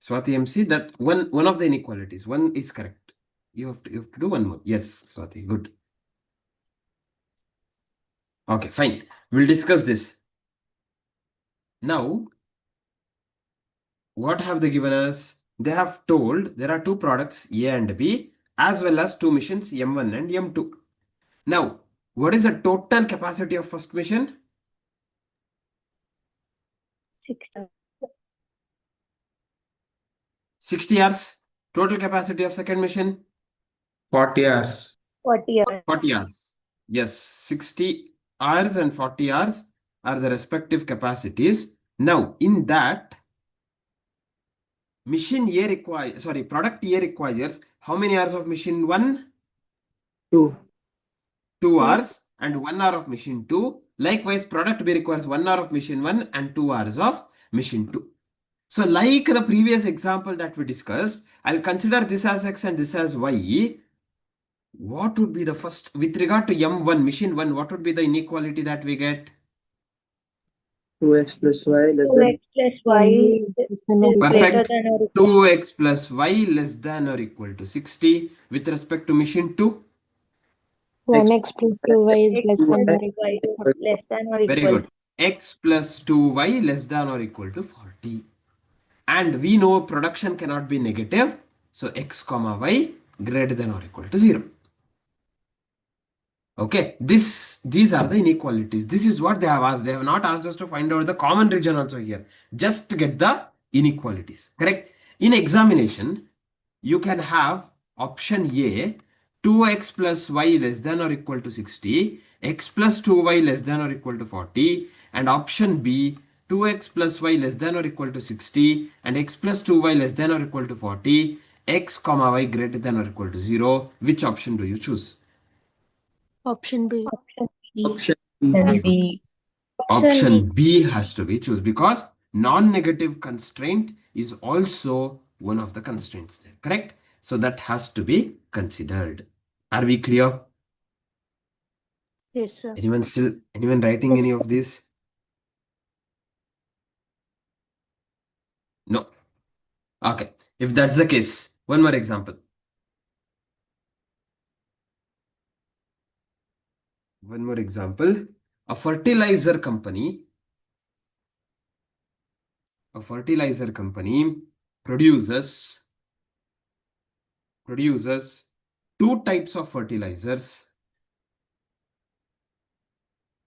Swati MC, that one of the inequalities. One is correct. You have to do one more. Yes, Swati, good. Okay, fine. We'll discuss this. Now, what have they given us? They have told there are two products A and B as well as two machines M1 and M2. Now, what is the total capacity of first machine? 60 hours. Total capacity of second machine? 40 hours. 40 hours. 40 hours. Yes, 60 hours and 40 hours are the respective capacities. Now, in that, product A requires how many hours of machine 1? 2. 2 hours and 1 hour of machine 2. Likewise, product B requires 1 hour of machine 1 and 2 hours of machine 2. So like the previous example that we discussed, I'll consider this as X and this as Y. What would be the first, with regard to M1, machine 1, what would be the inequality that we get? 2x plus y less 2x than plus y is greater Perfect. than or equal 2x plus y less than or equal to 60. With respect to machine 2. 1x plus 2y is x less than plus or equal y to is less than or Very equal good. X plus 2y less than or equal to 40. And we know production cannot be negative. So x comma y greater than or equal to 0. Okay, these are the inequalities. This is what they have asked. They have not asked us to find out the common region also here. Just to get the inequalities. Correct? In examination, you can have option A, 2x plus y less than or equal to 60, x plus 2y less than or equal to 40, and option B, 2x plus y less than or equal to 60, and x plus 2y less than or equal to 40, x comma y greater than or equal to 0. Which option do you choose? option B. option Then B. B. Option B has to be choose because non-negative constraint is also one of the constraints there, correct? So that has to be considered. Are we clear? Yes, sir. Anyone writing any of this? No. Okay. If that's the case, one more example. One more example. A fertilizer company produces two types of fertilizers.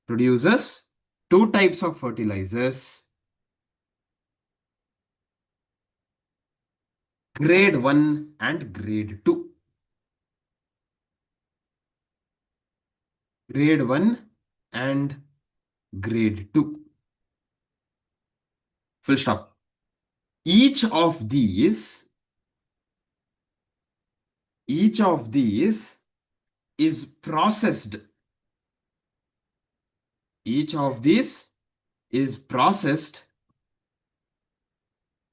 Produces two types of fertilizers, grade 1 and grade 2. Grade 1 and grade 2. Full stop. Each of these is processed. Each of these is processed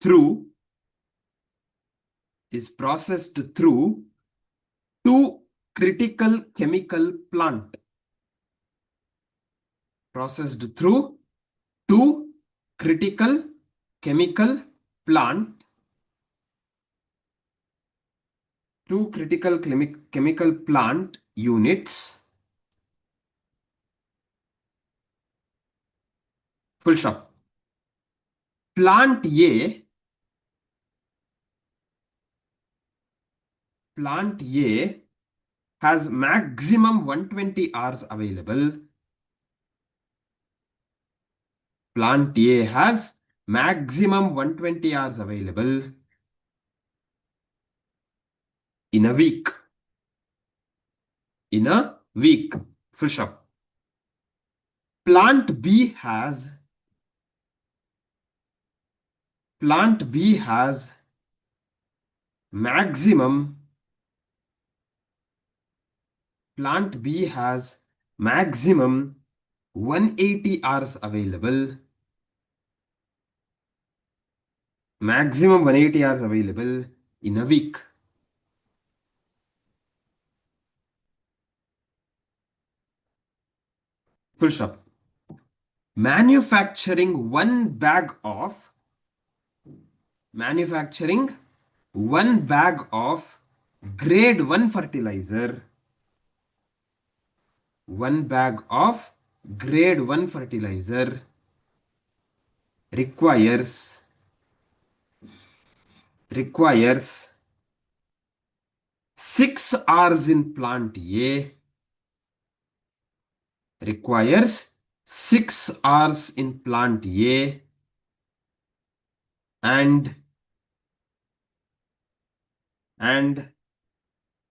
through two critical chemical plant. Processed through two critical chemical plant. Two critical chemical plant units. Full stop. Plant A has maximum 120 hours available. Plant A has maximum 120 hours available in a week. In a week. Full stop. Plant B has maximum 180 hours available. Maximum 180 hours available in a week. Full stop. Manufacturing one bag of grade 1 fertilizer. One bag of grade 1 fertilizer requires 6 hours in plant A. Requires 6 hours in plant A and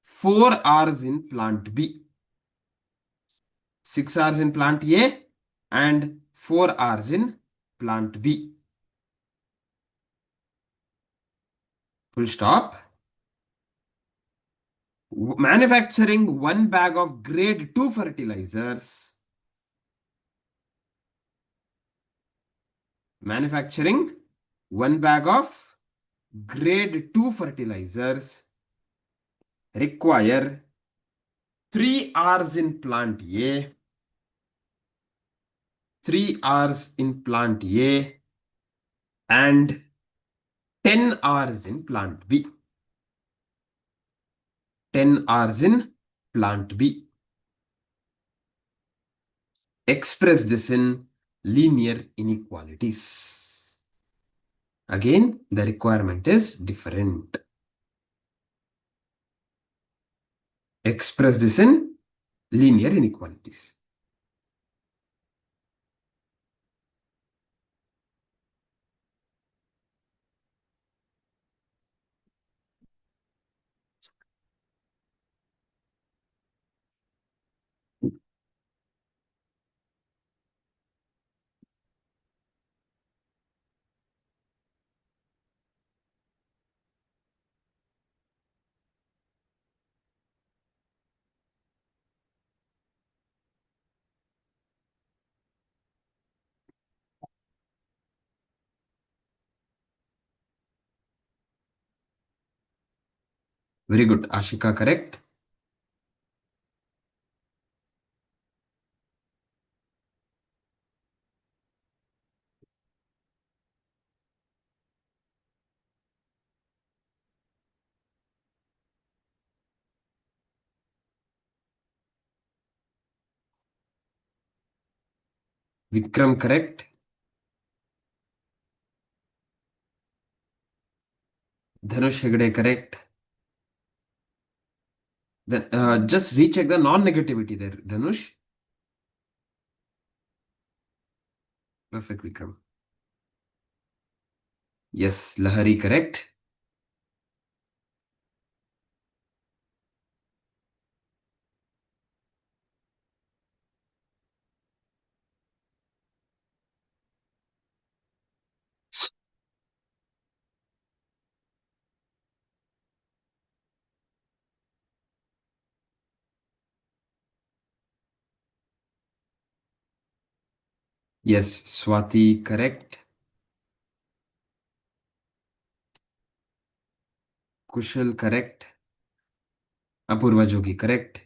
4 hours in plant B. 6 hours in plant A and 4 hours in plant B. Full stop. Manufacturing one bag of grade 2 fertilizers. Manufacturing one bag of grade 2 fertilizers require 3 hours in plant A, 3 hours in plant A and 10 hours in plant B. 10 hours in plant B. Express this in linear inequalities. Again, the requirement is different. Express this in linear inequalities. Very good. Ashika, correct? Vikram, correct? Dhanush Hegde, correct? Just recheck the non-negativity there, Dhanush. Perfect, Vikram. Yes, Lahari, correct? Yes, Swati, correct? Kushal, correct? Apurva Jogi, correct?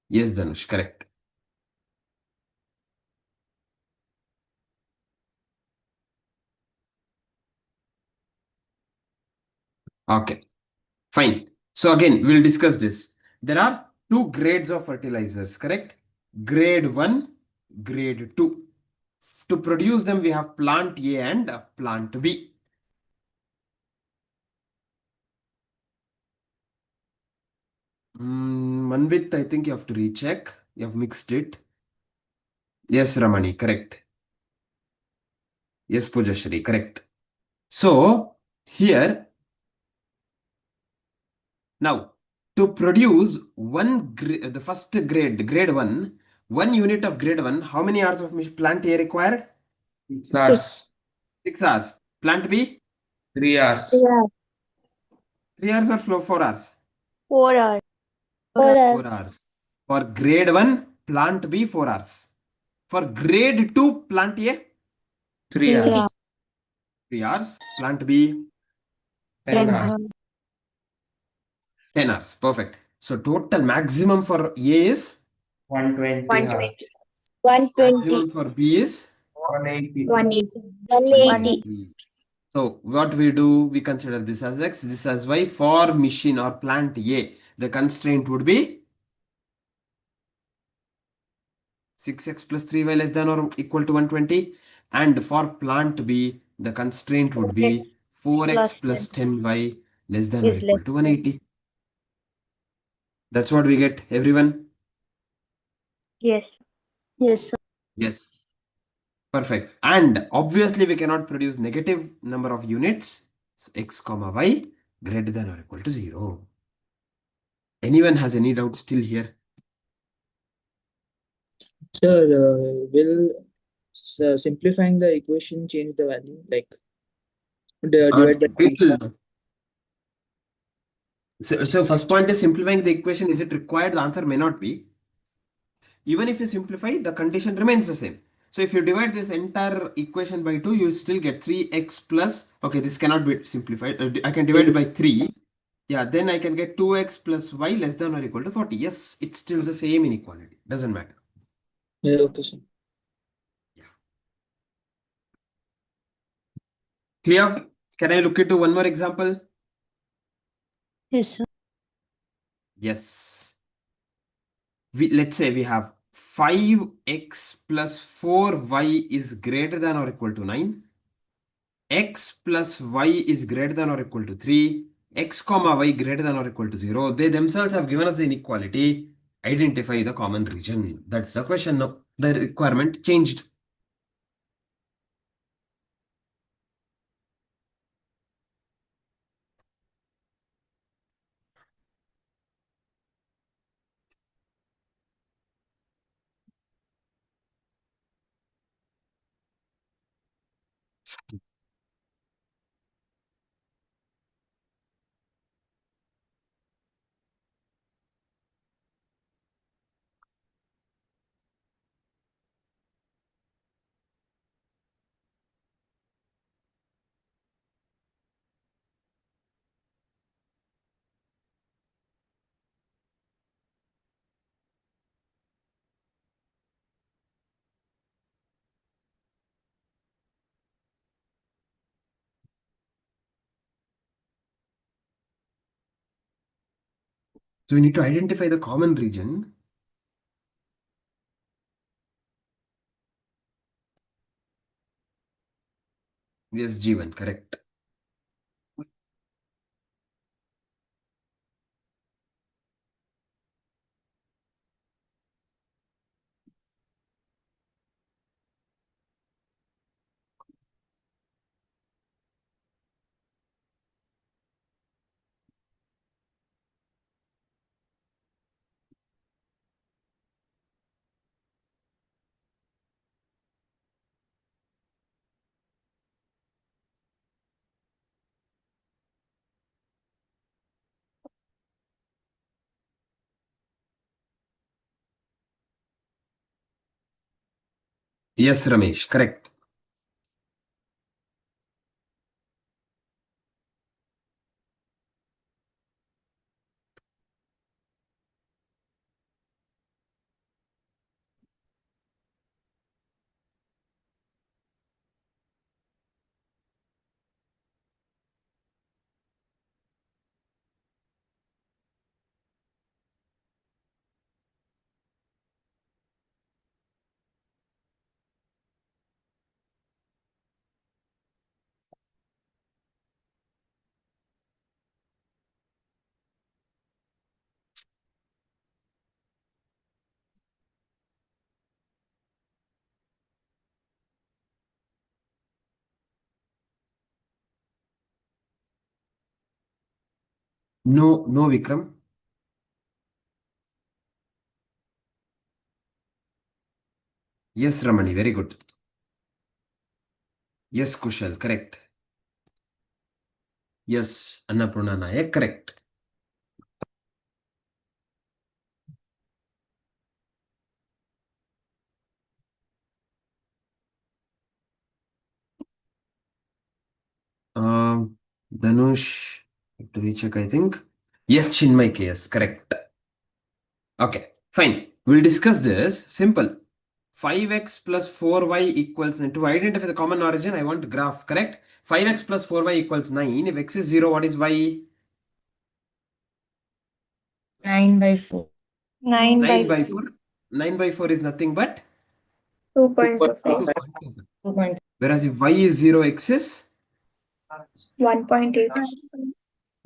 Yes, Dhanush, correct. Okay, fine. So again, we'll discuss this. There are two grades of fertilizers, correct? Grade 1, grade 2. To produce them, we have plant A and plant B. Manvit, I think you have to recheck. You have mixed it. Yes, Ramani, correct. Yes, Pujashri, correct. So here, now to produce the first grade 1 unit of grade 1, how many hours of plant A required? 6 hours. 6 hours. Plant B? 3 hours. 3 hours or 4 hours? 4 hours. 4 hours. For grade 1, plant B, 4 hours. For grade 2, plant A? 3 hours. 3 hours. Plant B? 10 hours. 10 hours. Perfect. So total maximum for A is? 120 hours. 120. Maximum for B is? 180. 180. 180. So what we do, we consider this as X, this as Y. For machine or plant A, the constraint would be 6x plus 3y less than or equal to 120. And for plant B, the constraint would be 4x plus 10y less than or Is equal less. to 180. That's what we get, everyone? Yes. Yes, sir. Yes. Perfect. And obviously we cannot produce negative number of units. So x comma y greater than or equal to 0. Anyone has any doubt still here? Sir, will simplifying the equation change the value? Like divide by It 3? will. So first point is simplifying the equation. Is it required? The answer may not be. Even if you simplify, the condition remains the same. So if you divide this entire equation by 2, you will still get 3x plus, okay, this cannot be simplified. I can divide it by 3. Yeah, then I can get 2x plus y less than or equal to 40. Yes, it's still the same inequality. Doesn't matter. Yeah, okay, sir. Clear? Can I look into one more example? Yes, sir. Yes. Let's say we have 5x plus 4y is greater than or equal to 9. X plus y is greater than or equal to 3. X comma y greater than or equal to 0. They themselves have given us the inequality. Identify the common region. That's the question now. The requirement changed. So we need to identify the common region. Yes, G1, correct. Yes, Ramesh, correct. No, no, Vikram. Yes, Ramani, very good. Yes, Kushal, correct. Yes, Annapurna Nayak, correct. Dhanush, have to recheck, I think. Yes, Chinmay KS, correct. Okay, fine. We'll discuss this. Simple. 5x plus 4y equals 9. To identify the common origin, I want graph, correct? 5x plus 4y equals 9. If x is 0, what is y? 9/4. 9 9 by by 4. 9 by 4 is nothing but 2.25. 2.25. Whereas if y is 0, x is 1.8.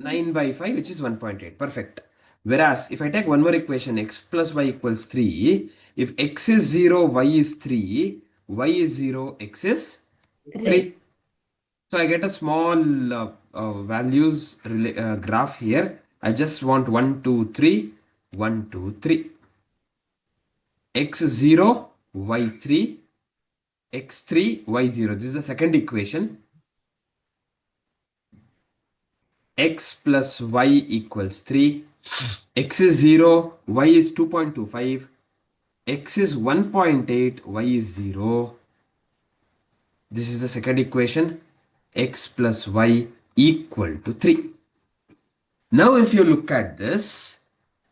9 by 5, which is 1.8. Perfect. Whereas if I take one more equation, x plus y equals 3. If x is 0, y is 3. Y is 0, x is 3. So I get a small values graph here. I just want 1, 2, 3. 1, 2, 3. X0, Y3. X3, Y0. This is the second equation. X plus y equals 3. X is 0, y is 2.25. X is 1.8, y is 0. This is the second equation. X plus y equal to 3. Now if you look at this,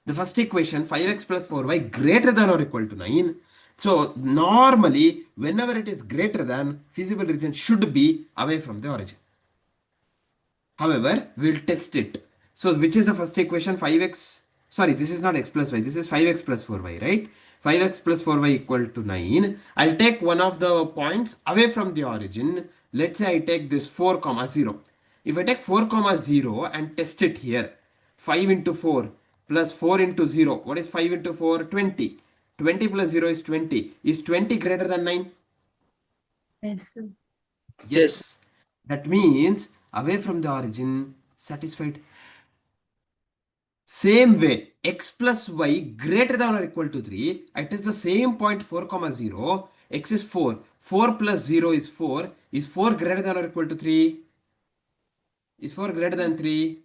the first equation 5x plus 4y greater than or equal to 9. So normally whenever it is greater than, feasible region should be away from the origin. However, we'll test it. So which is the first equation? 5x, sorry, this is not x plus y, this is 5x plus 4y, right? 5x plus 4y equal to 9. I'll take one of the points away from the origin. Let's say I take this 4 comma 0. If I take 4 comma 0 and test it here, 5 into 4 plus 4 into 0, what is 5 into 4? 20. 20 plus 0 is 20. Is 20 greater than 9? Yes, sir. Yes. Yes. That means away from the origin, satisfied. Same way, x plus y greater than or equal to 3. I test the same point 4 comma 0. X is 4. 4 plus 0 is 4. Is 4 greater than or equal to 3? Is 4 greater than 3?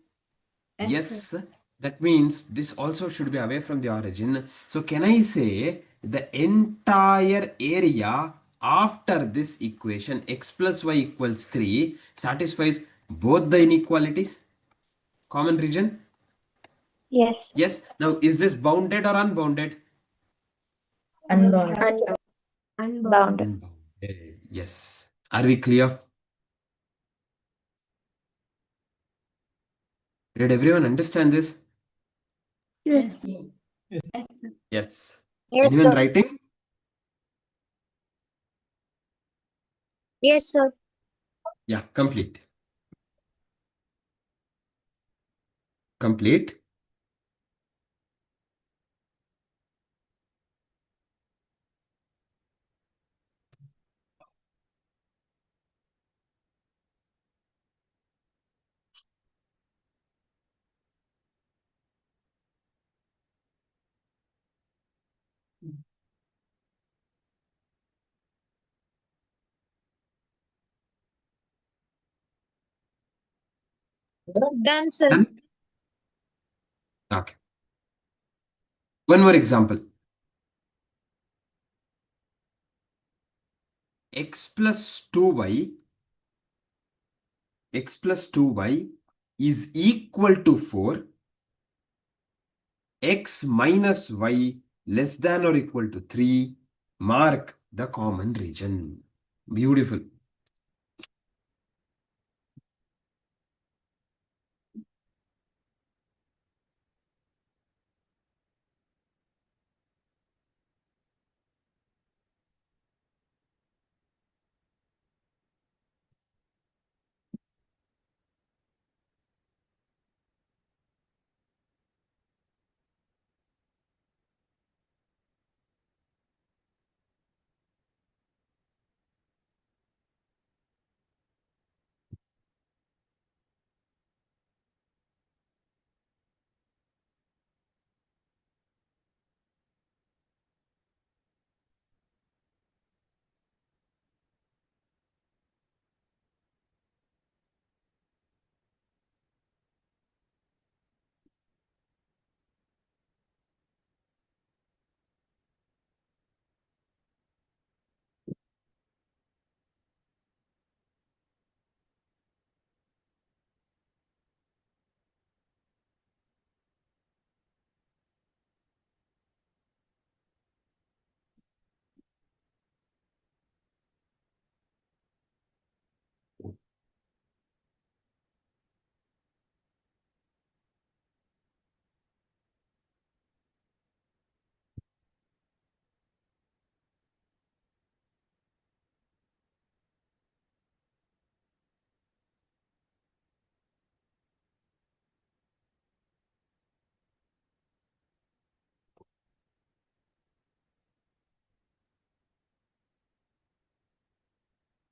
Yes. That means this also should be away from the origin. So can I say the entire area after this equation x plus y equals 3 satisfies both the inequalities? Common region? Yes. Yes. Now is this bounded or unbounded? Unbounded. Bounded. Unbounded. Yes. Are we clear? Did everyone understand this? Yes. Yes. Yes, Anyone sir. writing? Yes, sir. Yeah, complete. Complete. Done, sir. Done? Okay. One more example. X plus 2y is equal to 4. X minus y less than or equal to 3. Mark the common region. Beautiful.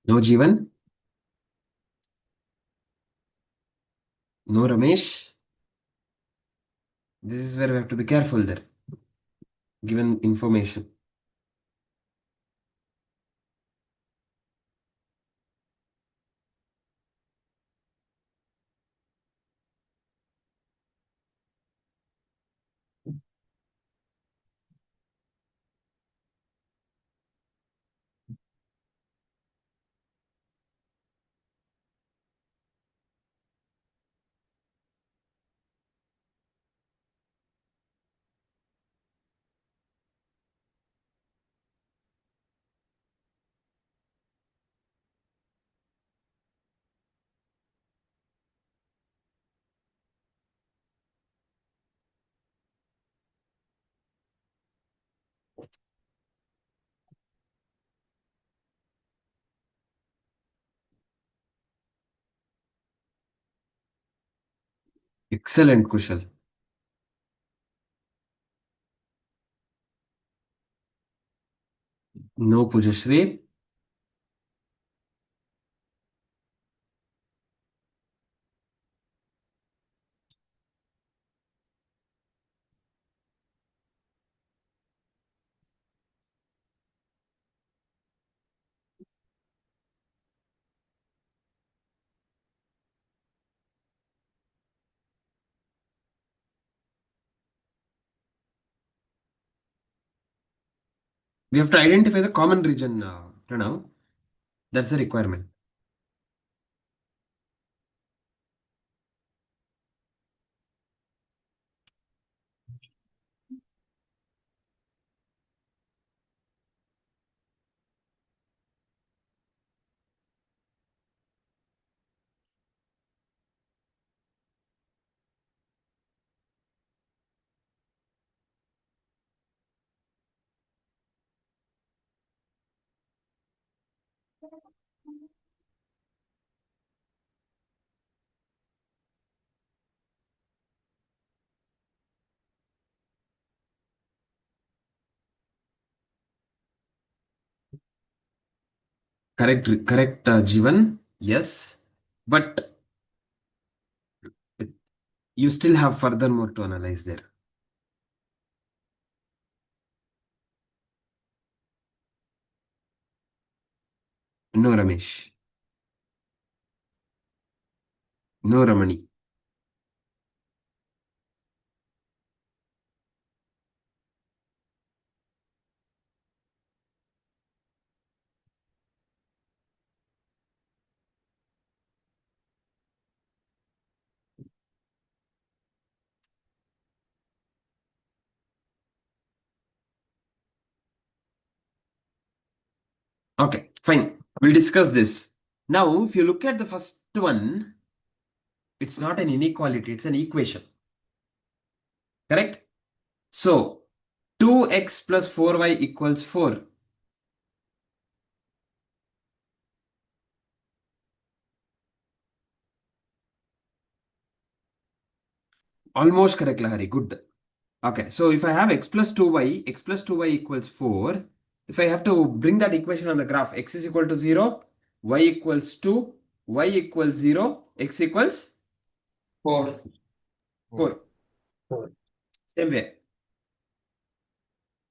No Jeevan? No Ramesh? This is where we have to be careful there, given information. Excellent, Kushal. No, Pujashri. We have to identify the common region, Pranav. That's the requirement. Correct, Jivan. Yes, but you still have further more to analyze there. No, Ramesh. No, Ramani. Okay, fine. We'll discuss this. Now, if you look at the first one, it's not an inequality, it's an equation. Correct? So, 2x plus 4y equals 4. Almost correct, Lahari. Good. Okay, so if I have x plus 2y equals 4. If I have to bring that equation on the graph, x is equal to 0, y equals 2, y equals 0, x equals 4. 4. Same way.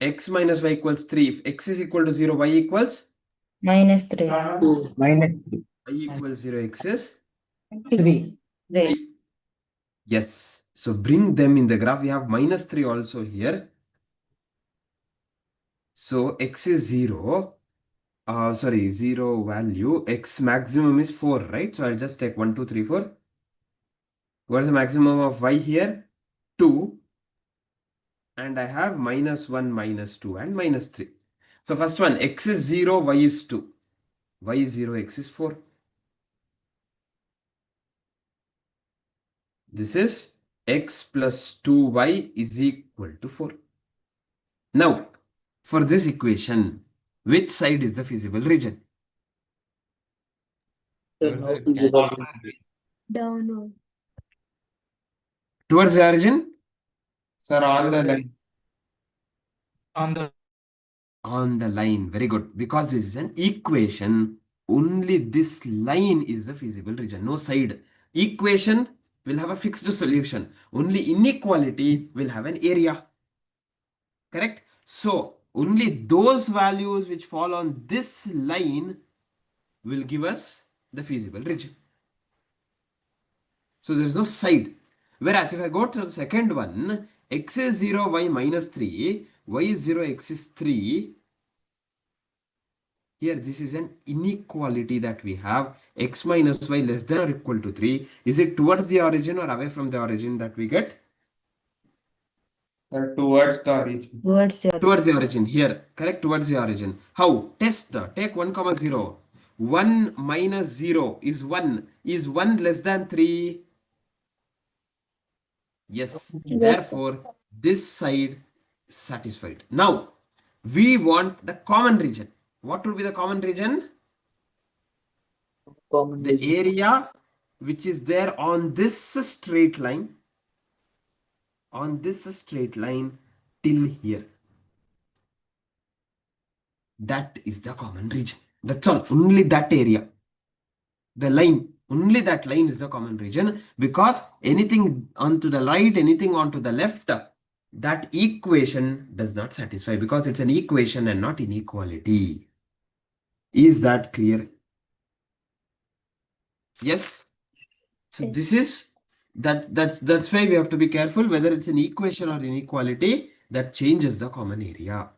X minus y equals 3. If x is equal to 0, y equals -3. -3. y equals 0, x is 3. 3. Yes. So bring them in the graph. We have -3 also here. So x is 0. Sorry, 0 value. X maximum is 4, right? So I'll just take 1, 2, 3, 4. What is the maximum of y here? 2. And I have -1, -2, and -3. So first one, x is 0, y is 2. Y is 0, x is 4. This is x plus 2y is equal to 4. Now, for this equation, which side is the feasible region? No feasible. Down. Towards the origin? Sir, on the line. On the On the line. Very good. Because this is an equation, only this line is the feasible region. No side. Equation will have a fixed solution. Only inequality will have an area. Correct? So, only those values which fall on this line will give us the feasible region. So, there is no side. Whereas, if I go to the second one, x is 0, y minus 3, y is 0, x is 3. Here, this is an inequality that we have. X minus y less than or equal to 3. Is it towards the origin or away from the origin that we get? Sir, towards the origin. Towards the origin. Here, correct, towards the origin. How? Test. Take 1, 0. 1 minus 0 is 1. Is 1 less than 3? Yes. Therefore, this side is satisfied. Now, we want the common region. What would be the common region? Common The region. area which is there on this straight line. on this straight line till here. That is the common region. That's all. Only that area. The line. Only that line is the common region, because anything onto the right, anything onto the left, that equation does not satisfy, because it's an equation and not inequality. Is that clear? Yes. So Yes. this is that's why we have to be careful whether it's an equation or inequality that changes the common area.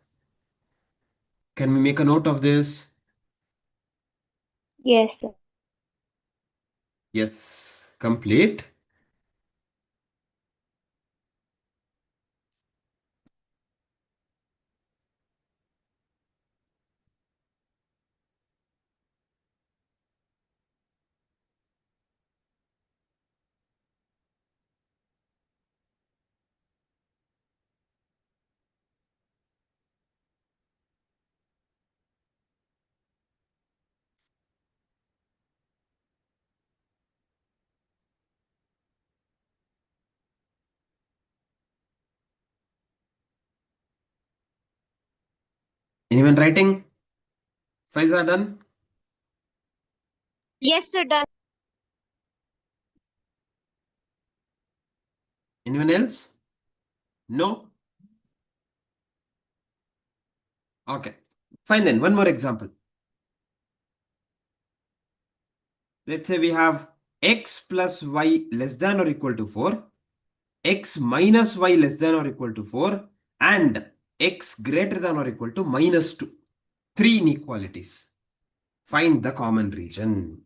Can we make a note of this? Yes, sir. Yes. Complete. Anyone writing? Faiza done? Yes, sir, done. Anyone else? No? Okay. Fine then. One more example. Let's say we have x plus y less than or equal to 4, x minus y less than or equal to 4, and x greater than or equal to minus 2. 3 inequalities. Find the common region.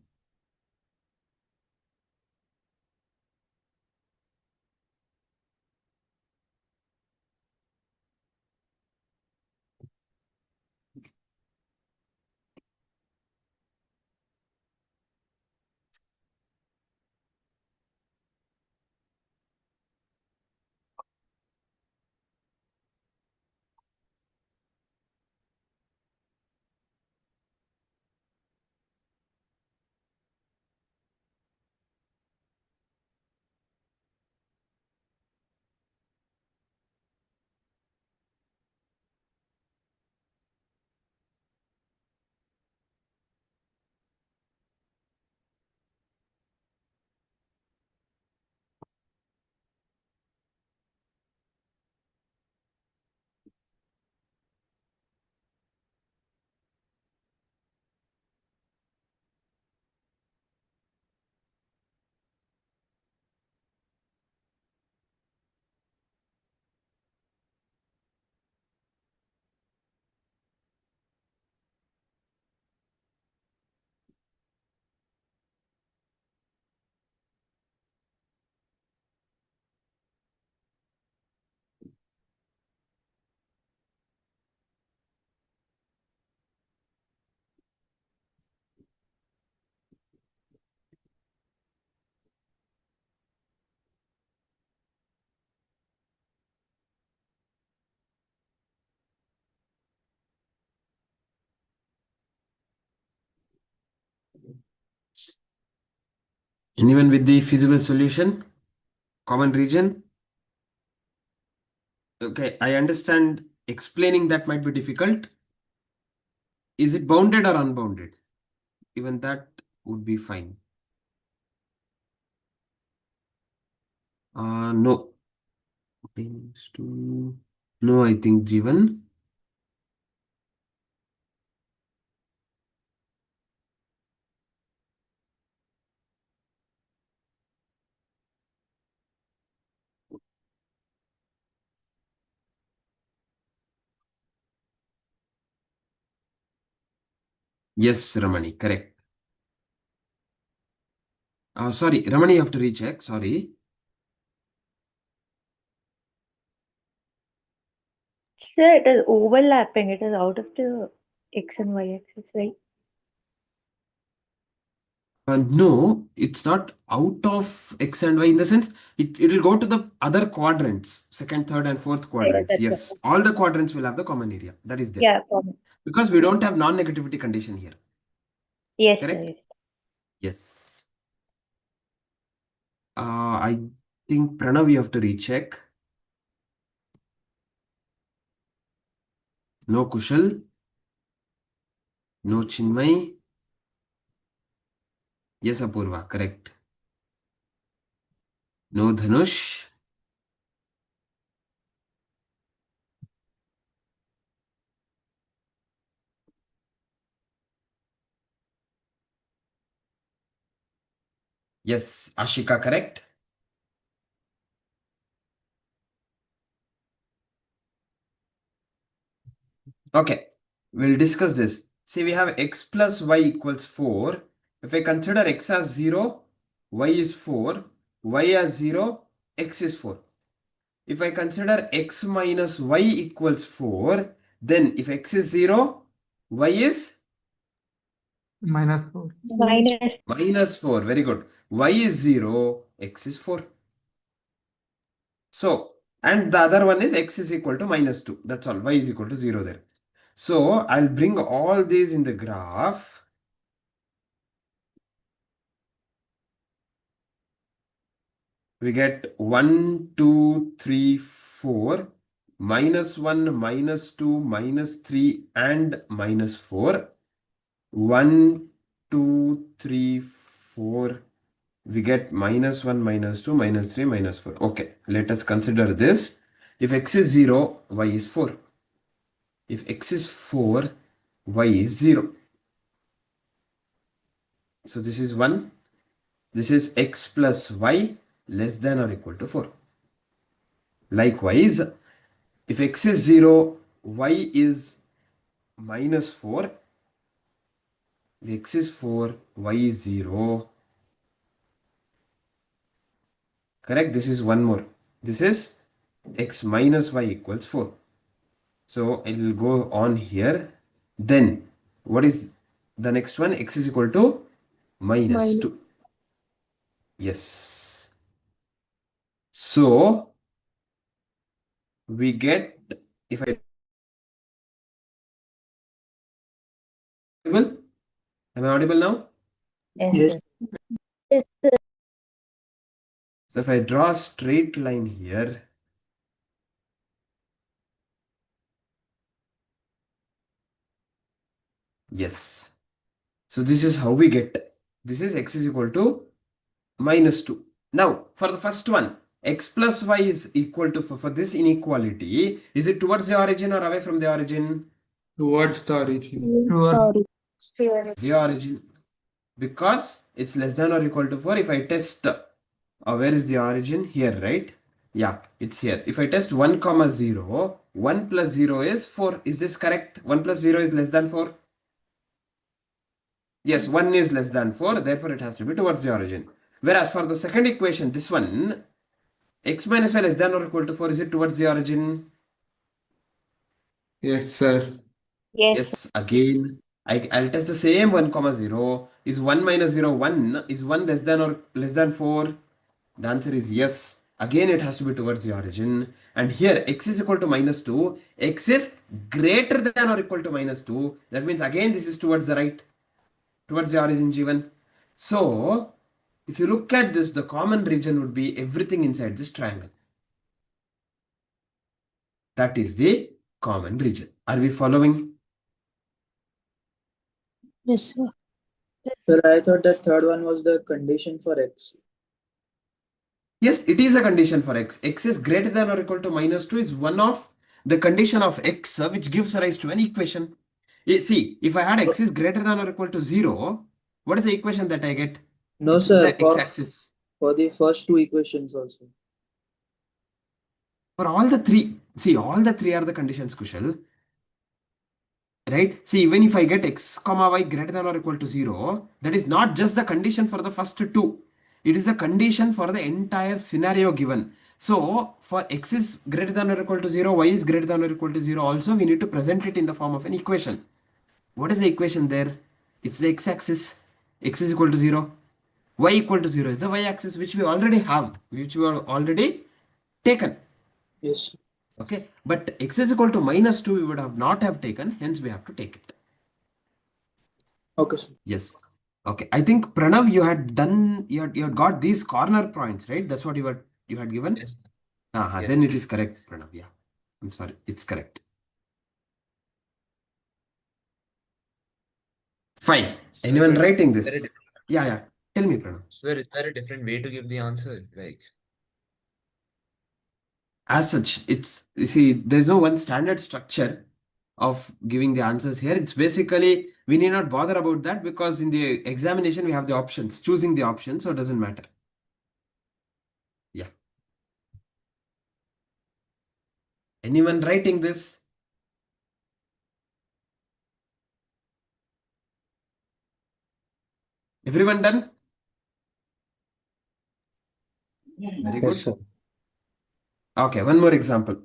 Anyone with the feasible solution? Common region? Okay, I understand explaining that might be difficult. Is it bounded or unbounded? Even that would be fine. No. Things to... No, I think Jivan. Yes, Ramani, correct. Sorry, Ramani, you have to recheck. Sorry. Sir, it is overlapping. It is out of the x and y axis, right? No, it's not out of X and Y in the sense it will go to the other quadrants, second, third, and fourth Yeah, quadrants. that's Yes, right. all the quadrants will have the common area. That is there. Yeah, common. Because we don't have non-negativity condition here. Yes, sir. Correct? Yes. Yes. I think Pranav, you have to recheck. No Kushal. No Chinmay. Yes, Apurva, correct. No Dhanush. Yes, Ashika, correct. Okay, we'll discuss this. See, we have x plus y equals 4. If I consider x as 0, y is 4, y as 0, x is 4. If I consider x minus y equals 4, then if x is 0, y is -4. minus 4. Very good. Y is 0, x is 4. So, and the other one is x is equal to -2. That's all. Y is equal to 0 there. So, I'll bring all these in the graph. We get 1, 2, 3, 4, -1, -2, -3, and -4. 1, 2, 3, 4. We get -1, -2, -3, -4. Okay, let us consider this. If x is 0, y is 4. If x is 4, y is 0. So this is 1. This is x plus y less than or equal to 4. Likewise, if x is 0, y is -4. If x is 4, y is 0. Correct? This is one more. This is x minus y equals 4. So it will go on here. Then what is the next one? X is equal to -2. Yes. So we get, if I audible, am I audible now? Yes, sir. Yes, sir. So if I draw a straight line here, yes. So this is how we get. This is x is equal to -2. Now, for the first one, x plus y is equal to, for this inequality, is it towards the origin or away from the origin? Towards the origin. Sorry. The origin. Because it's less than or equal to 4. If I test, where is the origin? Here, right? Yeah, it's here. If I test 1 comma 0, 1 plus 0 is 4. Is this correct? 1 plus 0 is less than 4. Yes, 1 is less than 4. Therefore, it has to be towards the origin. Whereas for the second equation, this one, x minus y less than or equal to 4, is it towards the origin? Yes, sir. Yes, again, I'll test the same 1 comma 0. Is 1 minus 0 1? Is 1 less than or less than 4? The answer is yes. Again, it has to be towards the origin. And here, x is equal to -2. X is greater than or equal to -2. That means again, this is towards the right, towards the origin given. So, if you look at this, the common region would be everything inside this triangle. That is the common region. Are we following? Yes, sir. Sir, I thought the third one was the condition for x. Yes, it is a condition for x. X is greater than or equal to -2 is one of the condition of x, which gives rise to an equation. See, if I had x is greater than or equal to 0, what is the equation that I get? No, It's in sir, the x-axis. for the first two equations also. For all the three, see, all the three are the conditions, Kushal. Right? See, even if I get x comma y greater than or equal to 0, that is not just the condition for the first two. It is a condition for the entire scenario given. So, for x is greater than or equal to 0, y is greater than or equal to 0 also, we need to present it in the form of an equation. What is the equation there? It's the x-axis. X is equal to 0. Y equal to 0 is the y-axis, which we already have, which we have already taken. Yes. Okay, but x is equal to -2, we would have not have taken, hence we have to take it. Okay, sir. Yes. Okay. I think Pranav, you had done, you had got these corner points, right? That's what you had given? Yes. Yes. Yes. Then it is correct, Pranav. Yeah. I'm sorry. It's correct. Fine. Sir, Anyone but writing is there a this? different, Yeah. Tell me, Pranav. sir, is there a different way to give the answer? Like, As such, it's, you see, there's no one standard structure of giving the answers here. It's basically, we need not bother about that because in the examination we have the options, choosing the option, so it doesn't matter. Yeah. Anyone writing this? Everyone done? Very good. Yes, sir. Okay, one more example.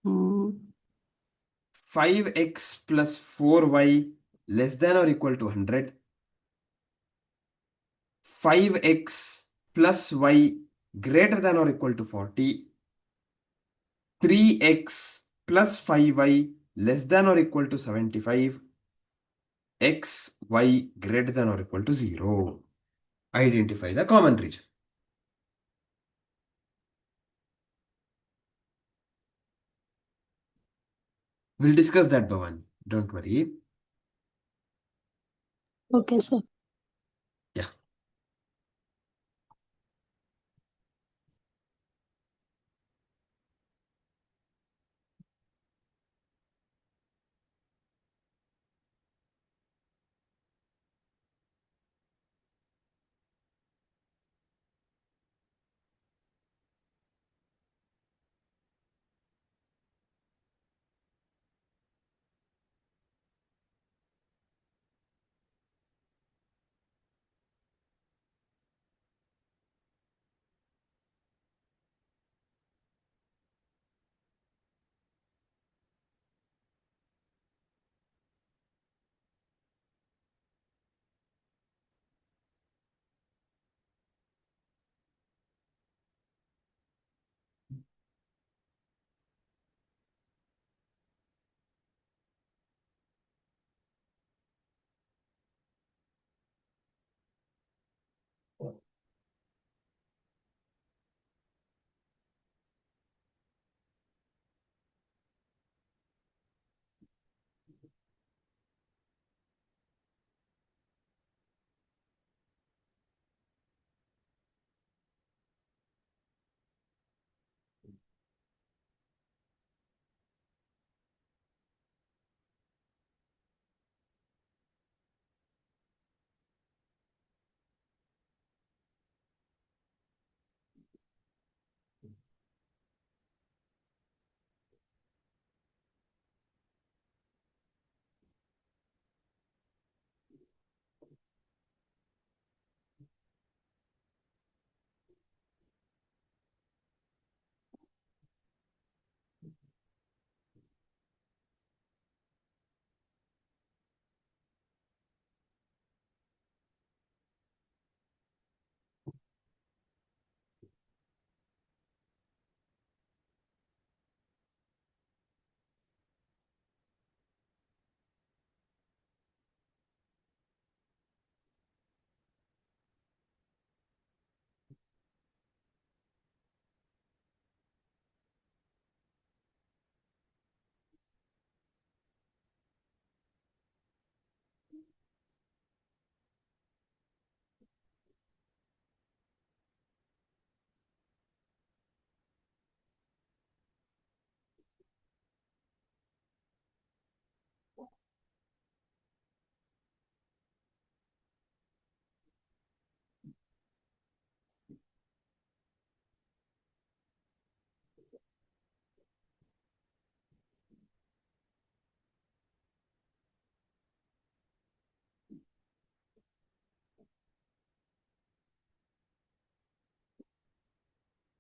Hmm. 5x plus 4y less than or equal to 100. 5x plus y greater than or equal to 40. 3x plus 5y less than or equal to 75. X, y greater than or equal to 0. Identify the common region. We'll discuss that, Bhavan. Don't worry. Okay, sir. Yeah.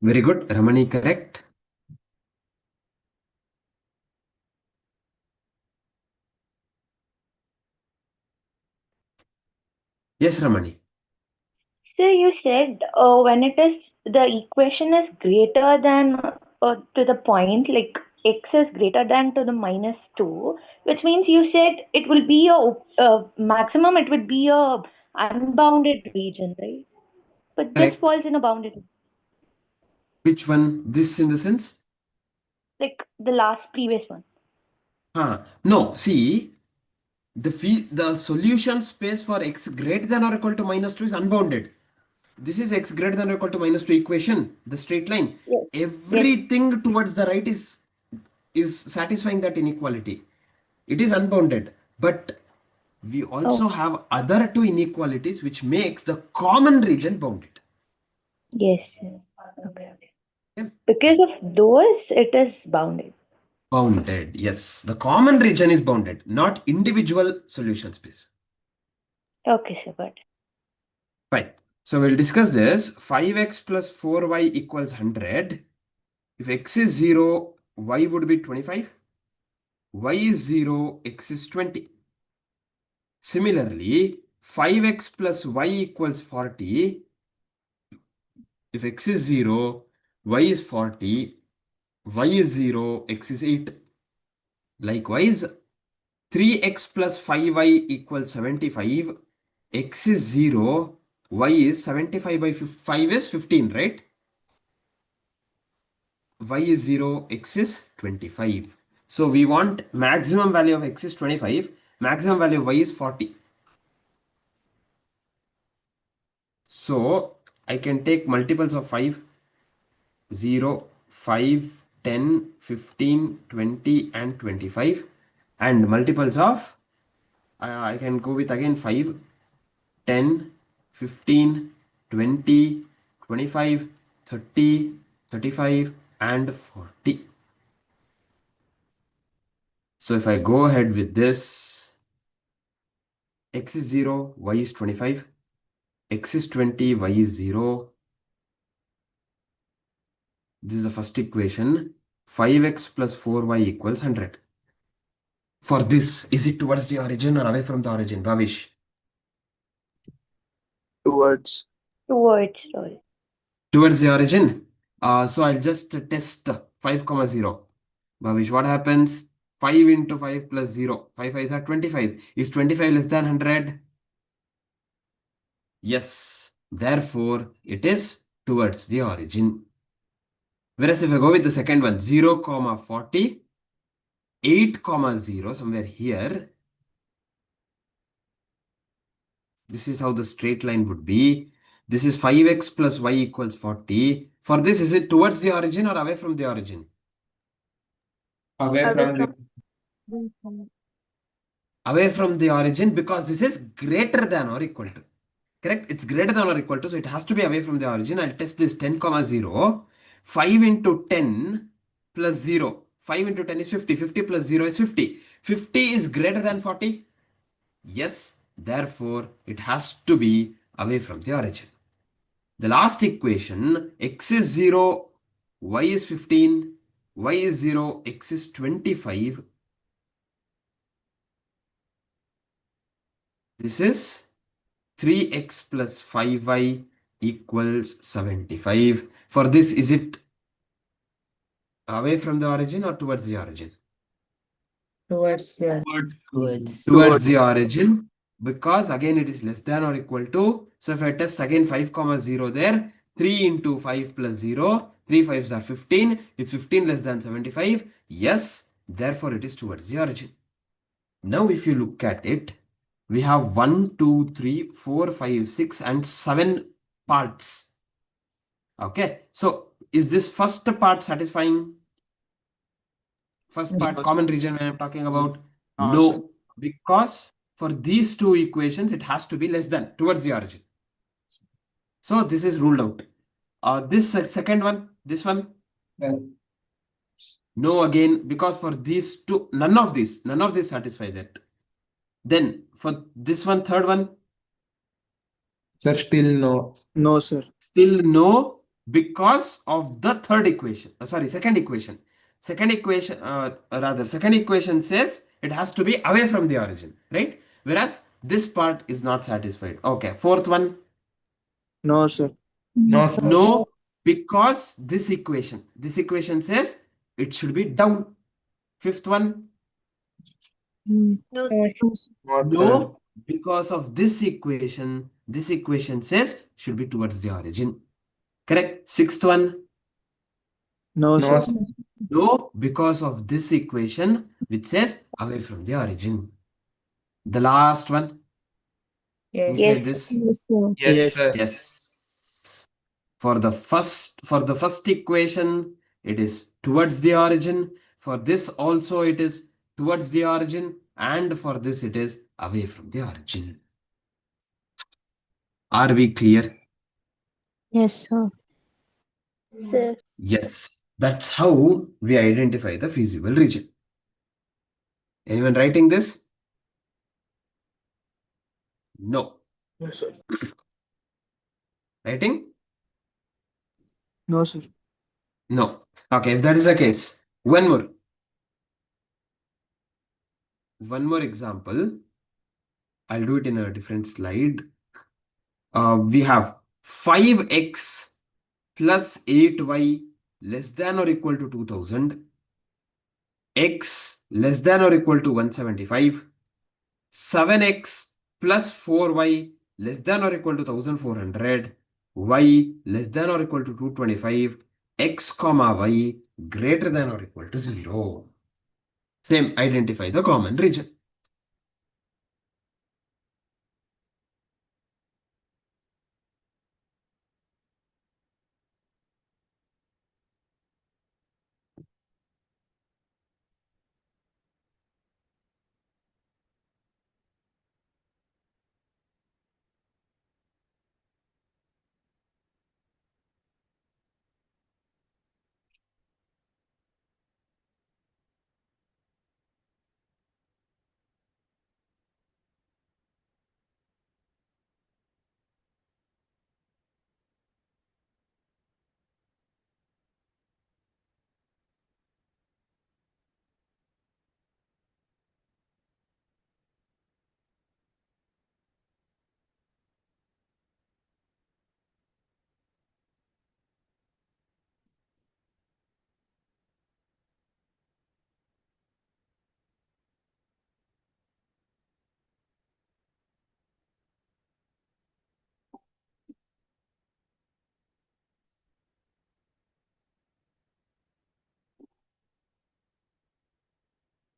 Very good. Ramani, correct? Yes, Ramani. So you said when it is the equation is greater than to the point like x is greater than to the minus 2, which means you said it will be a maximum, it would be a unbounded region, right? But this Correct. falls in a bounded, Which one? This in the sense? like the last previous one. No, see, the solution space for x greater than or equal to -2 is unbounded. This is x greater than or equal to -2 equation, the straight line. Yes. Everything towards the right is satisfying that inequality. It is unbounded, but we also have other two inequalities which makes the common region bounded. Yes, sir. Okay. Yeah. Because of those, it is bounded. Bounded, yes. The common region is bounded, not individual solution space. Okay, sir. Got it. Fine. So we'll discuss this. 5x plus 4y equals 100. If x is 0, y would be 25. Y is 0, x is 20. Similarly, 5x plus y equals 40. If x is 0, y is 40. Y is 0, x is 8. Likewise, 3x plus 5y equals 75. X is 0, y is 75 by 5 is 15, right? Y is 0, x is 25. So we want maximum value of x is 25, maximum value of y is 40. So I can take multiples of 5, 0, 5, 10, 15, 20 and 25, and multiples of I can go with again 5, 10, 15, 20, 25, 30, 35 and 40. So if I go ahead with this, x is 0, y is 25, x is 20, y is 0. This is the first equation. 5x plus 4y equals 100. For this, is it towards the origin or away from the origin, Bhavish? Towards. Sorry. Towards the origin. So I'll just test 5, 0. Bhavish, what happens? 5 into 5 plus 0. 5 5s are 25. Is 25 less than 100? Yes. Therefore, it is towards the origin. Whereas if I go with the second one, 0, 40, 8, 0, somewhere here. This is how the straight line would be. This is 5x plus y equals 40. For this, is it towards the origin or away from the origin? Away from the Away from the origin, because this is greater than or equal to. Correct? It's greater than or equal to, so it has to be away from the origin. I'll test this 10, 0. 5 into 10 plus 0. 5 into 10 is 50. 50 plus 0 is 50. 50 is greater than 40. Yes, therefore, it has to be away from the origin. The last equation, x is 0, y is 15, y is 0, x is 25. This is 3x plus 5y equals 75. For this, is it away from the origin or towards the origin? Towards the Towards the origin, because again it is less than or equal to. So if I test again 5, 0 there, 3 into 5 plus 0, 3 5s are 15. It's 15 less than 75. Yes, therefore it is towards the origin. Now if you look at it, we have 1, 2, 3, 4, 5, 6 and 7 parts. Okay, so is this first part satisfying? First part, common region when I'm talking about? No, because for these two equations, it has to be less than, towards the origin. So this is ruled out. This second one, this one? No, again, because for these two, none of this satisfy that. Then for this one, third one? Sir, still no. No, sir. Still no, because of the third equation. Second equation. Second equation says it has to be away from the origin, right? Whereas this part is not satisfied. Okay, fourth one. No, sir. No, sir. No, because this equation says it should be down. Fifth one. No, No, because of this equation says should be towards the origin. Correct. Sixth one. No, sir. No, because of this equation which says away from the origin. The last one. Who Yes. said this? Yes, sir. Yes, sir. Yes. For the first equation, it is towards the origin. For this also it is towards the origin, and for this it is away from the origin. Are we clear? Yes, sir. Sir. Yes. That's how we identify the feasible region. Anyone writing this? No. No, sir. Writing? No, sir. No. Okay, if that is the case, one more. One more example. I'll do it in a different slide. We have 5x plus 8y less than or equal to 2000, x less than or equal to 175, 7x plus 4y less than or equal to 1400, y less than or equal to 225, x comma y greater than or equal to 0. Same, identify the common region.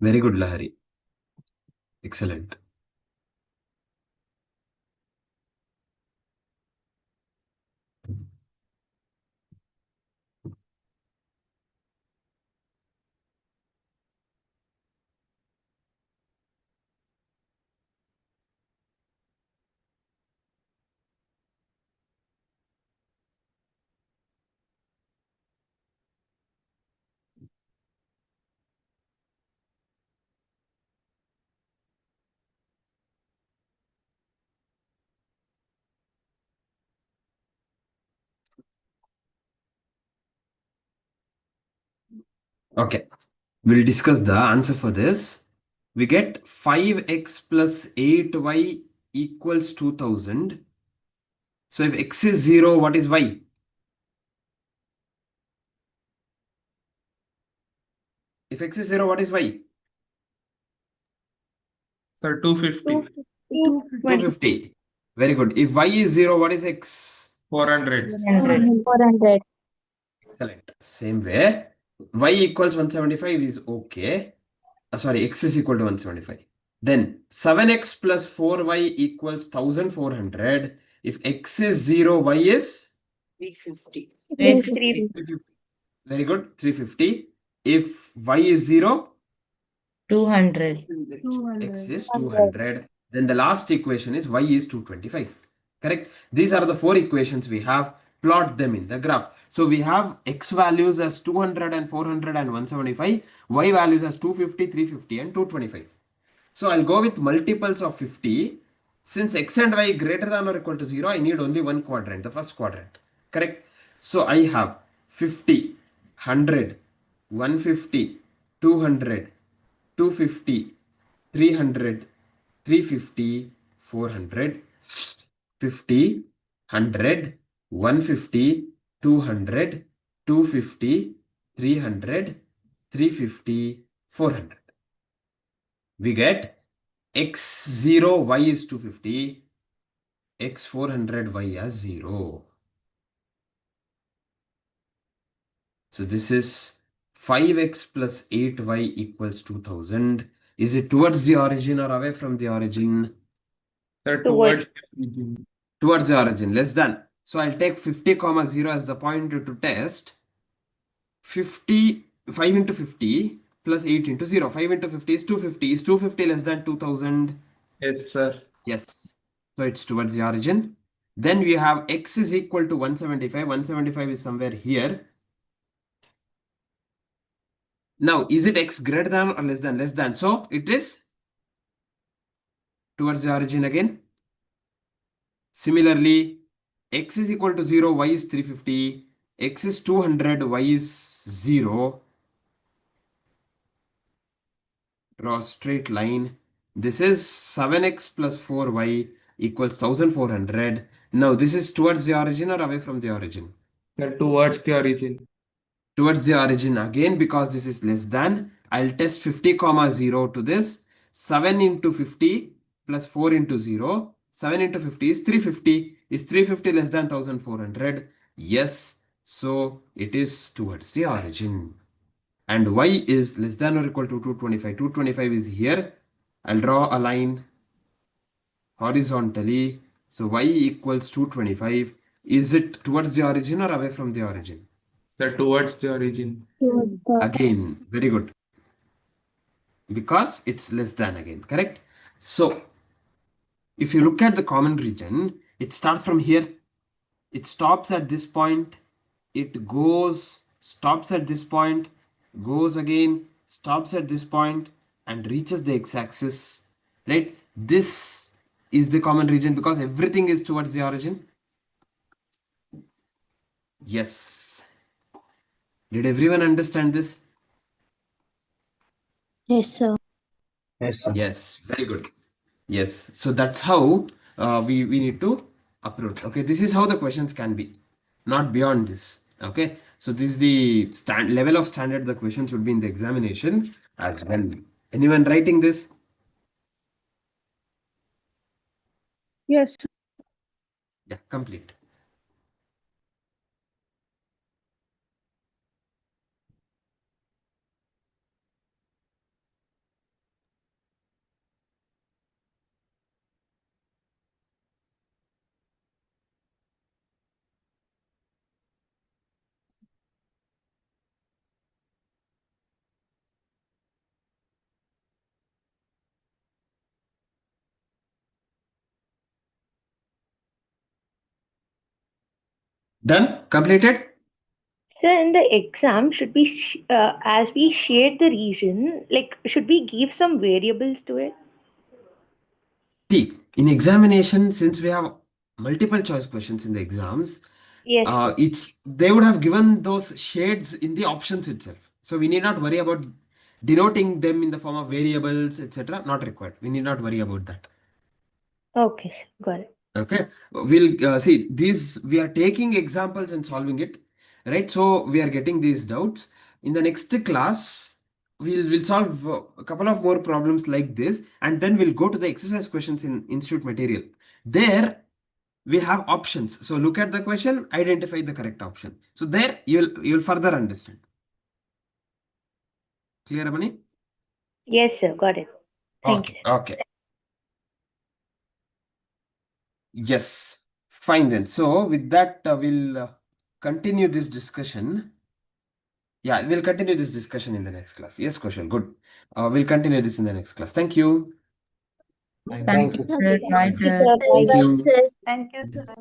Very good, Lahari. Excellent. Okay, we'll discuss the answer for this. We get 5x plus 8y equals 2000. So if x is 0, what is y? If x is 0, what is y? Sir, 250. 250. Very good. If y is 0, what is x? 400. 400. Excellent. Same way, y equals 175 is okay. Sorry, x is equal to 175. Then 7x plus 4y equals 1400. If x is 0, y is 350. 350. Very good. 350. If y is 0, 200. x is 200. Then the last equation is y is 225. Correct? These are the four equations we have. Plot them in the graph. So we have x values as 200 and 400 and 175. Y values as 250, 350 and 225. So I'll go with multiples of 50. Since x and y greater than or equal to 0, I need only one quadrant, the first quadrant. Correct? So I have 50, 100, 150, 200, 250, 300, 350, 400, 50, 100, 150, 200, 250, 300, 350, 400. We get x0 y is 250, x 400 y as 0. So this is 5x plus 8y equals 2000. Is it towards the origin or away from the origin? Sir, Towards. Towards the origin, less than. So I'll take 50, 0 as the point to test. 50, 5 into 50 plus 8 into 0. 5 into 50 is 250. Is 250 less than 2000? Yes, sir. Yes. So it's towards the origin. Then we have x is equal to 175. 175 is somewhere here. Now, is it x greater than or less than? Less than. So it is towards the origin again. Similarly, x is equal to 0, y is 350, x is 200, y is 0. Draw a straight line. This is 7x plus 4y equals 1400. Now, this is towards the origin or away from the origin? Sir, towards the origin. Towards the origin again, because this is less than, I'll test 50, 0 to this. 7 into 50 plus 4 into 0. 7 into 50 is 350. Is 350 less than 1400? Yes. So it is towards the origin. And y is less than or equal to 225. 225 is here. I'll draw a line horizontally. So y equals 225. Is it towards the origin or away from the origin? Sir, towards the origin. Again, very good. Because it's less than again, correct? So, if you look at the common region, it starts from here. It stops at this point. It goes, stops at this point, goes again, stops at this point, and reaches the x-axis, right? This is the common region because everything is towards the origin. Yes. Did everyone understand this? Yes, sir. Yes, sir. Yes, very good. Yes, so that's how we need to approach. Okay, this is how the questions can be, not beyond this. Okay, so this is the level of standard the questions would be in the examination as well. Anyone writing this? Yes. Yeah, complete. Done? Completed? So in the exam, should we, as we shade the region, like should we give some variables to it? See, in examination, since we have multiple choice questions in the exams, Yes, sir. they would have given those shades in the options itself. So we need not worry about denoting them in the form of variables, etc. Not required. We need not worry about that. Okay, sir. Got it. Okay, we'll see these. We are taking examples and solving it, right? So we are getting these doubts. In the next class, we'll solve a couple of more problems like this, and then we'll go to the exercise questions in institute material. There we have options. So look at the question, identify the correct option. So there you'll further understand. Clear, Amani? Yes, sir. Got it. Thank you. Okay. Yes. Fine then. So with that, we'll continue this discussion. Yeah, we'll continue this discussion in the next class. Yes, Kaushal. Good. We'll continue this in the next class. Thank you. Thank you, sir. Bye, Thank you, sir. sir. Thank Bye. you. Sir. Thank you, sir.